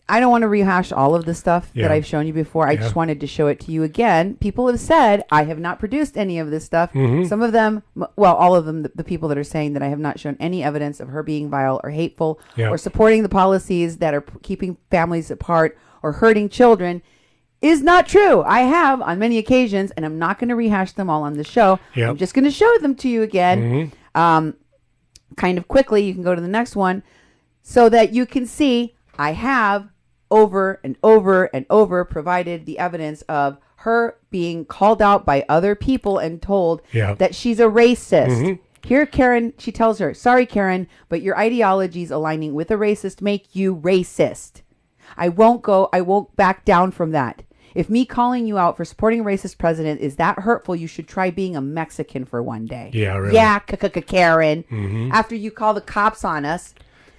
I don't want to rehash all of the stuff that I've shown you before. I just wanted to show it to you again. People have said I have not produced any of this stuff. Mm-hmm. Some of them, all of them, the people that are saying that I have not shown any evidence of her being vile or hateful or supporting the policies that are keeping families apart or hurting children, is not true. I have on many occasions, and I'm not going to rehash them all on the show. Yep. I'm just going to show them to you again kind of quickly. You can go to the next one so that you can see I have over and over and over provided the evidence of her being called out by other people and told that she's a racist. Mm-hmm. Here, Karen, she tells her, "Sorry, Karen, but your ideologies aligning with a racist make you racist. I won't back down from that. If me calling you out for supporting a racist president is that hurtful, you should try being a Mexican for one day. Yeah, really. Yeah, Karen. After you call the cops on us.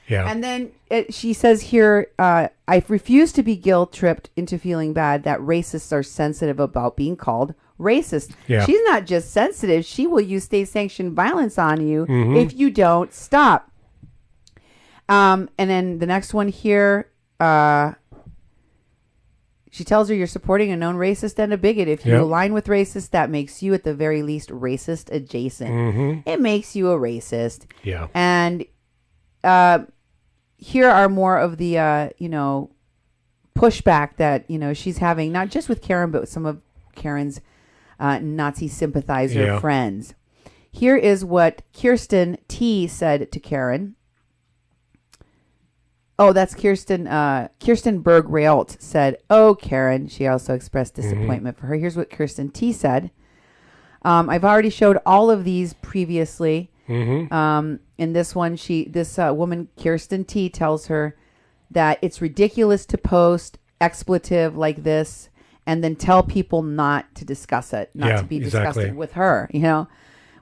Yeah. And then she says here, I refuse to be guilt-tripped into feeling bad that racists are sensitive about being called racist. Yeah. She's not just sensitive. She will use state-sanctioned violence on you if you don't stop. And then the next one here, she tells her you're supporting a known racist and a bigot. If you align with racists, that makes you at the very least racist adjacent. It makes you a racist. Yeah. And here are more of the, pushback that, she's having, not just with Karen, but with some of Karen's Nazi sympathizer friends. Here is what Kirsten T. said to Karen. Oh, that's Kirsten Berg Realt said, "Oh, Karen." She also expressed disappointment for her. Here's what Kirsten T. said. I've already showed all of these previously. In this one, this woman, Kirsten T., tells her that it's ridiculous to post expletive like this and then tell people not to discuss it, not to be discussed with her.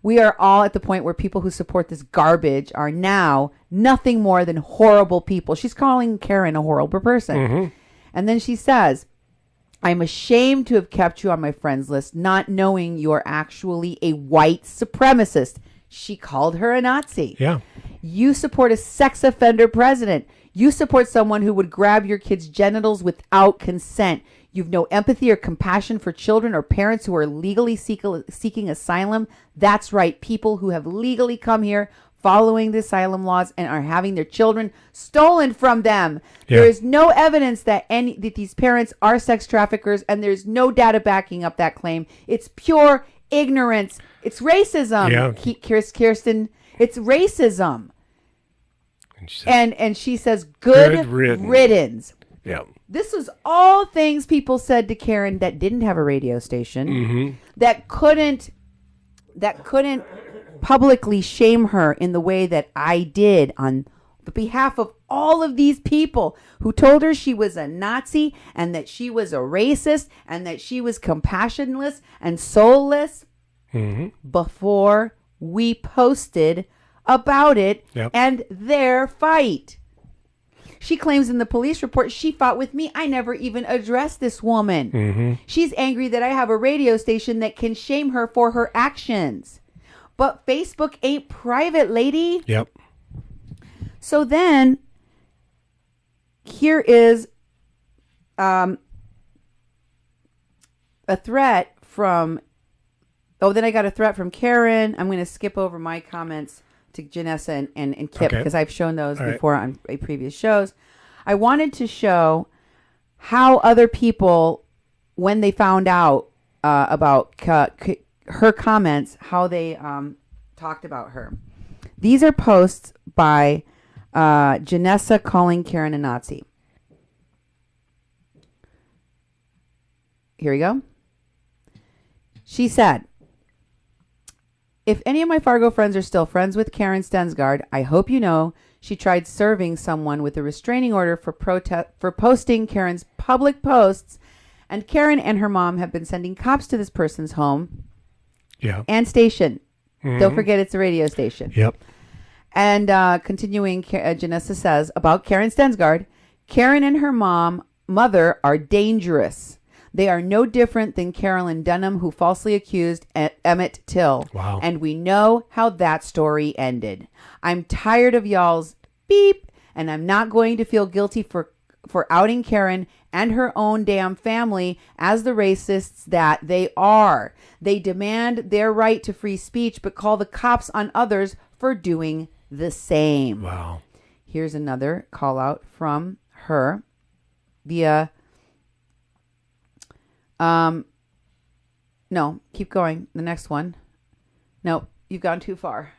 We are all at the point where people who support this garbage are now nothing more than horrible people. She's calling Karen a horrible person. And then she says, I'm ashamed to have kept you on my friends list, not knowing you're actually a white supremacist. She called her a Nazi. Yeah. You support a sex offender president. You support someone who would grab your kids' genitals without consent. You've no empathy or compassion for children or parents who are legally seeking asylum. That's right. People who have legally come here following the asylum laws and are having their children stolen from them. Yeah. There is no evidence that these parents are sex traffickers, and there's no data backing up that claim. It's pure ignorance. It's racism. Yeah. Kirsten, it's racism. And she says, good riddance. Yeah. This was all things people said to Karen that didn't have a radio station, that couldn't publicly shame her in the way that I did on the behalf of all of these people who told her she was a Nazi and that she was a racist and that she was compassionless and soulless before we posted about it and their fight. She claims in the police report she fought with me. I never even addressed this woman. She's angry that I have a radio station that can shame her for her actions. But Facebook ain't private, lady. Yep. So then, here is a threat from... Oh, then I got a threat from Karen. I'm going to skip over my comments to Janessa and Kip because I've shown those before on previous shows. I wanted to show how other people, when they found out about her comments, how they talked about her. These are posts by Janessa calling Karen a Nazi. Here we go. She said, if any of my Fargo friends are still friends with Karen Stensgaard, I hope you know she tried serving someone with a restraining order for posting Karen's public posts, and Karen and her mom have been sending cops to this person's home and station. Don't forget it's a radio station. Yep. And continuing, Janessa says, about Karen Stensgaard, Karen and her mother are dangerous. They are no different than Carolyn Dunham, who falsely accused Emmett Till. Wow. And we know how that story ended. I'm tired of y'all's beep, and I'm not going to feel guilty for outing Karen and her own damn family as the racists that they are. They demand their right to free speech, but call the cops on others for doing the same. Wow. Here's another call out from her via... no, keep going. The next one. No, you've gone too far.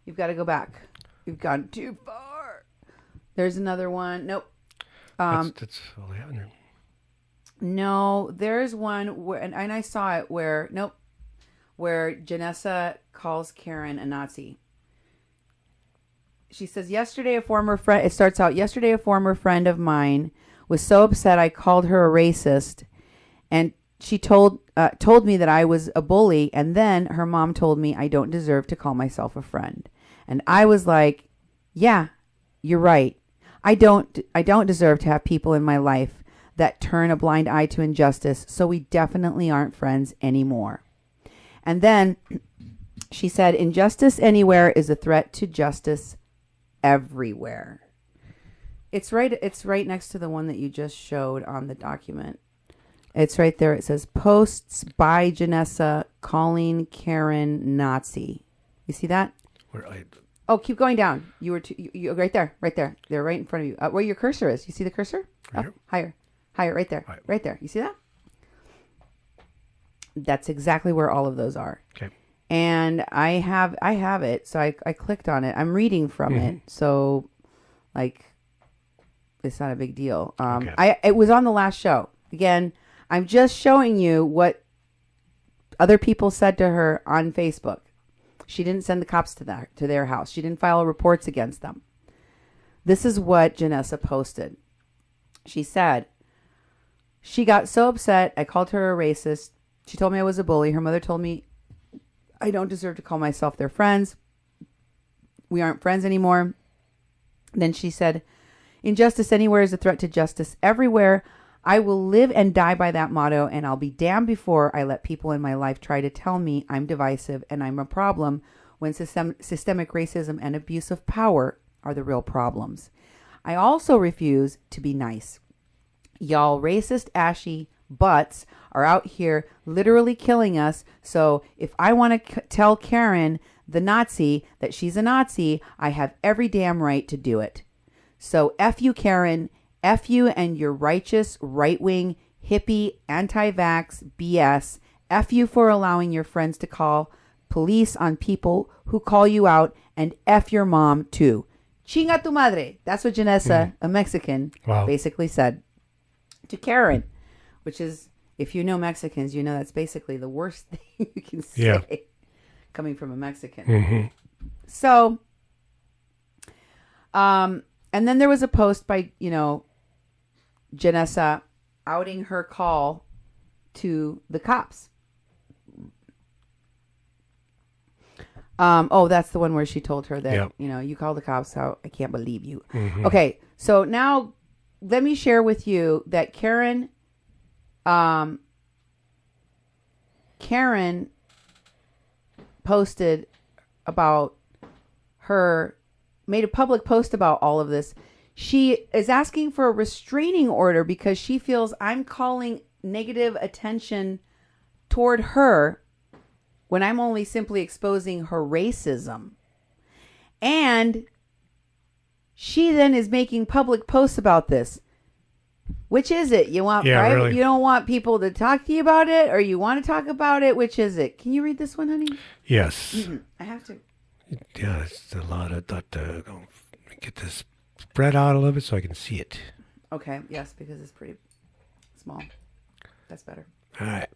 You've got to go back. You've gone too far. There's another one. Nope. That's all I have in there. No, there's one where, and I saw it where, where Janessa calls Karen a Nazi. She says, yesterday a former friend of mine was so upset I called her a racist And she told me that I was a bully, and then her mom told me I don't deserve to call myself a friend. And I was like, yeah, you're right. I don't deserve to have people in my life that turn a blind eye to injustice, so we definitely aren't friends anymore. And then she said, injustice anywhere is a threat to justice everywhere. It's right next to the one that you just showed on the document. It's right there. It says posts by Janessa calling Karen Nazi. You see that? Oh, keep going down. You right there. They're right in front of you. Where your cursor is. You see the cursor? Right Up, higher, right there. Right there. You see that? That's exactly where all of those are. Okay. And I have it. So I clicked on it. I'm reading from it. So like, it's not a big deal. It was on the last show. Again, I'm just showing you what other people said to her on Facebook. She didn't send the cops to their house. She didn't file reports against them. This is what Janessa posted. She said, she got so upset. I called her a racist. She told me I was a bully. Her mother told me I don't deserve to call myself their friends. We aren't friends anymore. Then she said, injustice anywhere is a threat to justice everywhere. I will live and die by that motto, and I'll be damned before I let people in my life try to tell me I'm divisive and I'm a problem when systemic racism and abuse of power are the real problems. I also refuse to be nice. Y'all racist, ashy butts are out here literally killing us. So if I want to tell Karen, the Nazi, that she's a Nazi, I have every damn right to do it. So F you, Karen. F you and your righteous, right-wing, hippie, anti-vax BS. F you for allowing your friends to call police on people who call you out. And F your mom, too. Chinga tu madre. That's what Janessa, a Mexican, basically said to Karen. Which is, if you know Mexicans, you know that's basically the worst thing you can say coming from a Mexican. Mm-hmm. So, and then there was a post by, Janessa outing her call to the cops. That's the one where she told her that, you call the cops out. I can't believe you. Mm-hmm. Okay. So now let me share with you that Karen posted about made a public post about all of this. She is asking for a restraining order because she feels I'm calling negative attention toward her when I'm only simply exposing her racism. And she then is making public posts about this. Which is it? You want private? Really? You don't want people to talk to you about it, or you want to talk about it? Which is it? Can you read this one, honey? Yes. Mm-hmm. I have to. Yeah, it's a lot of that. Get this spread out a little bit so I can see it. Okay. Yes, because it's pretty small. That's better. All right.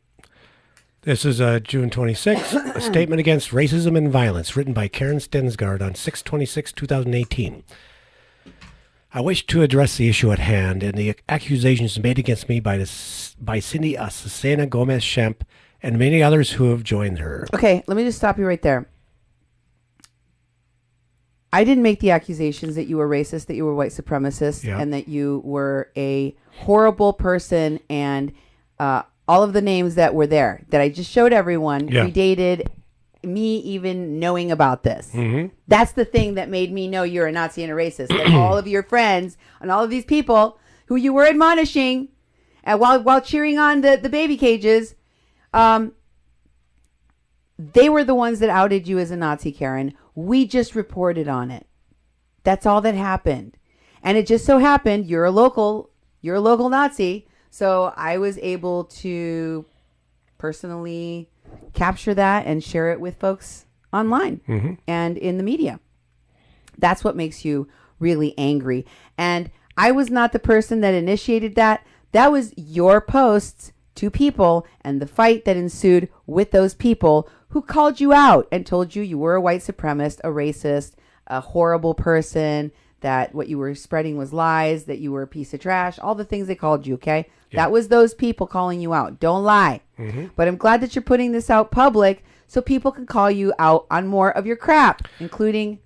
This is June 26th, a statement against racism and violence, written by Karen Stensgaard on 6/26/2018. I wish to address the issue at hand and the accusations made against me by Cindy Azucena Gomez-Schempp and many others who have joined her. Okay, let me just stop you right there. I didn't make the accusations that you were racist, that you were white supremacist, and that you were a horrible person, and all of the names that were there that I just showed everyone predated me even knowing about this. Mm-hmm. That's the thing that made me know you're a Nazi and a racist. That all of your friends and all of these people who you were admonishing while cheering on the baby cages, they were the ones that outed you as a Nazi, Karen. We just reported on it. That's all that happened. And it just so happened you're a local Nazi. So I was able to personally capture that and share it with folks online and in the media. That's what makes you really angry. And I was not the person that initiated that. That was your posts to people and the fight that ensued with those people who called you out and told you you were a white supremacist, a racist, a horrible person, that what you were spreading was lies, that you were a piece of trash, all the things they called you, okay? Yeah. That was those people calling you out. Don't lie. Mm-hmm. But I'm glad that you're putting this out public so people can call you out on more of your crap, including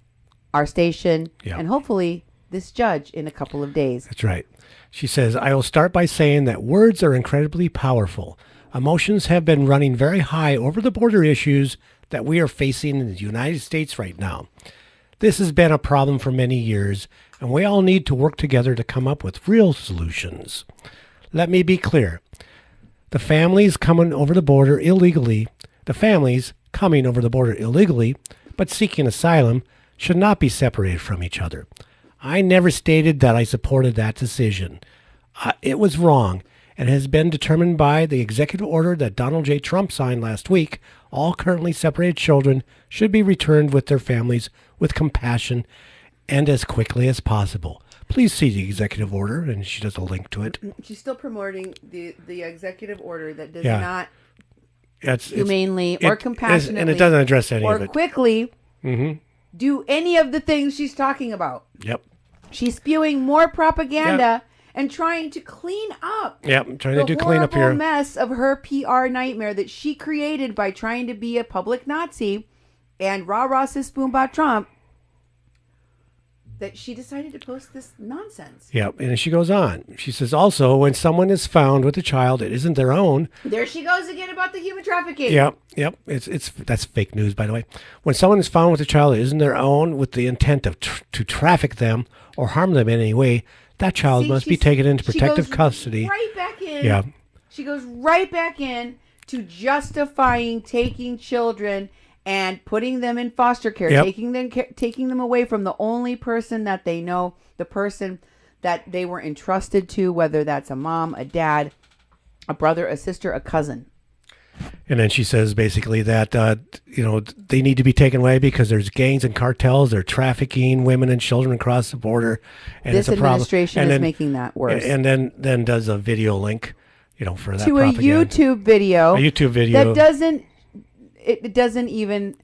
our station and hopefully this judge in a couple of days. That's right. She says, I will start by saying that words are incredibly powerful. Emotions have been running very high over the border issues that we are facing in the United States right now. This has been a problem for many years, and we all need to work together to come up with real solutions. Let me be clear. The families coming over the border illegally, but seeking asylum, should not be separated from each other. I never stated that I supported that decision. It was wrong, and has been determined by the executive order that Donald J. Trump signed last week. All currently separated children should be returned with their families with compassion and as quickly as possible. Please see the executive order, and she does a link to it. She's still promoting the executive order that does not humanely or compassionately, and it doesn't address any of it, or quickly do any of the things she's talking about. Yep. She's spewing more propaganda and trying to clean up. Yep, trying to clean up here. The mess of her PR nightmare that she created by trying to be a public Nazi and rah-rah sis boom ba Trump, that she decided to post this nonsense. Yep, and she goes on. She says, also, when someone is found with a child that isn't their own. There she goes again about the human trafficking. Yep. That's fake news, by the way. When someone is found with a child that isn't their own with the intent of to traffic them or harm them in any way, that child must be taken into protective custody. Right back in. Yeah. She goes right back in to justifying taking children and putting them in foster care, taking them away from the only person that they know, the person that they were entrusted to, whether that's a mom, a dad, a brother, a sister, a cousin. And then she says basically that they need to be taken away because there's gangs and cartels. They're trafficking women and children across the border, and this it's a problem. Administration is making that worse. And then does a video link, for that to a YouTube video. That doesn't even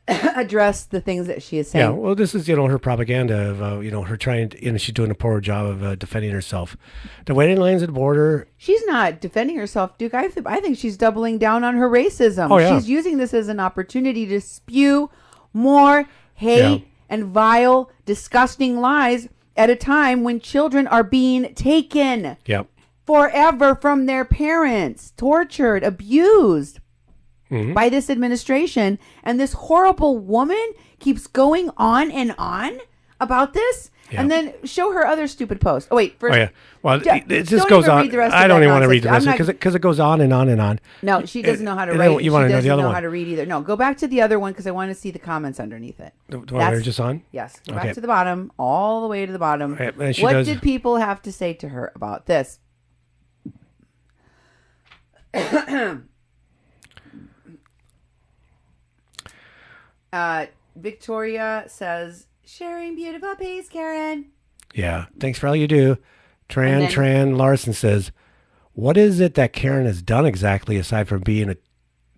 address the things that she is saying. Yeah, well, this is her propaganda of her trying to, she's doing a poor job of defending herself. The waiting lines at the border. She's not defending herself, Duke. I think she's doubling down on her racism. Oh, yeah. She's using this as an opportunity to spew more hate and vile, disgusting lies at a time when children are being taken forever from their parents, tortured, abused. By this administration, and this horrible woman keeps going on and on about this, and then show her other stupid post. Oh wait, first. Oh yeah. Well, it just goes on. I don't even want to read the rest of it because it goes on and on and on. No, she doesn't know how to write. You want to know the other one? She doesn't know how to read either. No, go back to the other one because I want to see the comments underneath it. The one we're just on. Yes. Go back to the bottom, all the way to the bottom. Right, what did people have to say to her about this? Victoria says, sharing beautiful peace, Karen. Yeah, thanks for all you do. Tran Larson says, what is it that Karen has done exactly aside from being a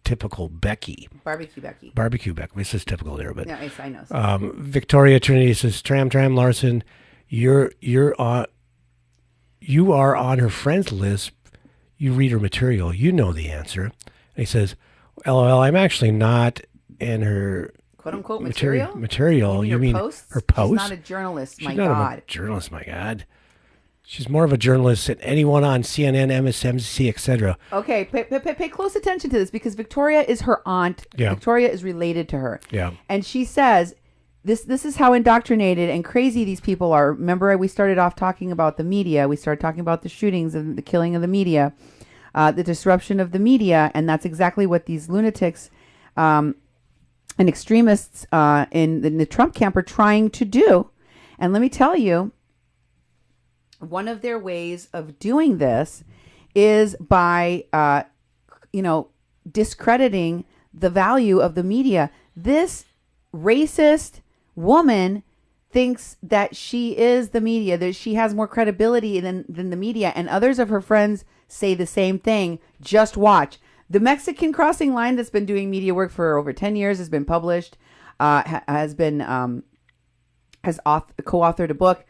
typical Becky? Barbecue Becky. This is typical there, but yeah, I know. Victoria Trinity says, Tram Larson, you are on her friends list. You read her material. You know the answer. And he says, LOL, I'm actually not in her quote unquote material. You mean posts? Her posts? She's not a journalist. She's not a journalist. My God. She's more of a journalist than anyone on CNN, MSNBC, etc. Okay, pay close attention to this because Victoria is her aunt. Yeah. Victoria is related to her. Yeah. And she says this is how indoctrinated and crazy these people are. Remember, we started off talking about the media. We started talking about the shootings and the killing of the media, the disruption of the media, and that's exactly what these lunatics and extremists in the Trump camp are trying to do. And let me tell you, one of their ways of doing this is by, discrediting the value of the media. This racist woman thinks that she is the media, that she has more credibility than the media. And others of her friends say the same thing. Just watch. The Mexican Crossing Line that's been doing media work for over 10 years has been published, has been has co-authored a book.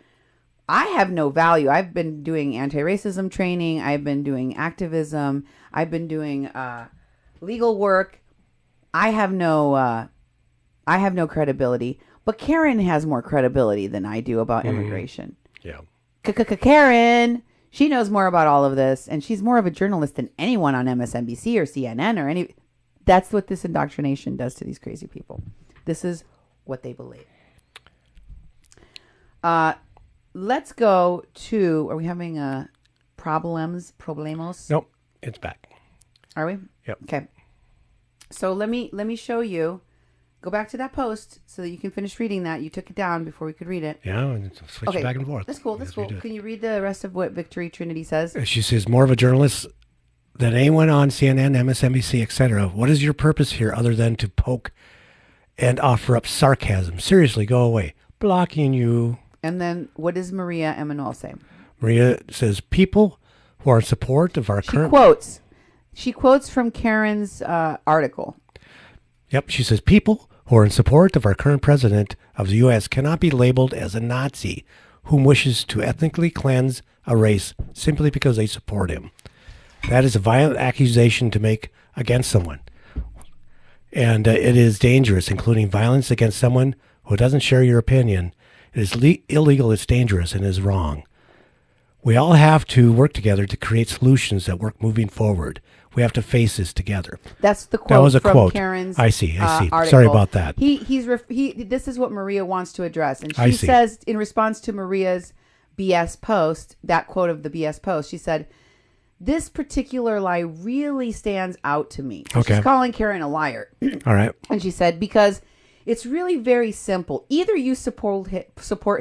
I have no value. I've been doing anti-racism training. I've been doing activism. I've been doing legal work. I have no credibility. But Karen has more credibility than I do about immigration. Yeah. Karen, she knows more about all of this, and she's more of a journalist than anyone on MSNBC or CNN or any. That's what this indoctrination does to these crazy people. This is what they believe. Let's go to. Are we having problemos? Nope, it's back. Are we? Yep. Okay. So let me show you. Go back to that post so that you can finish reading that. You took it down before we could read it. Yeah, and switch back and forth. That's cool. Can you read the rest of what Victory Trinity says? She says, more of a journalist than anyone on CNN, MSNBC, etc. What is your purpose here other than to poke and offer up sarcasm? Seriously, go away. Blocking you. And then what does Maria Emanuel say? Maria says, people who are in support of our current... She quotes from Karen's article. Yep, she says, people who are in support of our current president of the U.S. cannot be labeled as a Nazi whom wishes to ethnically cleanse a race simply because they support him. That is a violent accusation to make against someone. And it is dangerous, including violence against someone who doesn't share your opinion. It is illegal, it's dangerous, and is wrong. We all have to work together to create solutions that work moving forward. We have to face this together. That's the quote. That was a from quote. Karen's I see. article. Sorry about that. This is what Maria wants to address. And she says, in response to Maria's BS post, that quote of the BS post, she said, this particular lie really stands out to me. So she's calling Karen a liar. All right. And she said, because it's really very simple. Either you support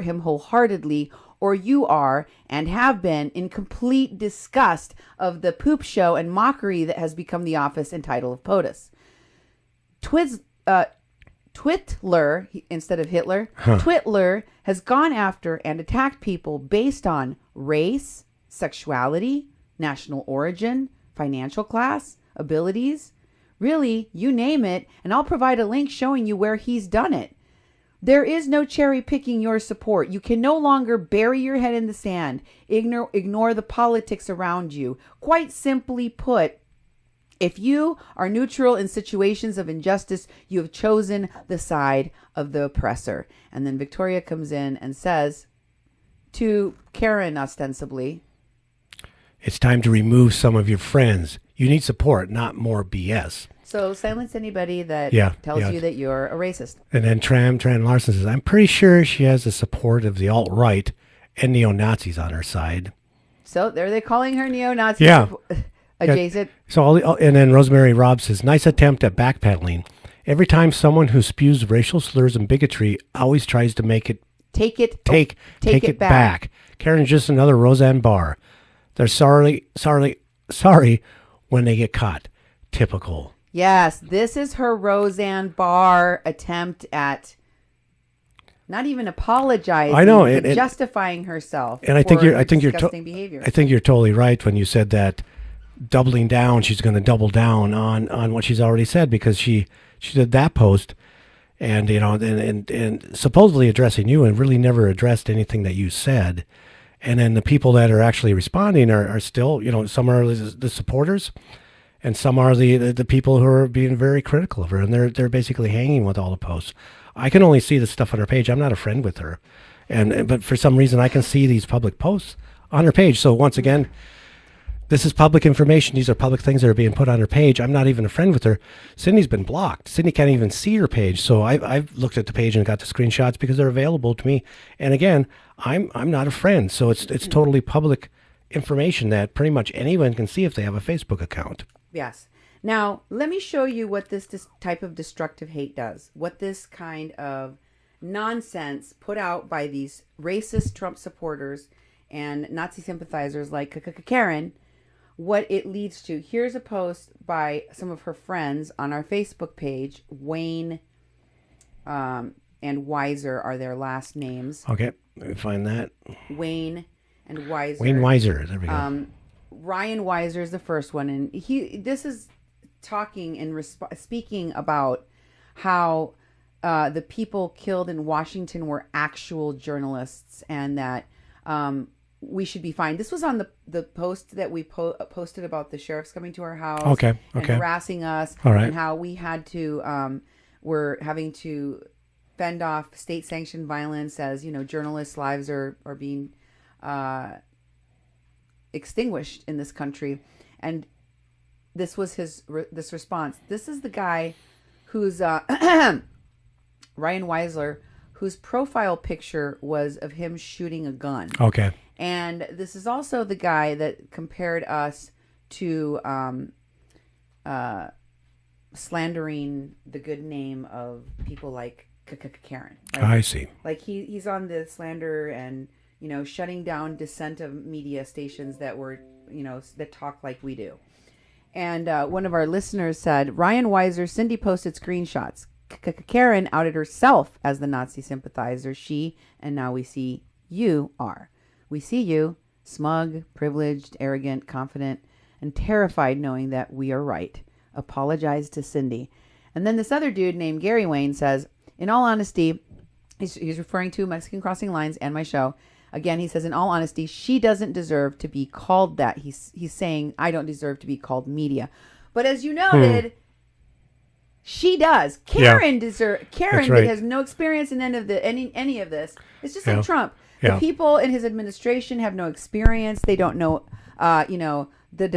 him wholeheartedly, or you are and have been in complete disgust of the poop show and mockery that has become the office and title of POTUS. Twitler, instead of Hitler, Twitler has gone after and attacked people based on race, sexuality, national origin, financial class, abilities. Really, you name it, and I'll provide a link showing you where he's done it. There is no cherry picking your support. You can no longer bury your head in the sand, ignore the politics around you. Quite simply put, if you are neutral in situations of injustice, you have chosen the side of the oppressor. And then Victoria comes in and says to Karen, ostensibly, it's time to remove some of your friends. You need support, not more BS. So silence anybody that tells you that you're a racist. And then Tran Larson says, I'm pretty sure she has the support of the alt-right and neo-Nazis on her side. So there they're calling her neo-Nazi adjacent. Yeah. So and then Rosemary Robb says, nice attempt at backpedaling. Every time someone who spews racial slurs and bigotry always tries to make it take it back. Karen's just another Roseanne Barr. They're sorry when they get caught. Typical. Yes, this is her Roseanne Barr attempt at not even apologizing, I know, but justifying herself. And I think you're behavior. I think you're totally right when you said that doubling down. She's going to double down on what she's already said, because she did that post, and and supposedly addressing you, and really never addressed anything that you said. And then the people that are actually responding are still, some are the supporters. And some are the people who are being very critical of her, and they're basically hanging with all the posts. I can only see the stuff on her page. I'm not a friend with her, but for some reason I can see these public posts on her page. So once again, this is public information. These are public things that are being put on her page. I'm not even a friend with her. Sydney's been blocked. Sydney can't even see her page. So I've looked at the page and got the screenshots because they're available to me. And again, I'm not a friend. So it's totally public information that pretty much anyone can see if they have a Facebook account. Yes. Now, let me show you what this type of destructive hate does. What this kind of nonsense put out by these racist Trump supporters and Nazi sympathizers like Karen, what it leads to. Here's a post by some of her friends on our Facebook page. Wayne and Weiser are their last names. Okay, let me find that. Wayne and Weiser. Wayne Weiser, there we go. Ryan Weiser is the first one, and this is talking and speaking about how the people killed in Washington were actual journalists, and that we should be fine. This was on the post that we posted about the sheriffs coming to our house, and harassing us, All right. and how we had to we're having to fend off state-sanctioned violence as journalists' lives are being extinguished in this country. And this was this response. This is the guy who's Ryan Weisler, whose profile picture was of him shooting a gun. Okay. And this is also the guy that compared us to slandering the good name of people like Karen. Right? I see. Like he's on the slander and shutting down dissent of media stations that were that talk like we do. And one of our listeners said, Ryan Weiser, Cindy posted screenshots. Karen outed herself as the Nazi sympathizer she, and now we see you are. We see you, smug, privileged, arrogant, confident, and terrified knowing that we are right. Apologize to Cindy. And then this other dude named Gary Wayne says, in all honesty, he's referring to Mexican Crossing Lines and my show. Again, he says, in all honesty, she doesn't deserve to be called that. He's saying, I don't deserve to be called media. But as you noted, she does. Karen Karen right. has no experience in any of this. It's just Yeah. like Trump. Yeah. The people in his administration have no experience. They don't know, the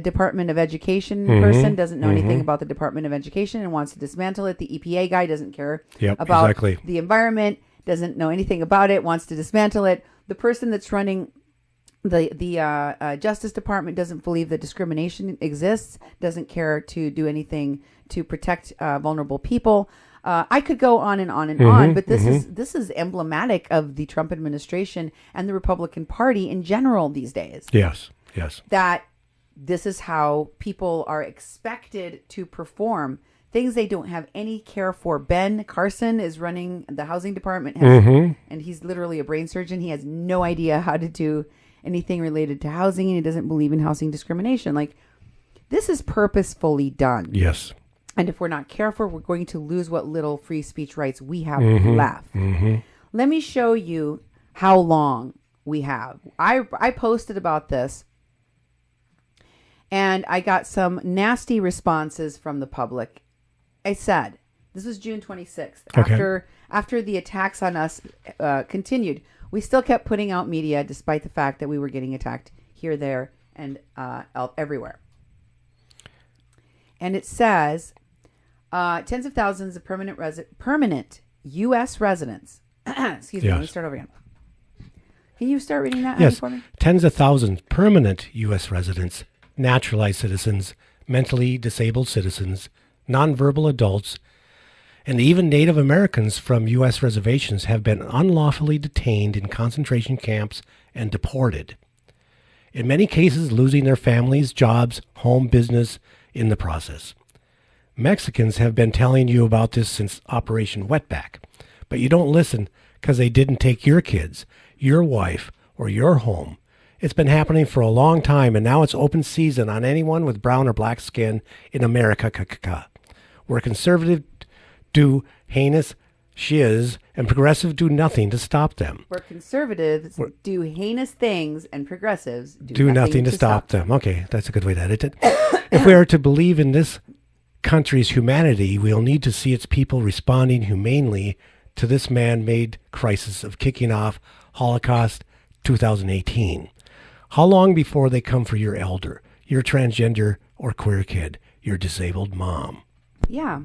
Department of Education person doesn't know anything about the Department of Education and wants to dismantle it. The EPA guy doesn't care about exactly. the environment, doesn't know anything about it, wants to dismantle it. The person that's running the Justice Department doesn't believe that discrimination exists, doesn't care to do anything to protect vulnerable people. I could go on and on and on, but this is emblematic of the Trump administration and the Republican Party in general these days. Yes. That this is how people are expected to perform things they don't have any care for. Ben Carson is running the housing department, and he's literally a brain surgeon. He has no idea how to do anything related to housing, and he doesn't believe in housing discrimination. Like, this is purposefully done. Yes. And if we're not careful, we're going to lose what little free speech rights we have left. Let me show you how long we have. I posted about this, and I got some nasty responses from the public. I said, this was June 26th. Okay. After the attacks on us continued, we still kept putting out media despite the fact that we were getting attacked here, there, and everywhere. And it says, tens of thousands of permanent U.S. residents. Excuse me, let me start over again. Can you start reading that Yes. for me? Tens of thousands permanent U.S. residents, naturalized citizens, mentally disabled citizens, nonverbal adults, and even Native Americans from U.S. reservations have been unlawfully detained in concentration camps and deported. In many cases, losing their families, jobs, home, business in the process. Mexicans have been telling you about this since Operation Wetback, but you don't listen because they didn't take your kids, your wife, or your home. It's been happening for a long time, and now it's open season on anyone with brown or black skin in America, where conservative do heinous shiz and progressive do nothing to stop them. Where conservatives do heinous things and progressives Do nothing to stop them. Okay, that's a good way to edit it. If we are to believe in this country's humanity, we'll need to see its people responding humanely to this man-made crisis of kicking off Holocaust 2018. How long before they come for your elder, your transgender or queer kid, your disabled mom? Yeah.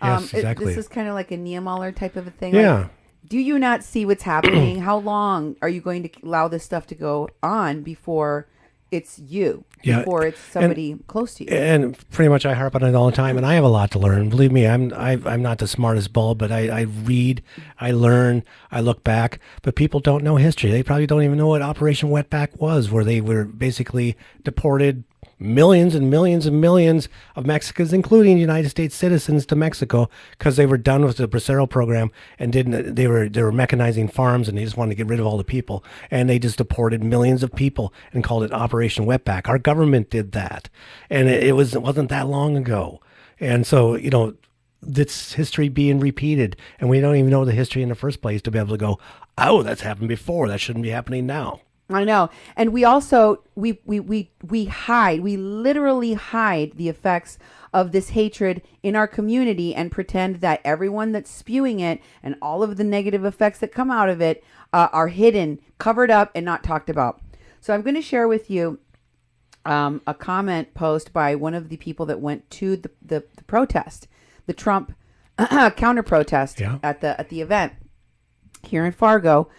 Yes, exactly. This is kind of like a Niemöller type of a thing. Yeah. Like, do you not see what's happening? How long are you going to allow this stuff to go on before it's you? Yeah. Before it's somebody close to you? And pretty much I harp on it all the time, and I have a lot to learn. Believe me, I'm not the smartest bulb, but I read, I learn, I look back. But people don't know history. They probably don't even know what Operation Wetback was, where they were basically deported millions and millions and millions of Mexicans, including United States citizens, to Mexico because they were done with the Bracero program and they were mechanizing farms, and they just wanted to get rid of all the people, and they just deported millions of people and called it Operation Wetback. Our government did that, and it wasn't that long ago. And so, this history being repeated, and we don't even know the history in the first place to be able to go, oh, that's happened before. That shouldn't be happening now. I know. And we also, we hide, we literally hide the effects of this hatred in our community and pretend that everyone that's spewing it and all of the negative effects that come out of it are hidden, covered up, and not talked about. So I'm going to share with you a comment post by one of the people that went to the protest, the Trump counter protest at the event here in Fargo.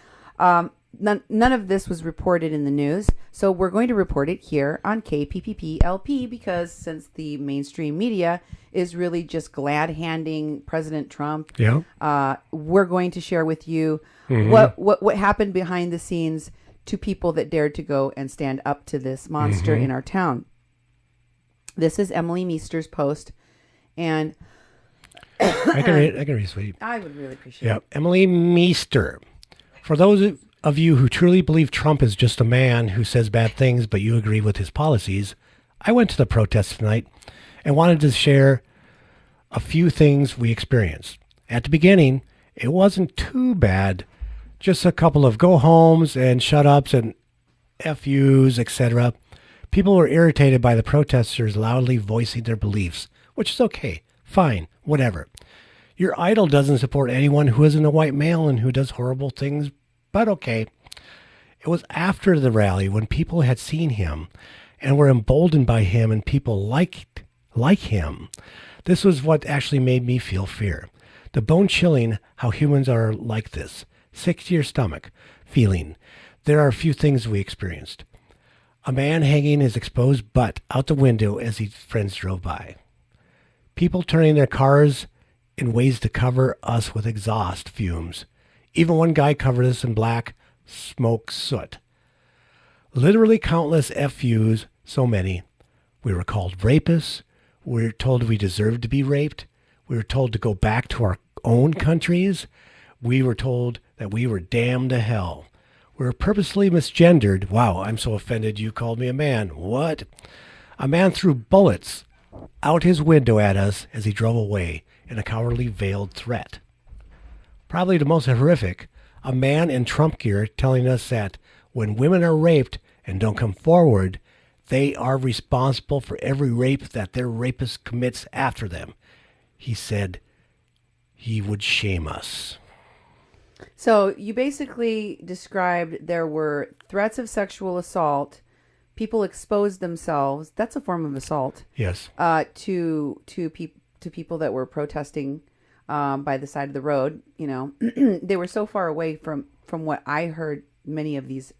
None of this was reported in the news, so we're going to report it here on KPPP-LP because since the mainstream media is really just glad-handing President Trump, we're going to share with you what happened behind the scenes to people that dared to go and stand up to this monster in our town. This is Emily Meester's post, and I can read, sweetie. I would really appreciate it. Emily Meester. For those of you who truly believe Trump is just a man who says bad things, but you agree with his policies, I went to the protest tonight and wanted to share a few things we experienced. At the beginning, it wasn't too bad. Just a couple of go-homes and shut-ups and FUs, etc. People were irritated by the protesters loudly voicing their beliefs, which is okay, fine, whatever. Your idol doesn't support anyone who isn't a white male and who does horrible things, but okay. It was after the rally when people had seen him and were emboldened by him and people like him. This was what actually made me feel fear. The bone-chilling how humans are like this. Sick to your stomach feeling. There are a few things we experienced. A man hanging his exposed butt out the window as his friends drove by. People turning their cars in ways to cover us with exhaust fumes. Even one guy covered us in black smoke soot. Literally countless FUs, so many. We were called rapists. We were told we deserved to be raped. We were told to go back to our own countries. We were told that we were damned to hell. We were purposely misgendered. Wow, I'm so offended you called me a man. What? A man threw bullets out his window at us as he drove away in a cowardly veiled threat. Probably the most horrific, a man in Trump gear telling us that when women are raped and don't come forward, they are responsible for every rape that their rapist commits after them. He said he would shame us. So you basically described there were threats of sexual assault. People exposed themselves. That's a form of assault. Yes. To people that were protesting by the side of the road. You know, they were so far away from what I heard. Many of these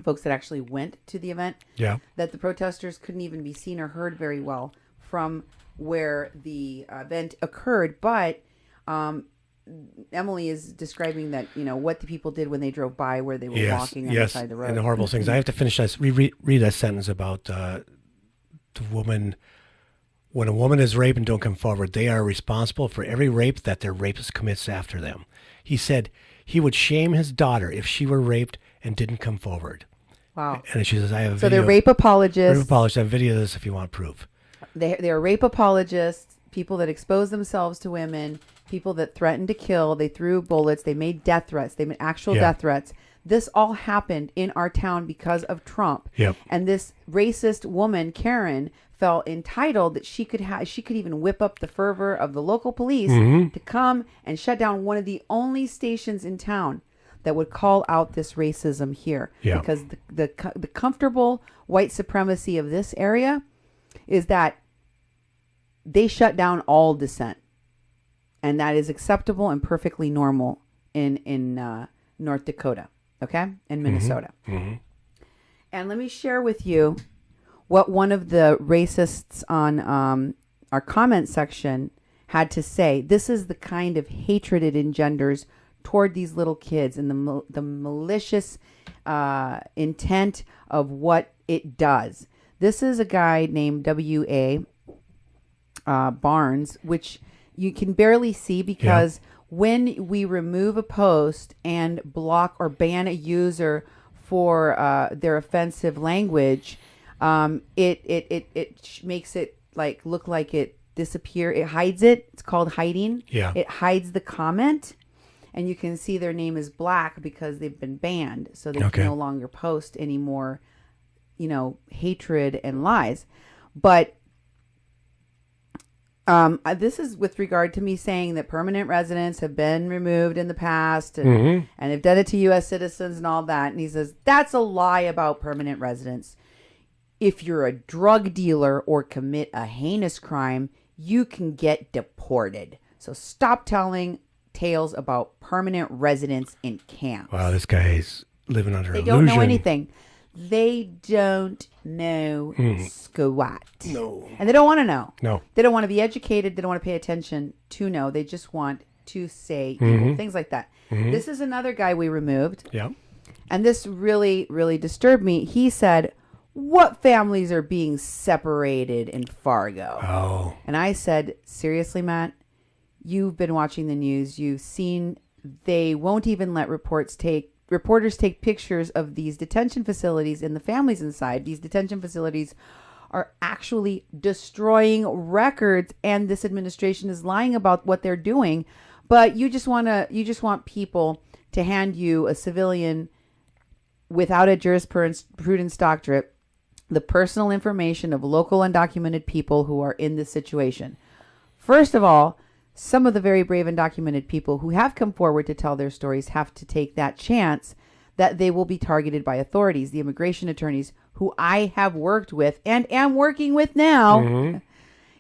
folks that actually went to the event. Yeah. That the protesters couldn't even be seen or heard very well from where the event occurred. But Emily is describing that, you know, what the people did when they drove by, where they were walking on the side of the road. And the horrible things. I have to finish this, read that sentence about the woman. When a woman is raped and don't come forward, they are responsible for every rape that their rapist commits after them. He said he would shame his daughter if she were raped and didn't come forward. Wow. And she says, I have a video. So they're rape apologists. Rape apologists. I have a video of this if you want proof. They are rape apologists, people that expose themselves to women, people that threatened to kill. They threw bullets. They made death threats. They made actual death threats. This all happened in our town because of Trump. Yep. And this racist woman, Karen, felt entitled that she could even whip up the fervor of the local police to come and shut down one of the only stations in town that would call out this racism here. Yeah. Because the comfortable white supremacy of this area is that they shut down all dissent. And that is acceptable and perfectly normal in North Dakota, okay? And Minnesota. Mm-hmm. And let me share with you what one of the racists on our comment section had to say. This is the kind of hatred it engenders toward these little kids and the malicious intent of what it does. This is a guy named W.A. Barnes, which you can barely see because when we remove a post and block or ban a user for their offensive language, it makes it like look like disappear. It hides it. It's called hiding. Yeah. It hides the comment. And you can see their name is black because they've been banned. So they can no longer post any more, hatred and lies. But this is with regard to me saying that permanent residents have been removed in the past and they've done it to U.S. citizens and all that. And he says, that's a lie about permanent residents. If you're a drug dealer or commit a heinous crime, you can get deported. So stop telling tales about permanent residents in camps. Wow, this guy's living under They illusion. don't know anything. They don't know squat. No. And they don't want to know. No. They don't want to be educated. They don't want to pay attention to know. They just want to say evil things like that. This is another guy we removed. Yeah. And this really, really disturbed me. He said, what families are being separated in Fargo? Oh. And I said, seriously, Matt, you've been watching the news. You've seen they won't even let reporters take pictures of these detention facilities and the families inside. These detention facilities are actually destroying records, and this administration is lying about what they're doing. But you just want people to hand you a civilian without a jurisprudence doctorate the personal information of local undocumented people who are in this situation. First of all, some of the very brave and documented people who have come forward to tell their stories have to take that chance that they will be targeted by authorities. The immigration attorneys who I have worked with and am working with now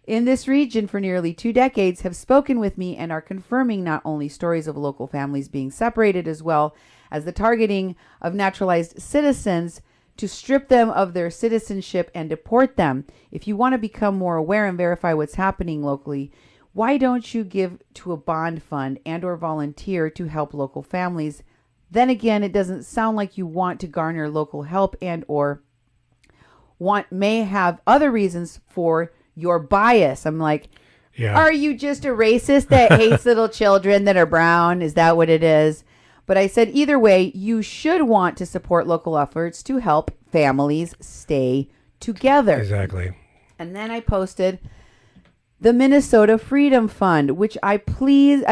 in this region for nearly 2 decades have spoken with me and are confirming not only stories of local families being separated as well as the targeting of naturalized citizens to strip them of their citizenship and deport them. If you want to become more aware and verify what's happening locally, why don't you give to a bond fund and or volunteer to help local families? Then again, it doesn't sound like you want to garner local help and or may have other reasons for your bias. I'm like, are you just a racist that hates little children that are brown? Is that what it is? But I said, either way, you should want to support local efforts to help families stay together. Exactly. And then I posted the Minnesota Freedom Fund, which I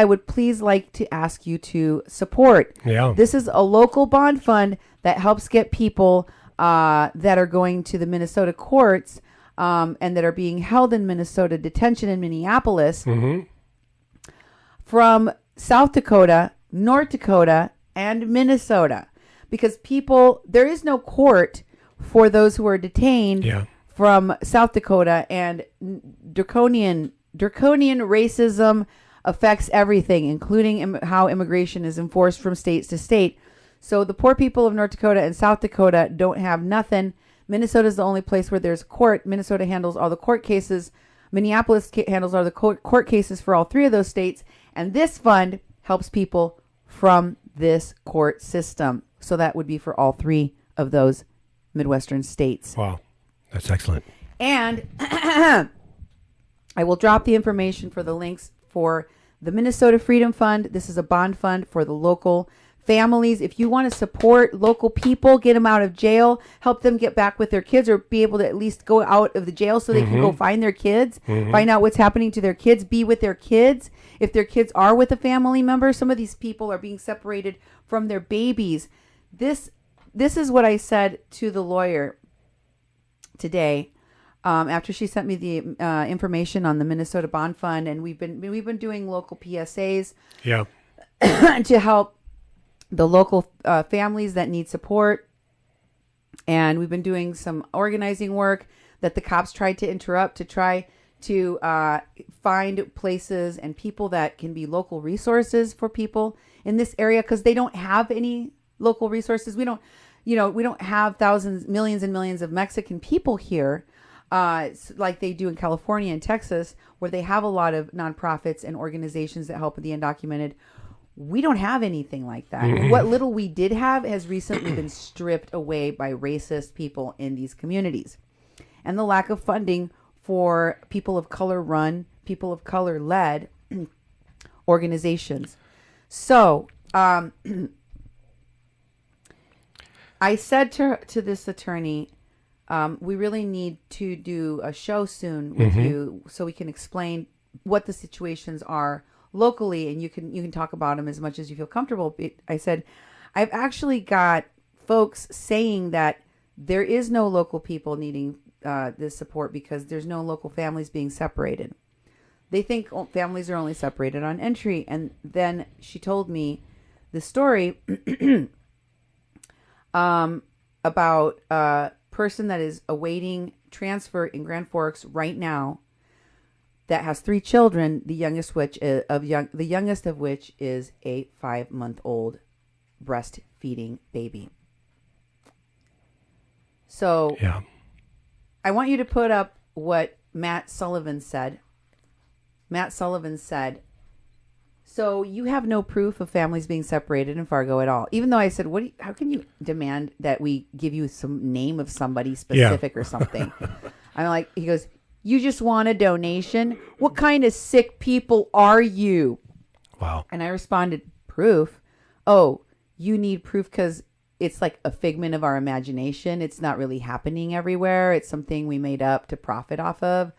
would please like to ask you to support. Yeah. This is a local bond fund that helps get people that are going to the Minnesota courts and that are being held in Minnesota detention in Minneapolis from South Dakota, North Dakota, and Minnesota. Because there is no court for those who are detained from South Dakota, and draconian racism affects everything, including how immigration is enforced from state to state. So the poor people of North Dakota and South Dakota don't have nothing. Minnesota is the only place where there's court. Minnesota handles all the court cases. Minneapolis handles all the court cases for all 3 of those states. And this fund helps people from this court system. So that would be for all 3 of those Midwestern states. Wow. That's excellent. And I will drop the information for the links for the Minnesota Freedom Fund. This is a bond fund for the local families. If you want to support local people, get them out of jail, help them get back with their kids, or be able to at least go out of the jail so they can go find their kids, find out what's happening to their kids, be with their kids. If their kids are with a family member, some of these people are being separated from their babies. This is what I said to the lawyer today, after she sent me the information on the Minnesota Bond Fund, and we've been doing local PSAs to help the local families that need support, and we've been doing some organizing work that the cops tried to interrupt to try to find places and people that can be local resources for people in this area, because they don't have any local resources. We don't have millions and millions of Mexican people here, like they do in California and Texas, where they have a lot of nonprofits and organizations that help the undocumented. We don't have anything like that. And what little we did have has recently been stripped away by racist people in these communities. And the lack of funding for people of color run, people of color led organizations. So, I said to this attorney, we really need to do a show soon with you so we can explain what the situations are locally, and you can talk about them as much as you feel comfortable. I said, I've actually got folks saying that there is no local people needing this support because there's no local families being separated. They think families are only separated on entry. And then she told me the story about a person that is awaiting transfer in Grand Forks right now that has 3 children, the youngest of which is a 5-month-old breastfeeding baby. So Yeah. I want you to put up what Matt Sullivan said. Matt Sullivan said, so you have no proof of families being separated in Fargo at all. Even though I said, how can you demand that we give you some name of somebody specific or something? I'm like, he goes, you just want a donation? What kind of sick people are you? Wow. And I responded, proof? Oh, you need proof because it's like a figment of our imagination. It's not really happening everywhere. It's something we made up to profit off of.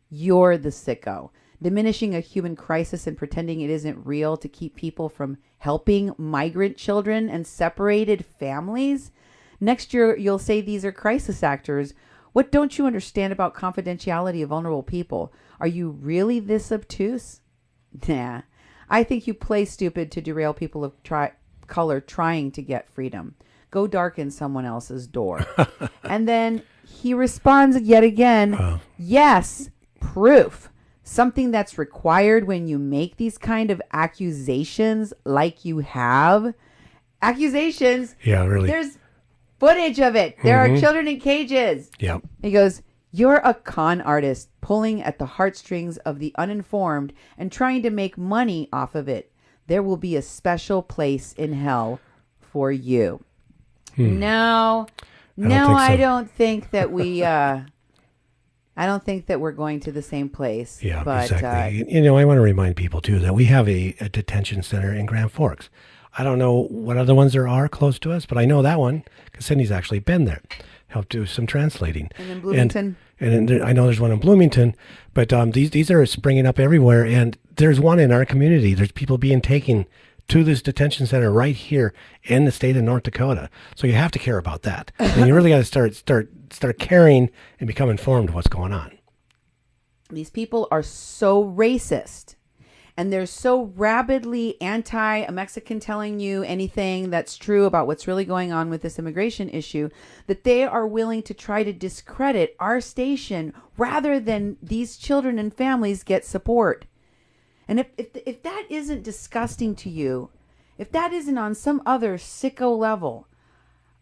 You're the sicko. Diminishing a human crisis and pretending it isn't real to keep people from helping migrant children and separated families. Next year, you'll say these are crisis actors. What don't you understand about confidentiality of vulnerable people? Are you really this obtuse? Nah. I think you play stupid to derail people of color trying to get freedom. Go darken someone else's door. And then he responds yet again, yes, proof. Something that's required when you make these kind of accusations like you have. Accusations. Yeah, really. There's footage of it. There are children in cages. Yeah. He goes, you're a con artist pulling at the heartstrings of the uninformed and trying to make money off of it. There will be a special place in hell for you. No, I don't think that we... I don't think that we're going to the same place. Yeah, but, exactly. I want to remind people, too, that we have a detention center in Grand Forks. I don't know what other ones there are close to us, but I know that one because Cindy's actually been there, helped do some translating. And in Bloomington? And I know there's one in Bloomington, but these are springing up everywhere. And there's one in our community. There's people being taken to this detention center right here in the state of North Dakota. So you have to care about that. And you really got to start caring and become informed of what's going on. These people are so racist and they're so rabidly anti a Mexican telling you anything that's true about what's really going on with this immigration issue that they are willing to try to discredit our station rather than these children and families get support. And if that isn't disgusting to you, if that isn't on some other sicko level,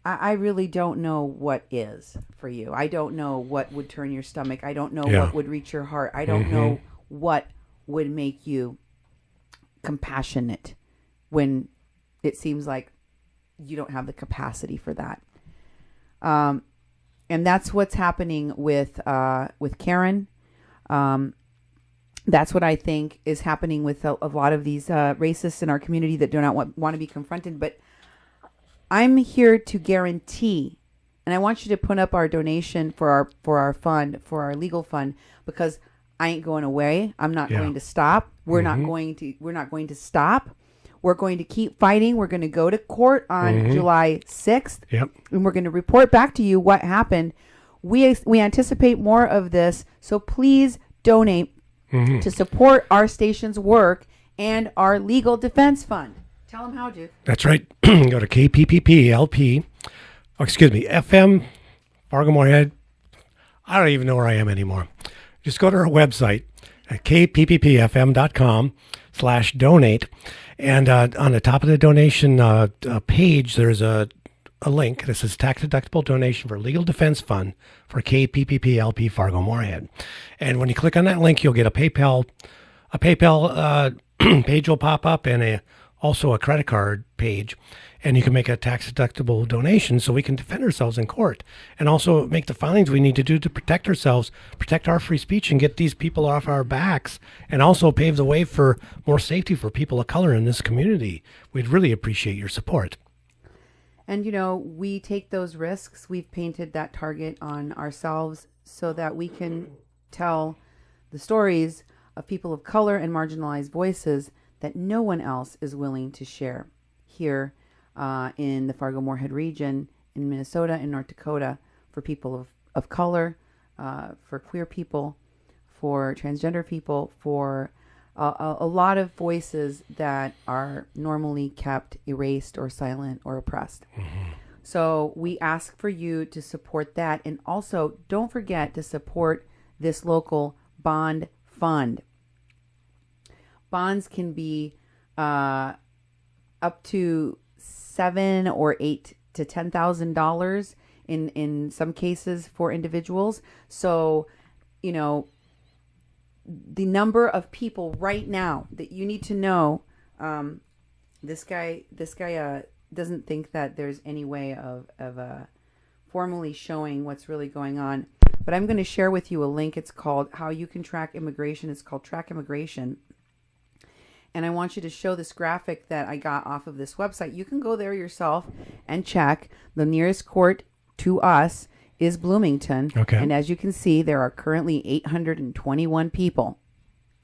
I really don't know what is for you. I don't know what would turn your stomach. I don't know what would reach your heart. I don't know what would make you compassionate when it seems like you don't have the capacity for that. And that's what's happening with Karen. That's what I think is happening with a lot of these racists in our community that do not want to be confronted. But I'm here to guarantee, and I want you to put up our donation for our fund, for our legal fund, because I ain't going away. I'm not going to stop. We're not going to stop. We're going to keep fighting. We're going to go to court on July 6th. Yep. And we're going to report back to you what happened. We anticipate more of this, so please donate to support our station's work and our legal defense fund. Tell them how, Duke. That's right. Go to KPPP FM, Fargo Moorhead. I don't even know where I am anymore. Just go to our website at kpppfm.com/donate. And on the top of the donation page, there's a link that says tax deductible donation for legal defense fund for KPPP Fargo Moorhead. And when you click on that link, you'll get a PayPal page will pop up and also a credit card page. And you can make a tax deductible donation so we can defend ourselves in court and also make the filings we need to do to protect ourselves, protect our free speech and get these people off our backs and also pave the way for more safety for people of color in this community. We'd really appreciate your support. And, you know, we take those risks. We've painted that target on ourselves so that we can tell the stories of people of color and marginalized voices that no one else is willing to share here in the Fargo-Moorhead region, in Minnesota and North Dakota, for people of color, for queer people, for transgender people, for a lot of voices that are normally kept erased or silent or oppressed. Mm-hmm. So we ask for you to support that. And also, don't forget to support this local bond fund. Bonds can be up to $7,000 or $8,000 to $10,000 in some cases for individuals. So, you know, the number of people right now that you need to know, this guy doesn't think that there's any way of formally showing what's really going on. But I'm going to share with you a link. It's called How You Can Track Immigration. It's called Track Immigration. And I want you to show this graphic that I got off of this website. You can go there yourself and check. The nearest court to us is Bloomington. Okay. And as you can see, there are currently 821 people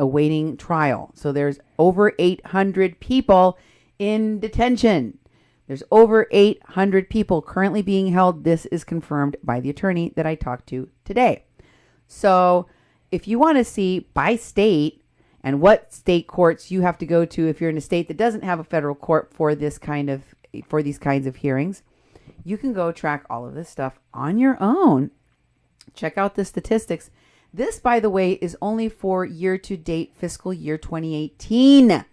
awaiting trial. So there's over 800 people in detention. There's over 800 people currently being held. This is confirmed by the attorney that I talked to today. So if you want to see by state and what state courts you have to go to if you're in a state that doesn't have a federal court for these kinds of hearings, you can go track all of this stuff on your own. Check out the statistics. This, by the way, is only for year-to-date fiscal year 2018.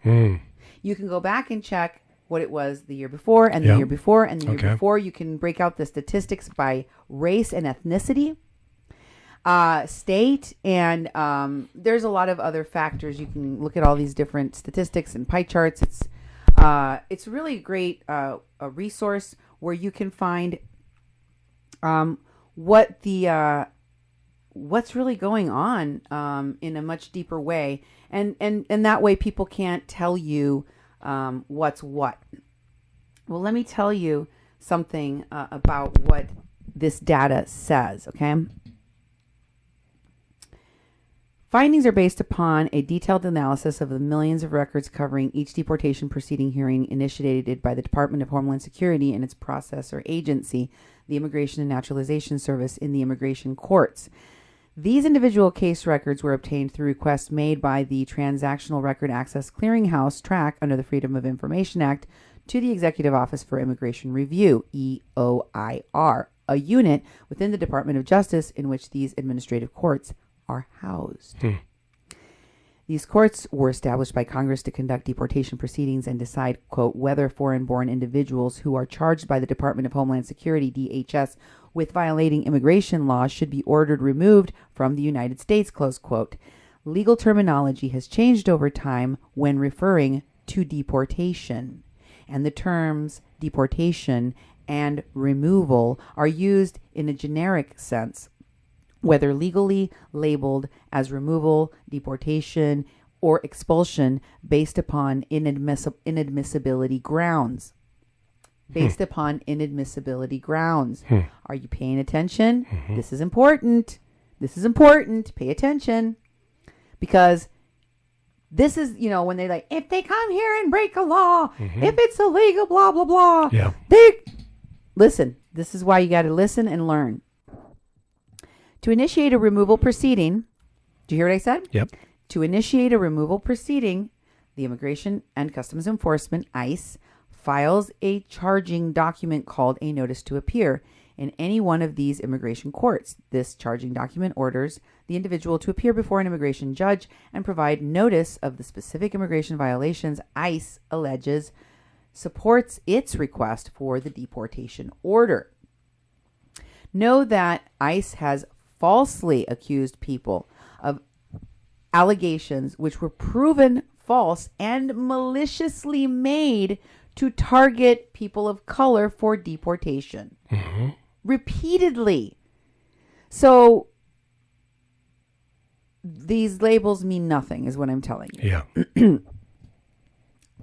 You can go back and check what it was the year before and the year before and the year before. You can break out the statistics by race and ethnicity, state, and there's a lot of other factors. You can look at all these different statistics and pie charts. It's really a great a resource where you can find what's really going on in a much deeper way, and that way people can't tell you what's what. Well, let me tell you something about what this data says, okay? Findings are based upon a detailed analysis of the millions of records covering each deportation proceeding hearing initiated by the Department of Homeland Security and its processor agency, the Immigration and Naturalization Service, in the immigration courts. These individual case records were obtained through requests made by the Transactional Record Access Clearinghouse TRAC under the Freedom of Information Act to the Executive Office for Immigration Review, EOIR, a unit within the Department of Justice in which these administrative courts are housed. These courts were established by Congress to conduct deportation proceedings and decide, quote, whether foreign-born individuals who are charged by the Department of Homeland Security, DHS, with violating immigration laws should be ordered removed from the United States, close quote. Legal terminology has changed over time when referring to deportation, and the terms deportation and removal are used in a generic sense, whether legally labeled as removal, deportation, or expulsion based upon inadmissibility grounds. Based upon inadmissibility grounds. Are you paying attention? This is important. This is important. Pay attention. Because this is, you know, when they're like, if they come here and break a law, if it's illegal, blah, blah, blah. Yeah. Listen, this is why you got to listen and learn. To initiate a removal proceeding, do you hear what I said? Yep. To initiate a removal proceeding, the Immigration and Customs Enforcement, ICE, files a charging document called a notice to appear in any one of these immigration courts. This charging document orders the individual to appear before an immigration judge and provide notice of the specific immigration violations ICE alleges supports its request for the deportation order. Know that ICE has falsely accused people of allegations which were proven false and maliciously made to target people of color for deportation. Repeatedly. So these labels mean nothing, is what I'm telling you. Yeah.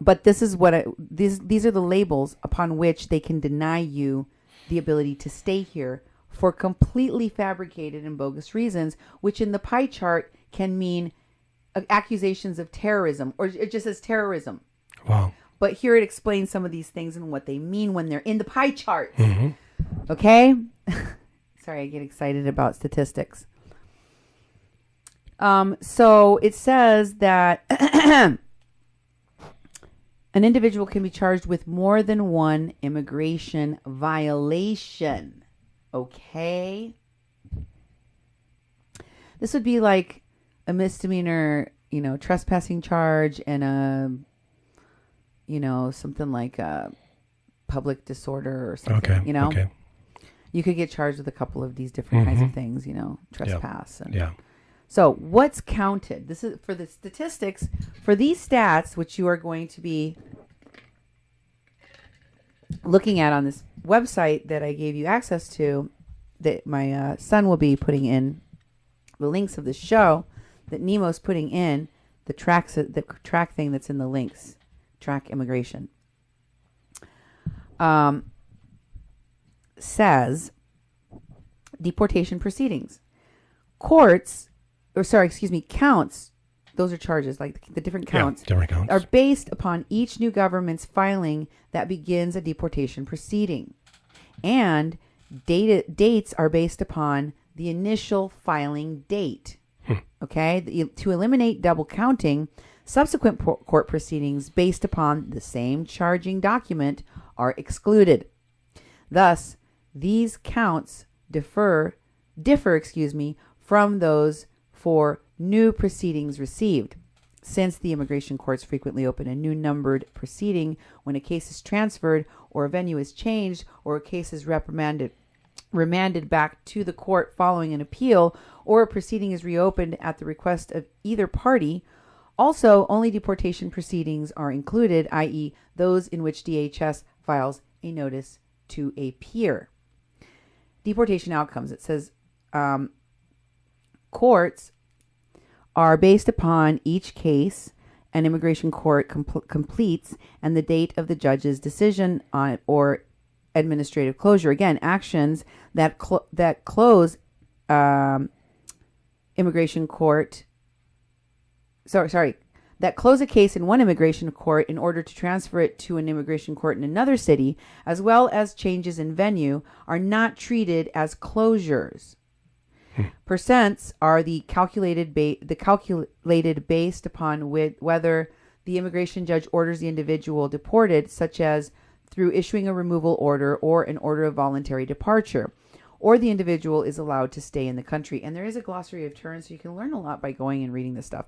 But this is what these are the labels upon which they can deny you the ability to stay here for completely fabricated and bogus reasons, which in the pie chart can mean accusations of terrorism, or it just says terrorism. Wow. But here it explains some of these things and what they mean when they're in the pie chart. Okay? Sorry, I get excited about statistics. So it says that an individual can be charged with more than one immigration violation. Okay? This would be like a misdemeanor, trespassing charge and something like a public disorder or something, Okay. Okay. You could get charged with a couple of these different kinds of things, trespass. Yeah. So what's counted? This is for the statistics for these stats, which you are going to be looking at on this website that I gave you access to, that my son will be putting in the links of the show, that Nemo's putting in the track thing that's in the links, track immigration. Says deportation proceedings. Counts, those are charges, like the different counts, different counts are based upon each new government's filing that begins a deportation proceeding. And dates are based upon the initial filing date. Okay? To eliminate double counting, subsequent court proceedings based upon the same charging document are excluded. Thus, these counts differ from those for new proceedings received, since the immigration courts frequently open a new numbered proceeding when a case is transferred or a venue is changed or a case is remanded back to the court following an appeal, or a proceeding is reopened at the request of either party. Also, only deportation proceedings are included, i.e. those in which DHS files a notice to appear. Deportation outcomes. It says courts are based upon each case an immigration court completes and the date of the judge's decision on it or administrative closure. Again, actions that close immigration court. That close a case in one immigration court in order to transfer it to an immigration court in another city, as well as changes in venue, are not treated as closures. Percents are the calculated based upon whether the immigration judge orders the individual deported, such as through issuing a removal order or an order of voluntary departure, or the individual is allowed to stay in the country. And there is a glossary of terms, so you can learn a lot by going and reading this stuff.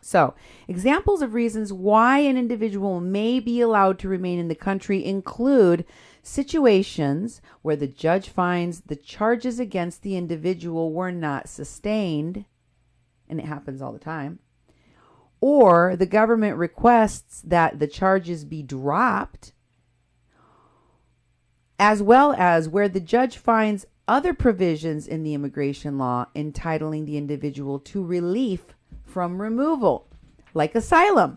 So, examples of reasons why an individual may be allowed to remain in the country include situations where the judge finds the charges against the individual were not sustained, and it happens all the time, or the government requests that the charges be dropped, as well as where the judge finds other provisions in the immigration law entitling the individual to relief from removal, like asylum.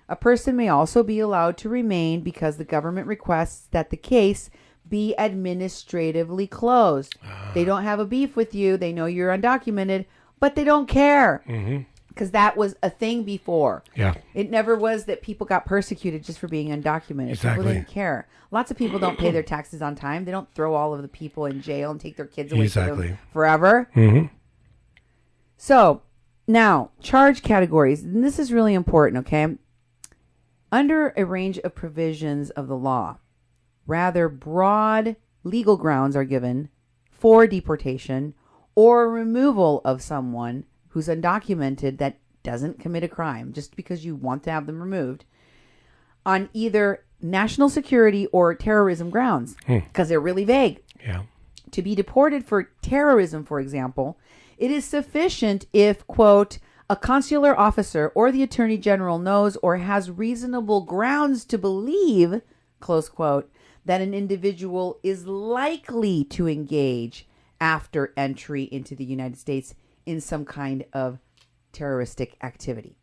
A person may also be allowed to remain because the government requests that the case be administratively closed. They don't have a beef with you. They know you're undocumented, but they don't care. Because that was a thing before. Yeah. It never was that people got persecuted just for being undocumented. Exactly. People didn't care. Lots of people don't pay their taxes on time. They don't throw all of the people in jail and take their kids away from them forever. So, now, charge categories. And this is really important, okay? Under a range of provisions of the law, rather broad legal grounds are given for deportation or removal of someone who's undocumented that doesn't commit a crime just because you want to have them removed on either national security or terrorism grounds, because they're really vague. Yeah. To be deported for terrorism, for example, it is sufficient if, quote, a consular officer or the attorney general knows or has reasonable grounds to believe, close quote, that an individual is likely to engage after entry into the United States in some kind of terroristic activity.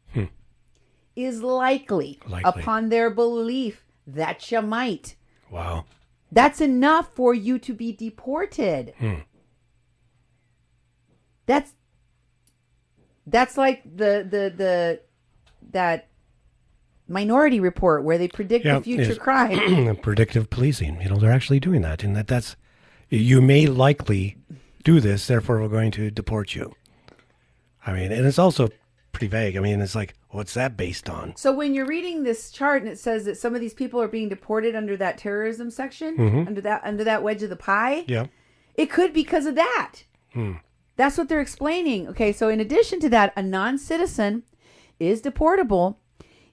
is likely. Upon their belief that you might. Wow. That's enough for you to be deported. That's like that Minority Report where they predict the future crime. Predictive policing. They're actually doing that, and that's you may likely do this, therefore we're going to deport you. And it's also pretty vague. It's like, what's that based on? So when you're reading this chart and it says that some of these people are being deported under that terrorism section, under that wedge of the pie, it could be because of that. That's what they're explaining. Okay, so in addition to that, a non-citizen is deportable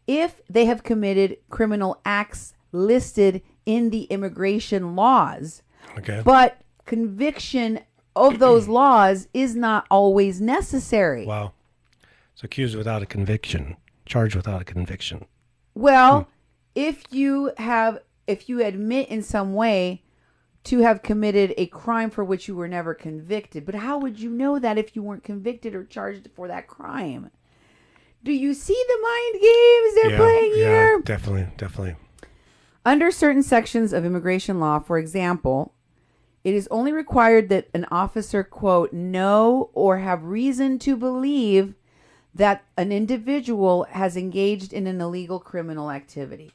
if they have committed criminal acts listed in the immigration laws. Okay. But conviction of those laws is not always necessary. Wow. So accused without a conviction, charged without a conviction. Well, if you admit in some way to have committed a crime for which you were never convicted, but how would you know that if you weren't convicted or charged for that crime? Do you see the mind games they're playing here? Yeah, definitely. Under certain sections of immigration law, for example, it is only required that an officer, quote, know or have reason to believe that an individual has engaged in an illegal criminal activity.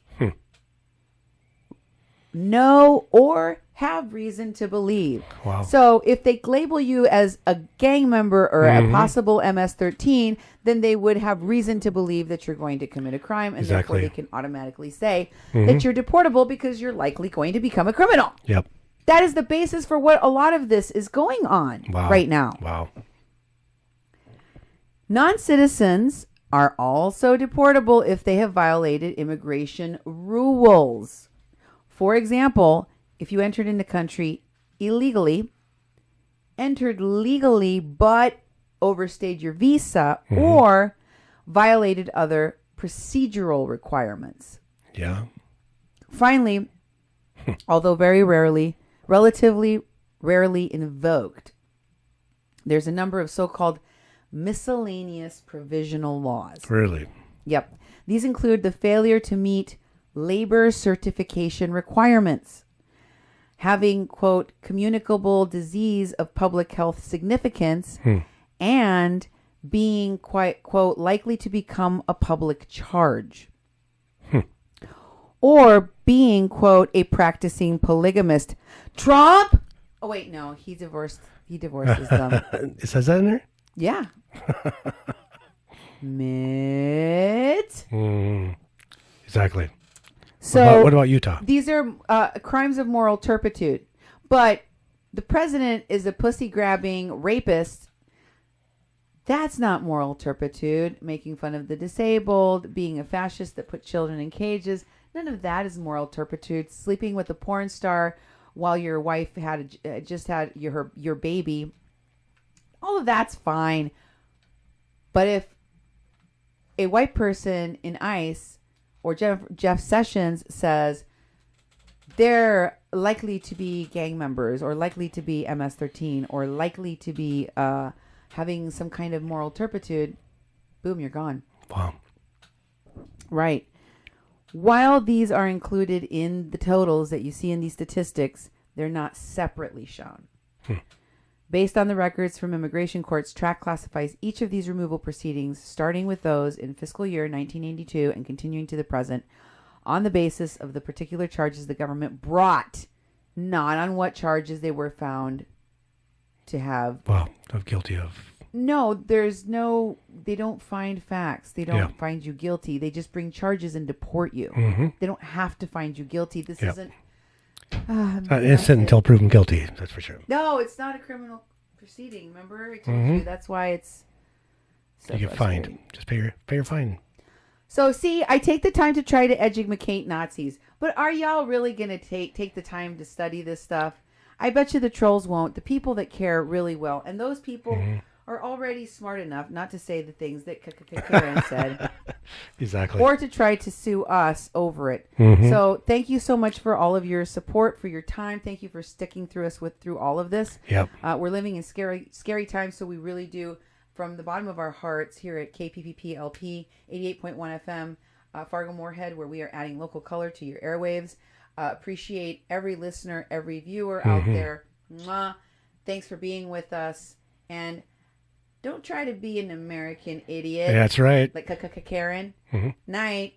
Know or have reason to believe. Wow. So if they label you as a gang member or a possible MS-13, then they would have reason to believe that you're going to commit a crime, and therefore they can automatically say that you're deportable because you're likely going to become a criminal. Yep. That is the basis for what a lot of this is going on right now. Wow. Non-citizens are also deportable if they have violated immigration rules. For example, if you entered in the country illegally, entered legally but overstayed your visa, or violated other procedural requirements. Yeah. Finally, although relatively rarely invoked, there's a number of so-called miscellaneous provisional laws. Really? Yep. These include the failure to meet labor certification requirements, having, quote, communicable disease of public health significance, and being, quote, likely to become a public charge. Or being, quote, a practicing polygamist. Trump? Oh, wait, no. He divorces them. It says that in there? Yeah. Mitt. Exactly. So what about Utah? These are crimes of moral turpitude. But the president is a pussy-grabbing rapist. That's not moral turpitude. Making fun of the disabled, being a fascist that put children in cages. None of that is moral turpitude. Sleeping with a porn star while your wife just had your baby. All of that's fine. But if a white person in ICE or Jeff Sessions says they're likely to be gang members or likely to be MS-13 or likely to be having some kind of moral turpitude, boom, you're gone. Wow. Right. While these are included in the totals that you see in these statistics, they're not separately shown. Based on the records from immigration courts, TRAC classifies each of these removal proceedings, starting with those in fiscal year 1982 and continuing to the present, on the basis of the particular charges the government brought, not on what charges they were found to have. Wow, I'm guilty of. No, they don't find facts. They don't find you guilty. They just bring charges and deport you. They don't have to find you guilty. This isn't. Innocent until proven guilty, that's for sure. No, it's not a criminal proceeding. Remember, I told you that's why it's. So you get fined. Just pay your fine. So see, I take the time to try to educate Nazis, but are y'all really gonna take the time to study this stuff? I bet you the trolls won't. The people that care really will, and those people are already smart enough not to say the things that Karen said. Exactly. Or to try to sue us over it. So thank you so much for all of your support, for your time. Thank you for sticking through all of this. Yep. We're living in scary times, so we really do from the bottom of our hearts here at KPPP-LP 88.1 FM, Fargo Moorhead, where we are adding local color to your airwaves. Appreciate every listener, every viewer out there. Mwah. Thanks for being with us. And don't try to be an American idiot. That's right. Like Karen. Night.